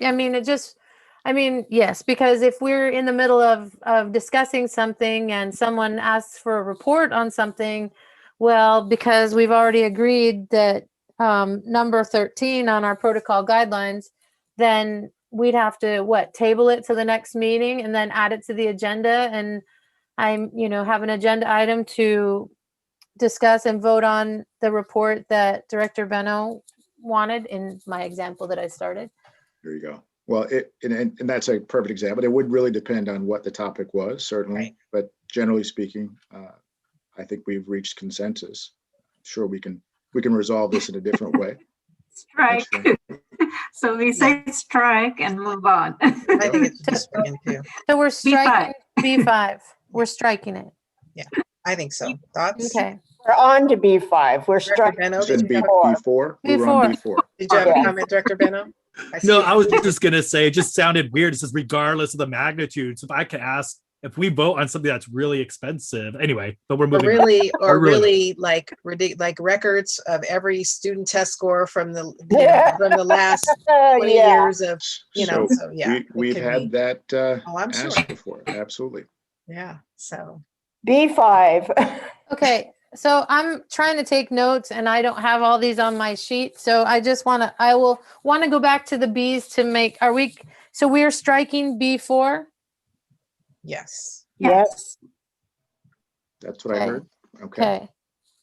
yes, because if we're in the middle of discussing something and someone asks for a report on something, well, because we've already agreed that number 13 on our protocol guidelines, then we'd have to table it to the next meeting and then add it to the agenda, and have an agenda item to discuss and vote on the report that Director Benno wanted in my example that I started. There you go. Well, and that's a perfect example. It would really depend on what the topic was, certainly, Right. but generally speaking, I think we've reached consensus. Sure, we can resolve this in a different way. Strike. That's So we say strike and move on. I think it's just stricken too. So we're striking B5. We're striking it. I think so. Thoughts? Okay. We're on to B5. We're Director struck. Benno, You said did you have B4? We were on B4. did you have a Yeah. comment, Director Benno? No, I was just gonna say it just sounded weird. It says regardless of the magnitude. So if I could ask if we vote on something that's really expensive, anyway, but we're Or moving. really, Or really like records of every student test score from the Yeah. from the last 20 Yeah. years of So so yeah. we've had that Oh, I'm asked sure. before. Absolutely. Yeah. So B5. Okay. So I'm trying to take notes and I don't have all these on my sheet. So I will want to go back to the B's to make, so we're striking B4? yes. Yes. That's what I Okay. heard. Okay. Okay.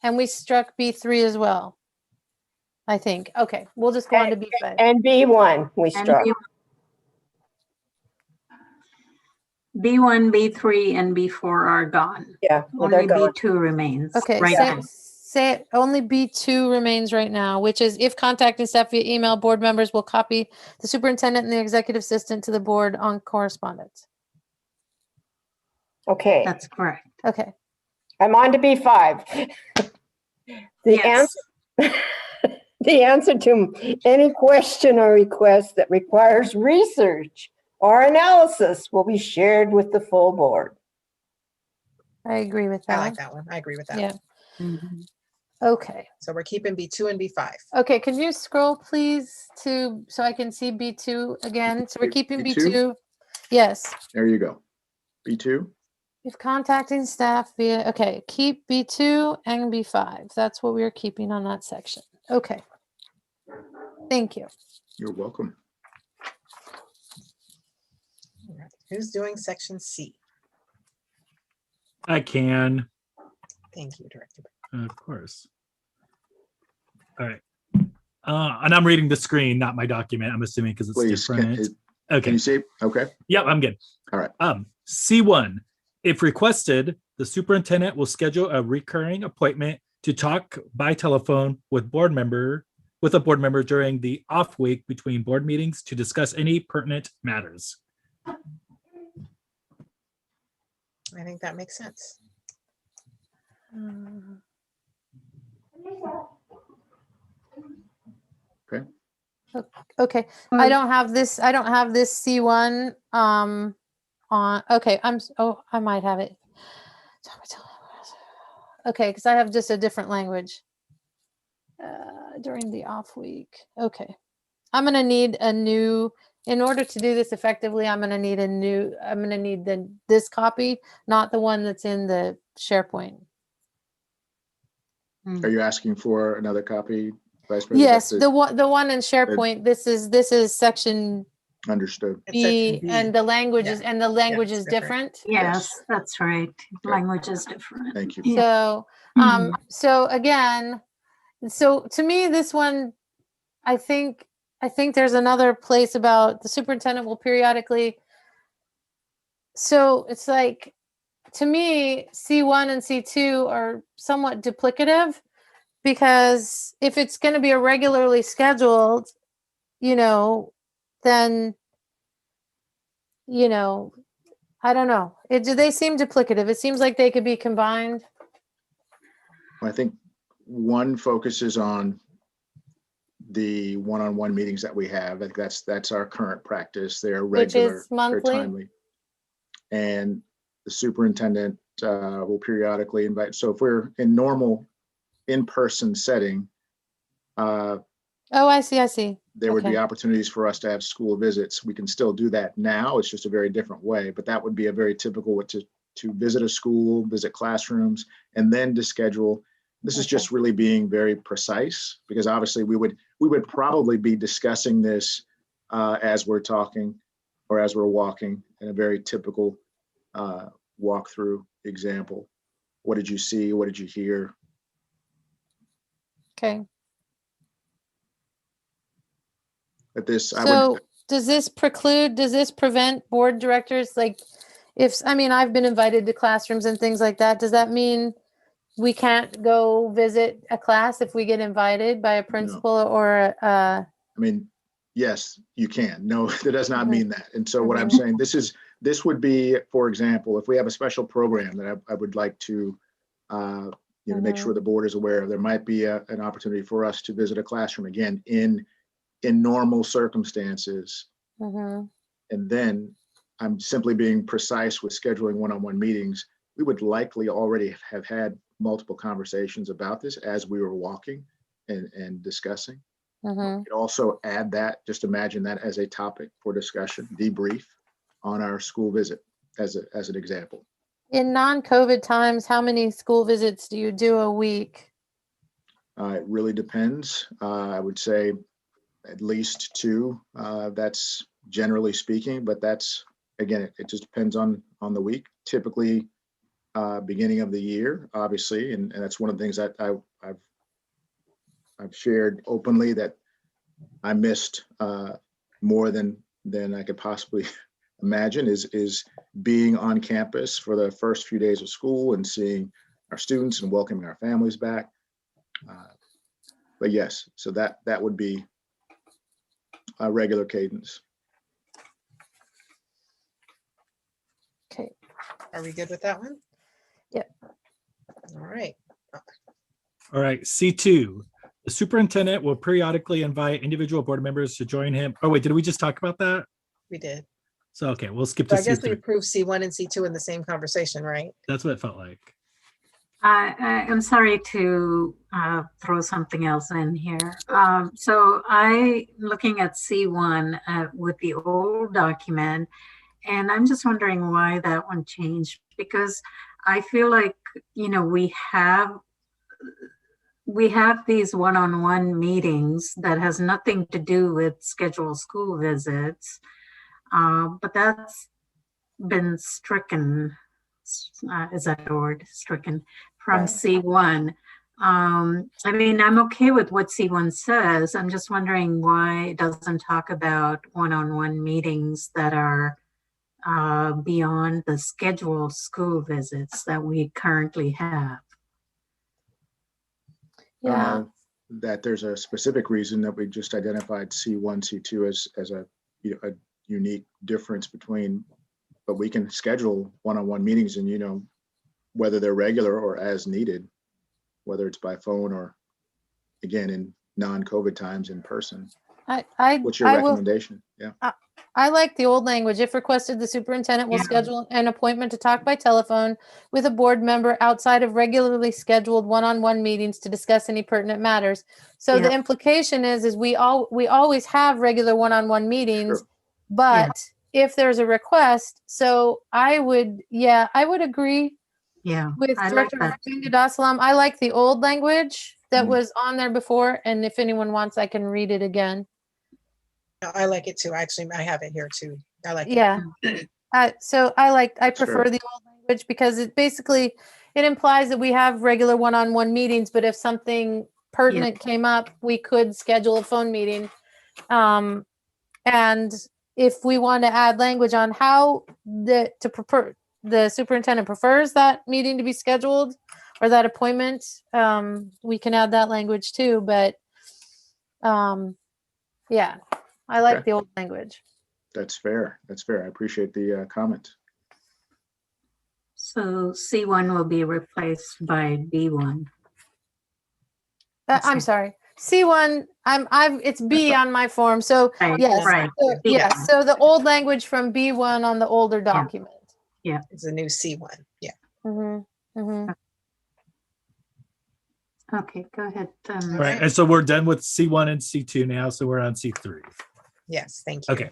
And we struck B3 as well, I think. Okay. We'll just go on to B5. And B1 we And struck. B1, B3, and B4 are gone. Yeah. Well, they're Only gone. B2 remains. Okay, Right now. say it, only B2 remains right now, which is if contacting staff via email, board members will copy the superintendent and the executive assistant to the board on correspondence. Okay. That's correct. Okay, I'm on to B5. Yes. The answer to any question or request that requires research or analysis will be shared with the full board. I agree with I that. like that one. I agree with that. Yeah. Mhm. Okay. So we're keeping B2 and B5. Okay. Can you scroll please to, so I can see B2 again? So we're keeping B2? B2. Yes. There you go. B2. If contacting staff via, okay, keep B2 and B5. That's what we're keeping on that section. Okay. Thank you. You're welcome. All right. Who's doing section C? I can, Thank you, Director. of course. All right. And I'm reading the screen, not my document, I'm assuming because it's Please, different. can Okay. you see? Okay. Yep, I'm good. All right. C1, if requested, the superintendent will schedule a recurring appointment to talk by telephone with a board member during the off week between board meetings to discuss any pertinent matters. I think that makes sense. Okay. I don't have this C1 on, okay, I might have it. Okay, because I have just a different language. During the off week. Okay. I'm gonna need a new, in order to do this effectively, I'm gonna need this copy, not the one that's in the SharePoint. Are you asking for another copy, Vice President? Yes, the one in SharePoint, this is section Understood. It's section B, B. and the language is, Yeah. and the language it's is different. different. Yes, that's right. Okay. Language is different. Thank you. Yeah. So, so again, so to me, this one, I think there's another place about the superintendent will periodically. So it's like, to me, C1 and C2 are somewhat duplicative, because if it's going to be a regularly scheduled, then, I don't know. Do they seem duplicative? It seems like they could be combined. I think one focuses on the one-on-one meetings that we have. Like that's our current practice. They're Which regular, is they're monthly? timely. And the superintendent will periodically invite. So if we're in normal in-person setting, Oh, I see. there would be Okay. opportunities for us to have school visits. We can still do that now. It's just a very different way, but that would be a very typical way to visit a school, visit classrooms, and then to schedule. This is just really being very precise, because obviously we would probably be discussing this as we're talking or as we're walking, in a very typical walkthrough example. What did you see? What did you hear? Okay. At this, So does this prevent board directors, like, I've been invited to classrooms and things like that. Does that mean we can't go visit a class if we get invited by a principal or I mean, yes, you can. No, that does not Mhm. mean that. And so what I'm saying, this would be, for example, if we have a special program that I would like to, make sure the board is aware of, there might be an opportunity for us to visit a classroom again in normal circumstances. Mhm. And then I'm simply being precise with scheduling one-on-one meetings. We would likely already have had multiple conversations about this as we were walking and discussing. Mhm. You could also add that, just imagine that as a topic for discussion, debrief on our school visit as an example. In non-COVID times, how many school visits do you do a week? It really depends. I would say at least 2. That's generally speaking, but that's, again, it just depends on the week. Typically, beginning of the year, obviously, and that's one of the things that I've shared openly, that I missed more than I could possibly imagine is being on campus for the first few days of school and seeing our students and welcoming our families back. But yes, so that would be a regular cadence. Okay. Are we good with that one? Yep. All right. All right, C2. The superintendent will periodically invite individual board members to join him. Oh, wait, did we just talk about that? We did. So, okay, we'll skip So to I guess we C3. approved C1 and C2 in the same conversation, right? That's what it felt like. I'm sorry to throw something else in here. So looking at C1 with the old document, and I'm just wondering why that one changed, because I feel like, we have these one-on-one meetings that has nothing to do with scheduled school visits, but that's been stricken. Is that a word? Stricken from Right. C1. I mean, I'm okay with what C1 says. I'm just wondering why it doesn't talk about one-on-one meetings that are beyond the scheduled school visits that we currently have. Yeah. That there's a specific reason that we just identified C1, C2 as a unique difference between, but we can schedule one-on-one meetings and, whether they're regular or as needed, whether it's by phone or, again, in non-COVID times in person. What's your recommendation? Yeah. I like the old language. If requested, the superintendent will Yeah. schedule an appointment to talk by telephone with a board member outside of regularly scheduled one-on-one meetings to discuss any pertinent matters. So the Yeah. implication is we always have regular one-on-one meetings, Sure. but if there's a request, so I would agree Yeah, with I like Director that. Dasalam. I like the old language that Mhm. was on there before, and if anyone wants, I can read it again. No, I like it too. Actually, I have it here too. I like it. Yeah. So I prefer Sure. the old language because it implies that we have regular one-on-one meetings, but if something pertinent came up, we could schedule a phone meeting. And if we want to add language on how the superintendent prefers that meeting to be scheduled or that appointment, we can add that language too. But yeah, I like Okay. the old language. That's fair. That's fair. I appreciate the comment. So C1 will be replaced by B1. I'm sorry. C1, it's B on my form. So Right, yes, right. so, Yeah. so the old language from B1 on the older document. It's a new C1. Yeah. Mm-hmm. Mm-hmm. Okay, go ahead. All Right. right. And so we're done with C1 and C2 now. So we're on C3. Yes. Thank you. Okay.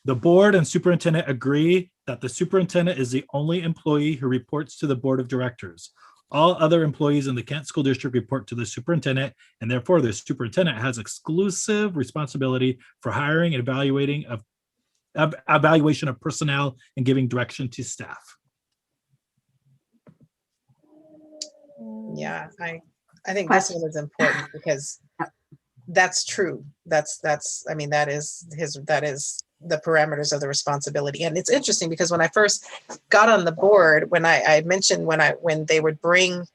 The board and superintendent agree that the superintendent is the only employee who reports to the board of directors. All other employees in the Kent School District report to the superintendent, and therefore the superintendent has exclusive responsibility for hiring and evaluation of personnel and giving direction to staff. Yeah, I think this one is important because that's true. That is the parameters of the responsibility. And it's interesting because when I first got on the board, when I had mentioned when they would bring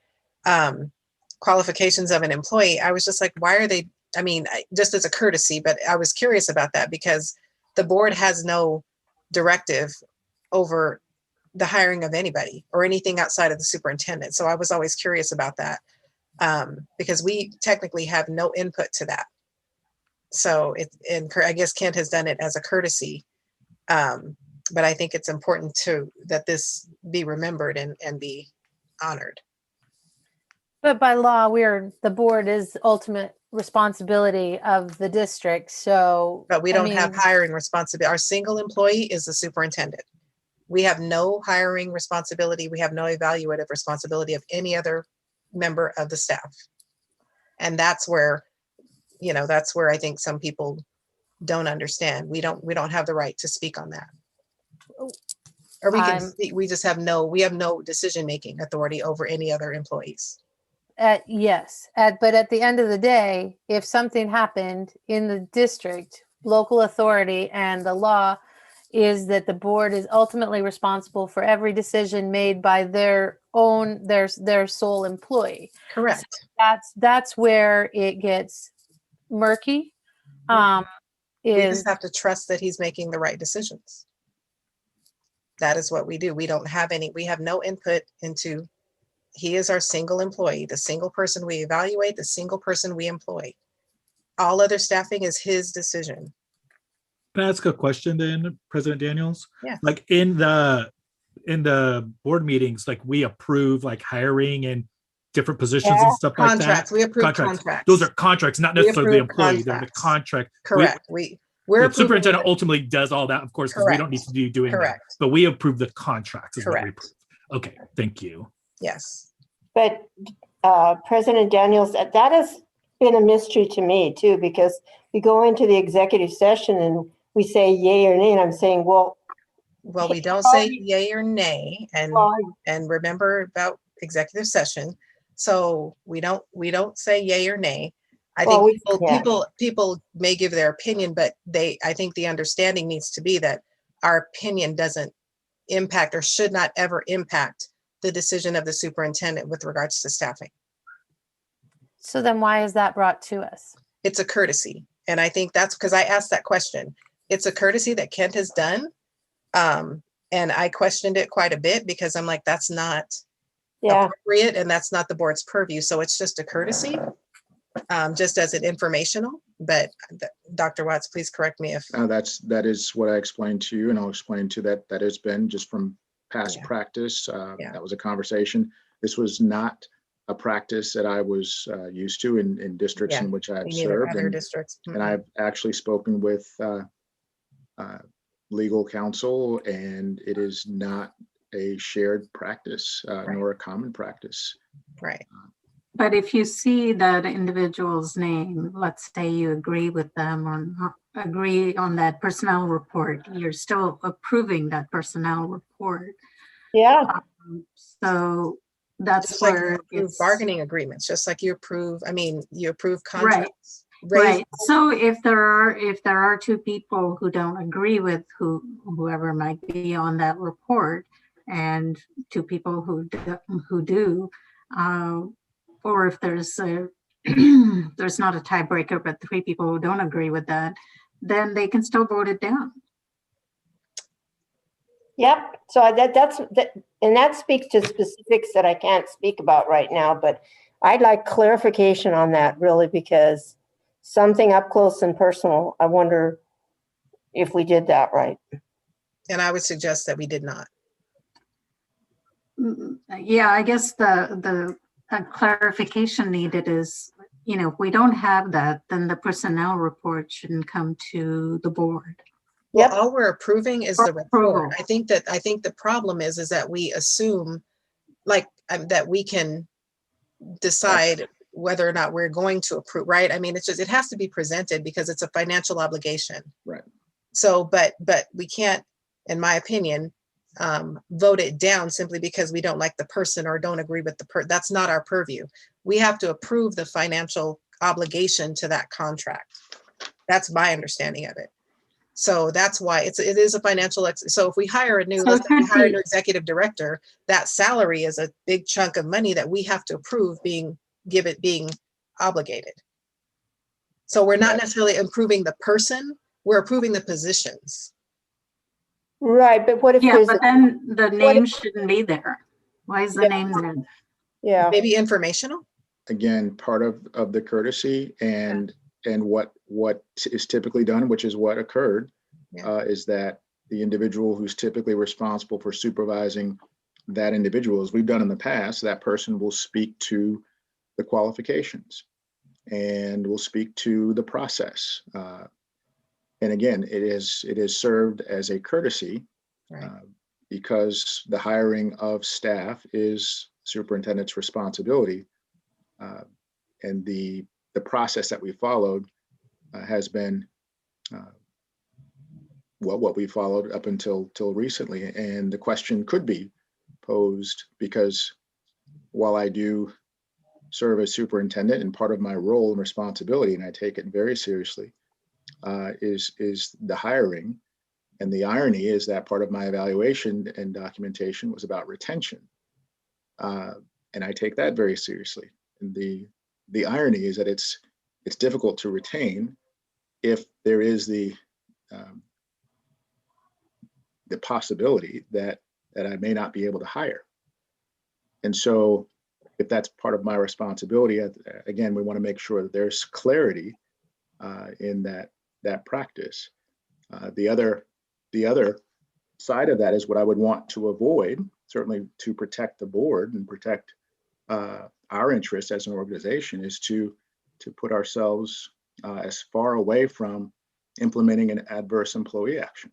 qualifications of an employee, I was just like, why are they, just as a courtesy, but I was curious about that because the board has no directive over the hiring of anybody or anything outside of the superintendent. So I was always curious about that because we technically have no input to that. So I guess Kent has done it as a courtesy, but I think it's important that this be remembered and be honored. But by law, the board is ultimate responsibility of the district. So, but we don't have hiring responsibility. Our single employee is the superintendent. We have no hiring responsibility. We have no evaluative responsibility of any other member of the staff. And that's where I think some people don't understand. We don't have the right to speak on that. Or we can speak, we have no decision-making authority over any other employees. Yes, but at the end of the day, if something happened in the district, local authority and the law is that the board is ultimately responsible for every decision made by their sole employee. Correct. So that's where it gets murky. We just have to trust that he's making the right decisions. That is what we do. We have no input into, he is our single employee, the single person we evaluate, the single person we employ. All other staffing is his decision. Can I ask a question then, President Daniels? Yeah. Like in the board meetings, like we approve like hiring and different positions Yeah. and stuff like that. Contracts, we approve contracts. Those are contracts, not We necessarily the approve employee. They're the contracts. contract. Correct. We're The approving. superintendent ultimately does all that, of course, because we don't need to be doing that. Correct. But we approve the contracts is what we Correct. approve. Okay, thank you. Yes. But President Daniels, that has been a mystery to me too, because we go into the executive session and we say yay or nay, and I'm saying, well, we don't say yay or nay, and remember about executive session. So we don't say yay or nay. I think people may give their opinion, but I think the understanding needs to be that our opinion doesn't impact or should not ever impact the decision of the superintendent with regards to staffing. So then why is that brought to us? It's a courtesy. And I think that's because I asked that question. It's a courtesy that Kent has done. And I questioned it quite a bit because I'm like, that's not appropriate and that's not the board's purview. So it's just a courtesy, just as an informational. But Dr. Watts, please correct me if that is what I explained to you, and I'll explain to that has been just from past practice. That was a conversation. This was not a practice that I was used to in districts in which I've served. Other districts. And I've actually spoken with legal counsel, and it is not a shared practice nor a common practice. Right. But if you see that individual's name, let's say you agree with them or not agree on that personnel report, you're still approving that personnel report. Yeah. So that's just where like you approve bargaining agreements, just like you approve contracts. Right. So if there are two people who don't agree with whoever might be on that report, and two people who do, or if there's there's not a tiebreaker, but three people who don't agree with that, then they can still vote it down. Yep. So that speaks to specifics that I can't speak about right now, but I'd like clarification on that, really, because something up close and personal, I wonder if we did that right. And I would suggest that we did not. Yeah, I guess the clarification needed is, if we don't have that, then the personnel report shouldn't come to the board. Well, all we're approving is the report. I think the problem is that we assume that we can decide whether or not we're going to approve, right? I mean, it has to be presented because it's a financial obligation. Right. So, but we can't, in my opinion, vote it down simply because we don't like the person or don't agree with that's not our purview. We have to approve the financial obligation to that contract. That's my understanding of it. So that's why it is a financial. So if we hire a new executive director, that salary is a big chunk of money that we have to approve being obligated. So we're not necessarily improving the person, we're approving the positions. Right, but what if but then the name shouldn't be there? Why is the name there? Yeah. Maybe informational? Again, part of the courtesy and what is typically done, which is what occurred, is that the individual who's typically responsible for supervising that individual, as we've done in the past, that person will speak to the qualifications and will speak to the process. And again, it is served as a courtesy because the hiring of staff is superintendent's responsibility. And the process that we followed has been what we followed up until recently. And the question could be posed because while I do serve as superintendent, and part of my role and responsibility, and I take it very seriously, is the hiring. And the irony is that part of my evaluation and documentation was about retention. And I take that very seriously. And the irony is that it's difficult to retain if there is the possibility that I may not be able to hire. And so if that's part of my responsibility, again, we want to make sure that there's clarity in that practice. The other side of that is what I would want to avoid, certainly to protect the board and protect our interests as an organization, is to put ourselves as far away from implementing an adverse employee action.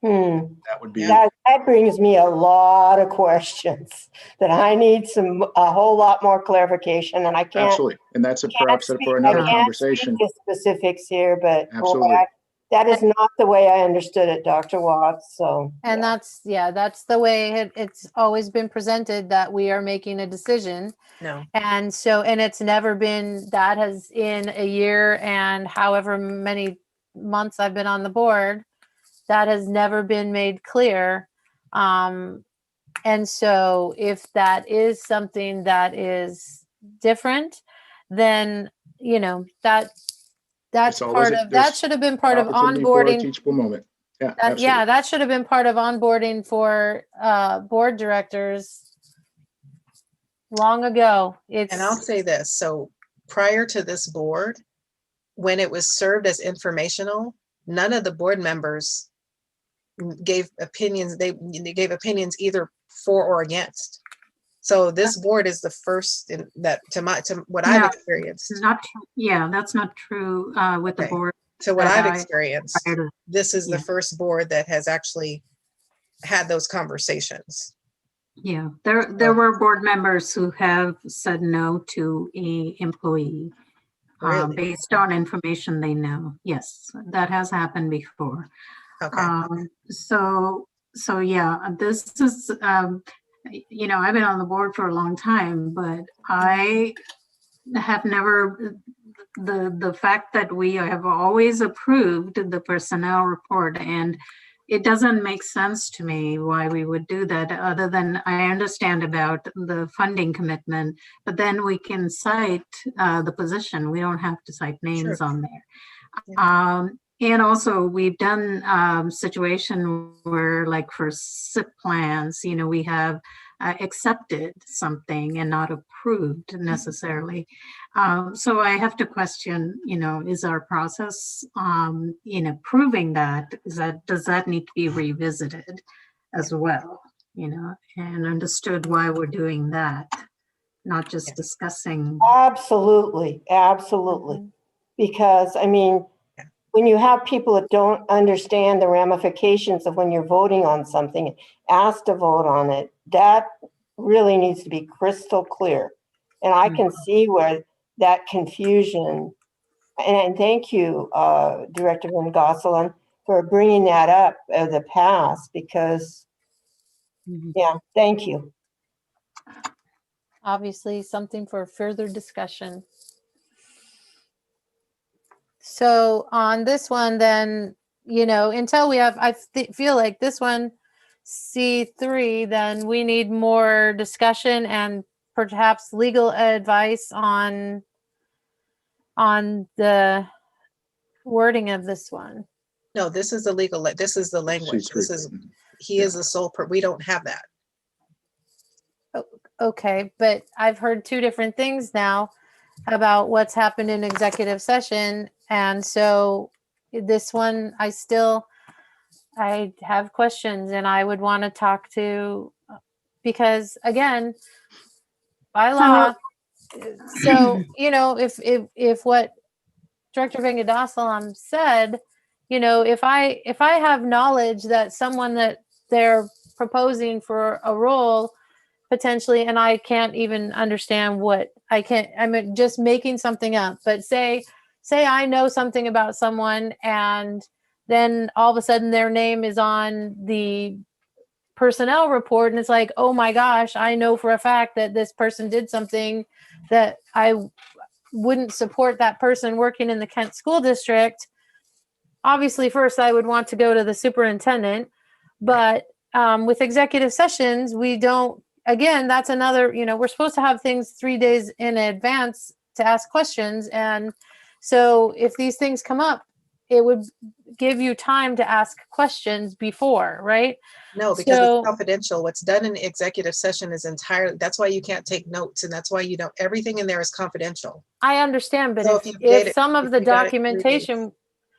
Mhm. That would be That brings me a lot of questions that I need a whole lot more clarification, and I can't. absolutely, and that's perhaps speak- for another I can't conversation. speak to specifics here, but boy, Absolutely. that is not the way I understood it, Dr. Watts. So, And yeah. that's the way it's always been presented, that we are making a decision. No, And so, and it's never been, that has, in a year and however many months I've been on the board, that has never been made clear. And so if that is something that is different, then, that's It's always part a- of, that there's should have been part of Opportunity for a onboarding. teachable moment. Yeah, Yeah, absolutely. that should have been part of onboarding for board directors long ago. and I'll say this. So prior to this board, when it was served as informational, none of the board members gave opinions. They gave opinions either for or against. So this board is the first in that to what I've No, experienced. That's not true with the Okay. board. To what that I've I- experienced, prior to- this is the yeah. first board that has actually had those conversations. Yeah, there were board members who have said no to a employee Really? based on information they know. Yes, that has happened before. Okay. So yeah, this is, I've been on the board for a long time, but I have never, the fact that we have always approved the personnel report, and it doesn't make sense to me why we would do that, other than I understand about the funding commitment, but then we can cite the position. We don't have to cite names Sure. on there. And also we've done situation where, like for SIP plans, we have accepted something and not approved necessarily. So I have to question, is our process in approving that, does that need to be revisited as well, and understood why we're doing that, not just Yes. discussing. Absolutely. Because, when you have people that don't understand the ramifications of when you're voting on something, asked to vote on it, that really needs to be crystal clear. And I can see where that confusion, and thank you, Director Van Gosselen, for bringing that up in the past, because, yeah, thank you. Obviously something for further discussion. So on this one, then, until we have, feel like this one, C3, then we need more discussion and perhaps legal advice on the wording of this one. No, this is the legal, this is the language. C3. This is, he is the sole, we don't have that. Okay, but I've heard two different things now about what's happened in executive session. And so this one, I have questions, and I would want to talk to, because again, by law, so, if what Director Vengadassalam said, if I have knowledge that someone that they're proposing for a role potentially, and I can't even understand I'm just making something up, but say I know something about someone, and then all of a sudden their name is on the personnel report, and it's like, oh my gosh, I know for a fact that this person did something that I wouldn't support that person working in the Kent School District. Obviously, first I would want to go to the superintendent, but with executive sessions, we don't. Again, that's another, we're supposed to have things 3 days in advance to ask questions. And so if these things come up, it would give you time to ask questions before, right? No, because it's confidential. What's done in executive session is entirely, that's why you can't take notes, and that's why everything in there is confidential. I understand, but So if some of the documentation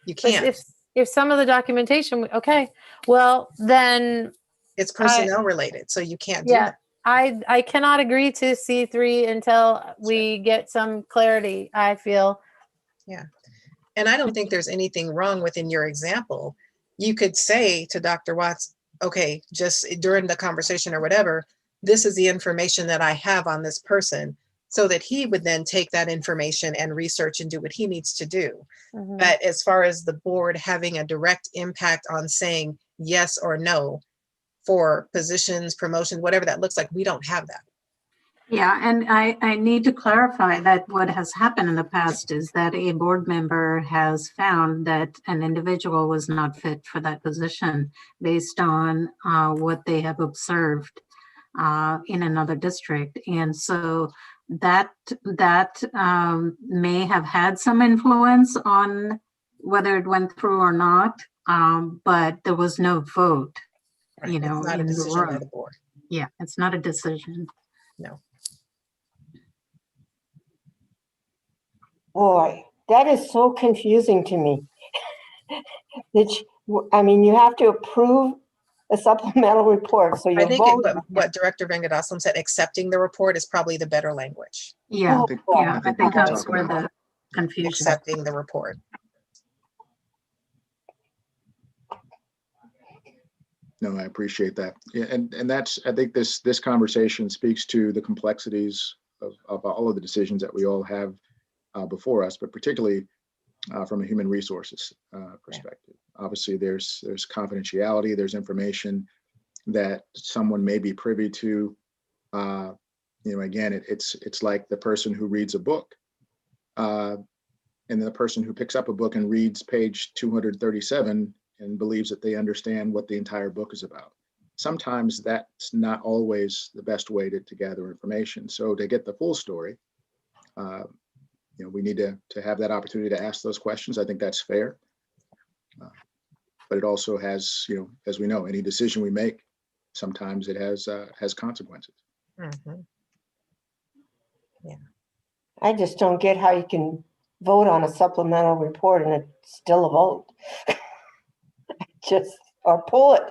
You But can't. if some of the documentation, okay, well, then It's personnel related, so you can't do yeah, that. I cannot agree to C3 until we get some clarity, I feel. Yeah. And I don't think there's anything wrong within your example. You could say to Dr. Watts, okay, just during the conversation or whatever, this is the information that I have on this person, so that he would then take that information and research and do what he needs to do. Mhm. But as far as the board having a direct impact on saying yes or no for positions, promotions, whatever that looks like, we don't have that. Yeah, and I need to clarify that what has happened in the past is that a board member has found that an individual was not fit for that position based on what they have observed in another district. And so that may have had some influence on whether it went through or not, but there was no vote, Right? you know, It's not a in the decision by room. the board. Yeah, it's not a decision. No. Boy, that is so confusing to me. I mean, you have to approve a supplemental report, so I you're think voting. what Director Vengadasam said, accepting the report is probably the better language. Yeah, Oh, think- boy. yeah, I I think think we can that's talk where about the confusion. Accepting the report. No, I appreciate that. Yeah, and that's, I think this conversation speaks to the complexities of all of the decisions that we all have before us, but particularly from a human resources perspective. Obviously, there's confidentiality, there's information that someone may be privy to. You know, again, it's like the person who reads a book, and the person who picks up a book and reads page 237 and believes that they understand what the entire book is about. Sometimes that's not always the best way to gather information. So to get the full story, you know, we need to have that opportunity to ask those questions. I think that's fair. But it also has, you know, as we know, any decision we make, sometimes it has consequences. Mhm. I just don't get how you can vote on a supplemental report and it's still a vote. Or pull it.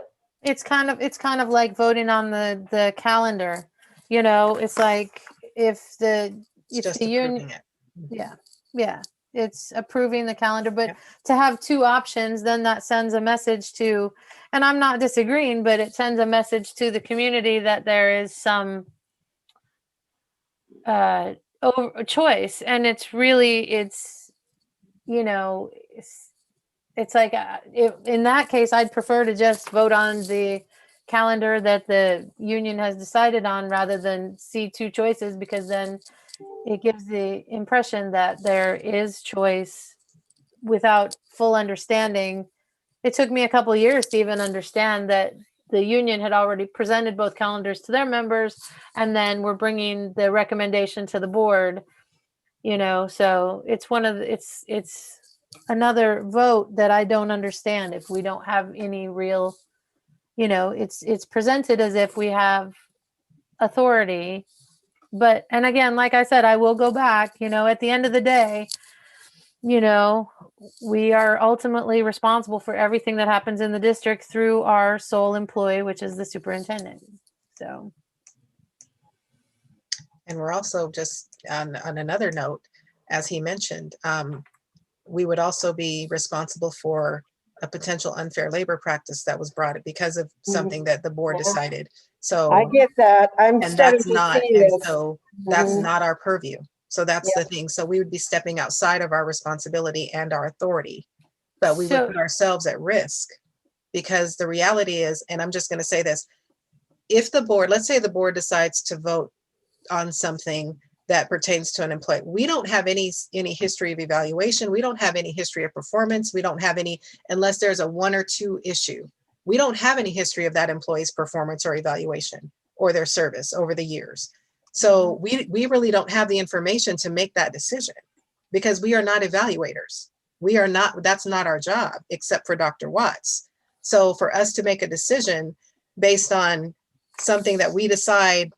It's kind of like voting on the calendar. You know, it's like if the It's just union, approving it. yeah, it's approving the calendar, but Yep. to have two options, then that sends a message to, and I'm not disagreeing, but it sends a message to the community that there is some choice, and it's you know, it's like in that case, I'd prefer to just vote on the calendar that the union has decided on rather than see two choices, because then it gives the impression that there is choice without full understanding. It took me a couple of years to even understand that the union had already presented both calendars to their members, and then we're bringing the recommendation to the board, you know, so it's it's another vote that I don't understand if we don't have any real, you know, it's presented as if we have authority. But, and again, like I said, I will go back, you know, at the end of the day, you know, we are ultimately responsible for everything that happens in the district through our sole employee, which is the superintendent. So. And we're also just on another note, as he mentioned, we would also be responsible for a potential unfair labor practice that was brought because of something that the board Yeah. decided. I So, get that. I'm and starting that's to not, see and this. so that's Mhm. not our purview. So that's the thing. So we would be stepping outside of our responsibility and our authority, but we would So- put ourselves at risk, because the reality is, and I'm just going to say this, if the board, let's say the board decides to vote on something that pertains to an employee, we don't have any history of evaluation. We don't have any history of performance. We don't have any, unless there's a 1 or 2 issue. We don't have any history of that employee's performance or evaluation or their service over the years. So we really don't have the information to make that decision, because we are not evaluators. We are not, that's not our job, except for Dr. Watts. So for us to make a decision based on something that we decide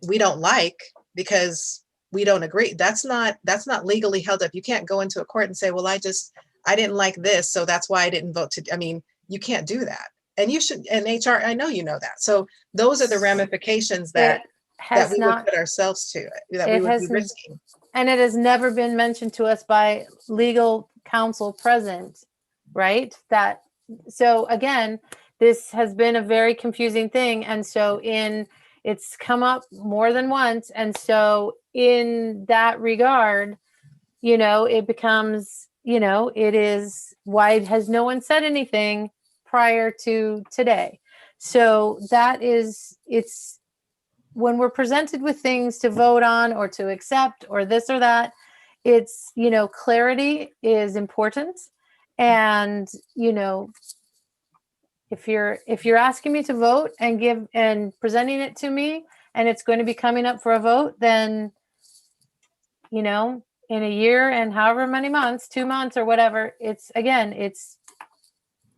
we don't like because we don't agree, that's not legally held up. You can't go into a court and say, well, I didn't like this, so that's why I didn't vote to, I mean, you can't do that. And you should, and HR, I know you know that. So those are the ramifications that has we not, would put ourselves to, that we it would be has, risking. and it has never been mentioned to us by legal counsel present, right? That, so again, this has been a very confusing thing. And so it's come up more than once. And so in that regard, you know, it becomes, you know, it is, why has no one said anything prior to today? So that is, it's, when we're presented with things to vote on or to accept or this or that, it's, you know, clarity is important. And, you know, if you're asking me to vote and give and presenting it to me and it's going to be coming up for a vote, then, you know, in a year and however many months, 2 months or whatever, it's, again, it's,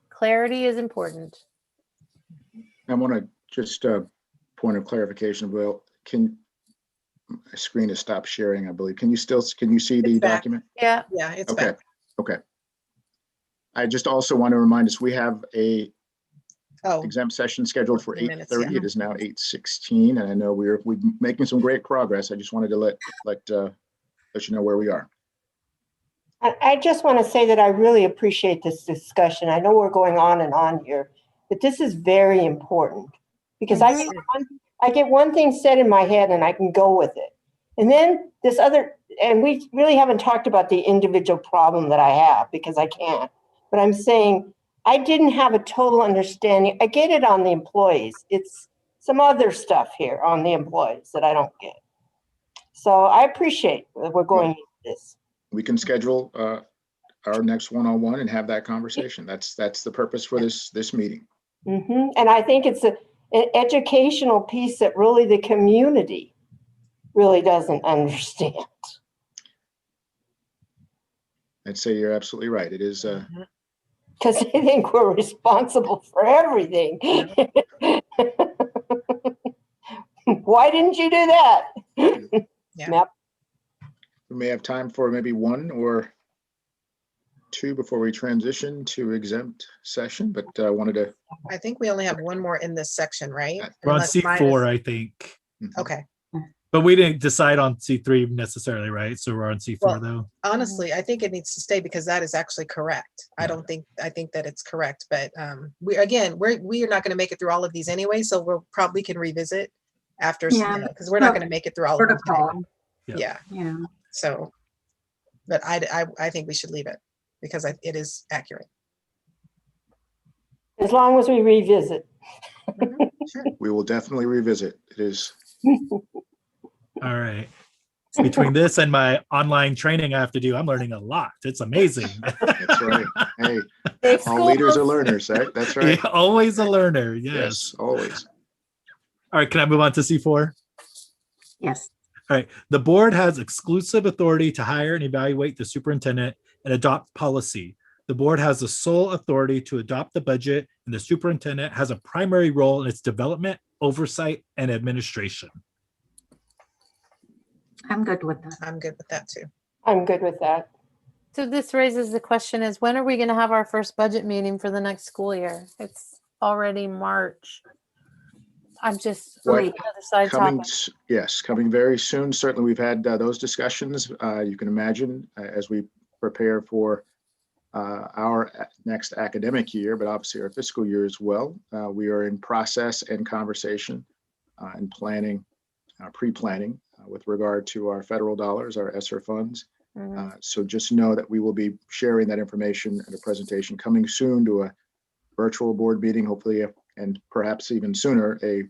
clarity is important. I want to just point of clarification, Will, my screen has stopped sharing, I believe. Can you see the It's back. document? Yeah. Yeah, it's Okay, back. okay. I just also want to remind us, we have a Oh, exempt session scheduled for 14 minutes, 8:30. yeah. It is now 8:16, and I know we're making some great progress. I just wanted to let you know where we are. I just want to say that I really appreciate this discussion. I know we're going on and on here, but this is very important because I get one thing said in my head and I can go with it. And then this other, and we really haven't talked about the individual problem that I have because I can't, but I'm saying I didn't have a total understanding. I get it on the employees. It's some other stuff here on the employees that I don't get. So I appreciate that we're going into this. We can schedule our next one-on-one and have that conversation. That's the purpose for this meeting. Mm-hmm. And I think it's an educational piece that really the community really doesn't understand. I'd say you're absolutely right. It is. Because they think we're responsible for everything. Why didn't you do that? Yeah. Yep. We may have time for maybe one or two before we transition to exempt session, but I wanted to. I think we only have one more in this section, right? We're on Unless mine C4, is- I think. Okay. But we didn't decide on C3 necessarily, right? So we're on C4 Well, though. Honestly, I think it needs to stay because that is actually correct. I think that it's correct, but we are not going to make it through all of these anyway, so we'll probably can revisit after, Yeah, because we're not going to make it through all of them. Protocol. Yeah. Yeah. So, but I think we should leave it because it is accurate. As long as we revisit. Sure. We will definitely revisit. It is. All right. Between this and my online training I have to do, I'm learning a lot. It's amazing. That's right. Hey, Big all leaders are schools. learners, right? That's right. Yeah, always a learner. Yes, Yes. always. All right. Can I move on to C4? Yes. All right. The board has exclusive authority to hire and evaluate the superintendent and adopt policy. The board has the sole authority to adopt the budget, and the superintendent has a primary role in its development, oversight, and administration. I'm good with that. I'm good with that too. I'm good with that. So this raises the question is, when are we going to have our first budget meeting for the next school year? It's already March. I'm just What- wait, other side Coming, topic. yes, coming very soon. Certainly, we've had those discussions. You can imagine as we prepare for our next academic year, but obviously our fiscal year as well. We are in process and conversation and planning, pre-planning with regard to our federal dollars, our ESSER funds. So just know that we will be sharing that information at a presentation coming soon to a virtual board meeting, hopefully, and perhaps even sooner, a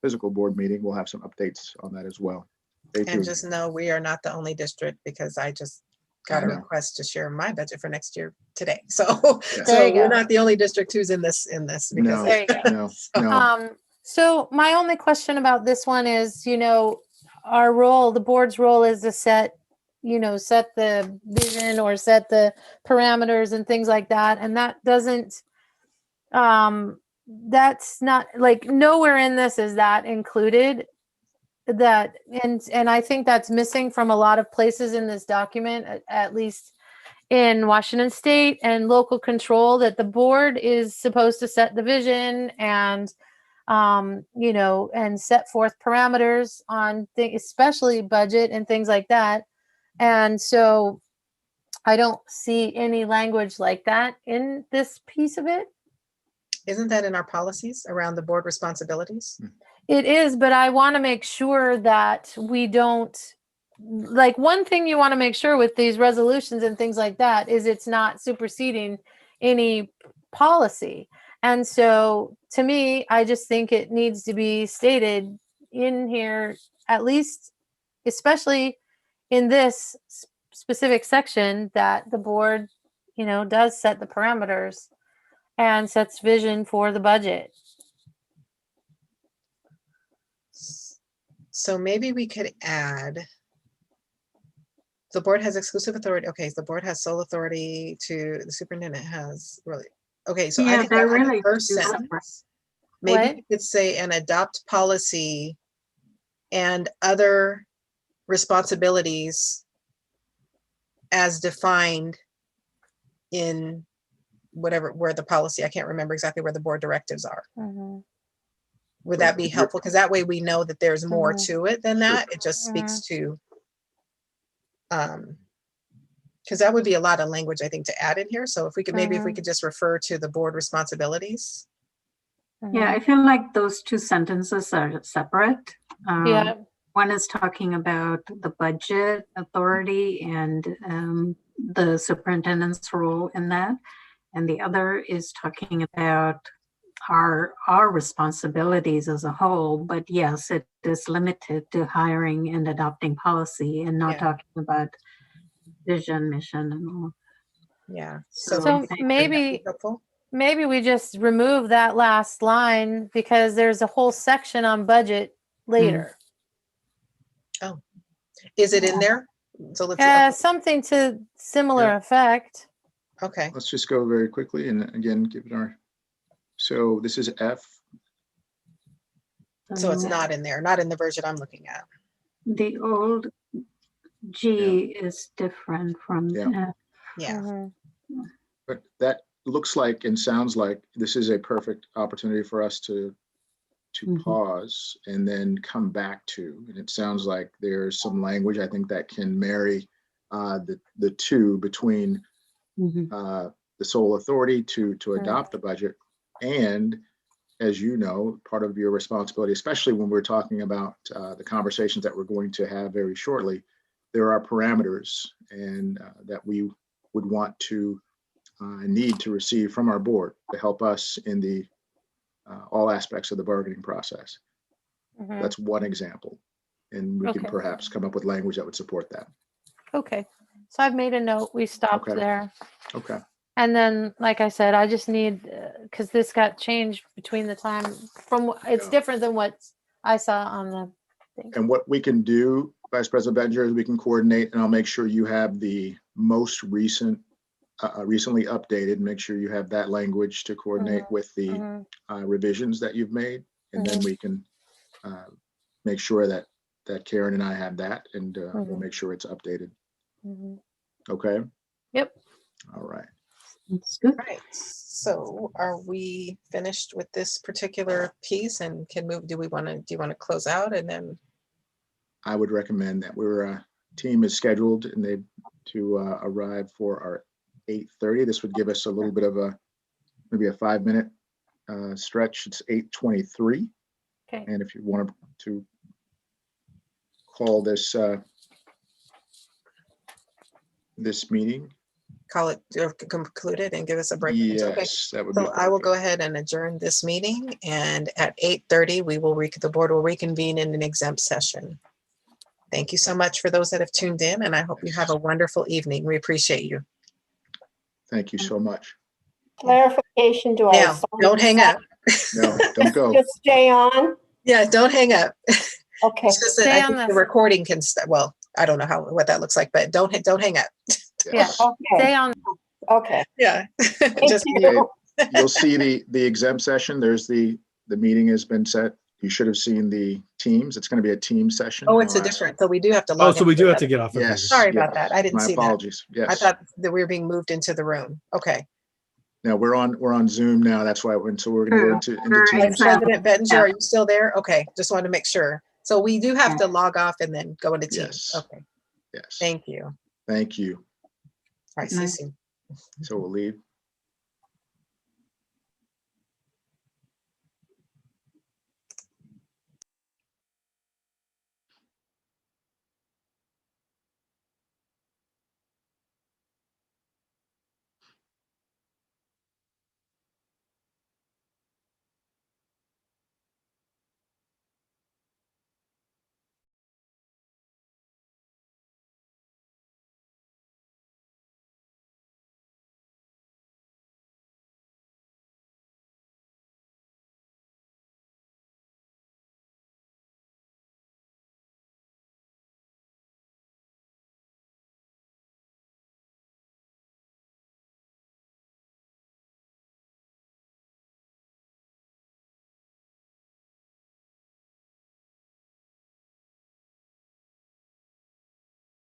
physical board meeting. We'll have some updates on that as well. Stay And tuned. just know we are not the only district because I just got a request to share my budget for next year today. So, Yes. There you we're go. not the only district who's in this because No, There you go. no, no. So my only question about this one is, you know, our role, the board's role is to set the vision or set the parameters and things like that. And that doesn't, that's not like nowhere in this is that included. And I think that's missing from a lot of places in this document, at least in Washington State and local control, that the board is supposed to set the vision and, you know, and set forth parameters on especially budget and things like that. And so I don't see any language like that in this piece of it. Isn't that in our policies around the board responsibilities? It is, but I want to make sure that we don't, like, one thing you want to make sure with these resolutions and things like that is it's not superseding any policy. And so to me, I just think it needs to be stated in here, at least, especially in this specific section, that the board, you know, does set the parameters and sets vision for the budget. So maybe we could add, the board has exclusive authority. Okay, so the board has sole authority to, the superintendent has really, okay, so I Yeah, think they're that on the really first two separate. sentence, maybe What? we could say an adopt policy and other responsibilities as defined in whatever, where the policy, I can't remember exactly where the board directives are. Mhm. Would that be helpful? Because that way we know that there's more Mhm. to it than that. It just speaks to, because that would be a lot of language, I think, to add in here. So if we could, maybe if we could just refer to the board responsibilities. Yeah, I feel like those two sentences are separate. Yeah. One is talking about the budget authority and the superintendent's role in that. And the other is talking about our responsibilities as a whole. But yes, it is limited to hiring and adopting policy and not Yeah. talking about vision, mission, and all. Yeah. So So I think maybe helpful. maybe we just remove that last line because there's a whole section on budget later. Is it in there? So let's, Something to similar Yeah. effect. okay. Let's just go very quickly and again, give it our, so this is F. So it's not in there, not in the version I'm looking at. The old G is different from Yeah. F. Yeah. Mhm. But that looks like and sounds like this is a perfect opportunity for us to Mhm. pause and then come back to. And it sounds like there's some language, I think, that can marry the two between Mhm. the sole authority to Right. adopt the budget. And as you know, part of your responsibility, especially when we're talking about the conversations that we're going to have very shortly, there are parameters and that we would want to need to receive from our board to help us in the all aspects of the bargaining process. Mhm. That's one example. And we can Okay. perhaps come up with language that would support that. Okay. So I've made a note. We stopped Okay. there. Okay. And then, like I said, I just need, because this got changed between the time from, it's Yeah. different than what I saw on the thing. And what we can do, Vice President Benjer, is we can coordinate and I'll make sure you have the most recent, recently updated, make sure you have that language to coordinate with the Mhm. revisions that you've made. And then we can make sure that Karen and I have that and we'll make sure it's updated. Mhm. Okay? Yep. All right. That's good. Right. So are we finished with this particular piece and can move, do you want to close out and then? I would recommend that we're team is scheduled and they to arrive for our 8:30. This would give us a little bit of maybe a 5-minute stretch. It's 8:23. Okay. And if you want to call this this meeting. Call it concluded and give us a break. Okay. Yes, that would be So I will perfect. go ahead and adjourn this meeting and at 8:30, the board will reconvene in an exempt session. Thank you so much for those that have tuned in and I hope you have a wonderful evening. We appreciate you. Thank you so much. Clarification, do I? Now, don't hang up. No, don't go. Just stay on? Yeah, don't hang up. Okay. It's just that Stay I on think the the- recording can, well, I don't know what that looks like, but don't hang up. Yeah. Okay, Stay on. okay. Yeah. Thank Just you. You'll see the exempt session. There's the meeting has been set. You should have seen the Teams. It's going to be a team session. Oh, it's a I'll ask- different, so we do have to Oh, log. so we into do have to that. get off of here. Yes. Sorry about yes. that. I didn't My see that. apologies. Yes. I thought that we were being moved into the room. Okay. No, we're on Zoom now. That's why. So we're going to go into Sure. Teams. And President Bettinger, Yeah. are you still there? Okay, just wanted to make sure. So we do have to log off and then go into Teams. Yes. Okay, Yes. thank you. All Thank you. right, see you Nice. soon. So we'll leave.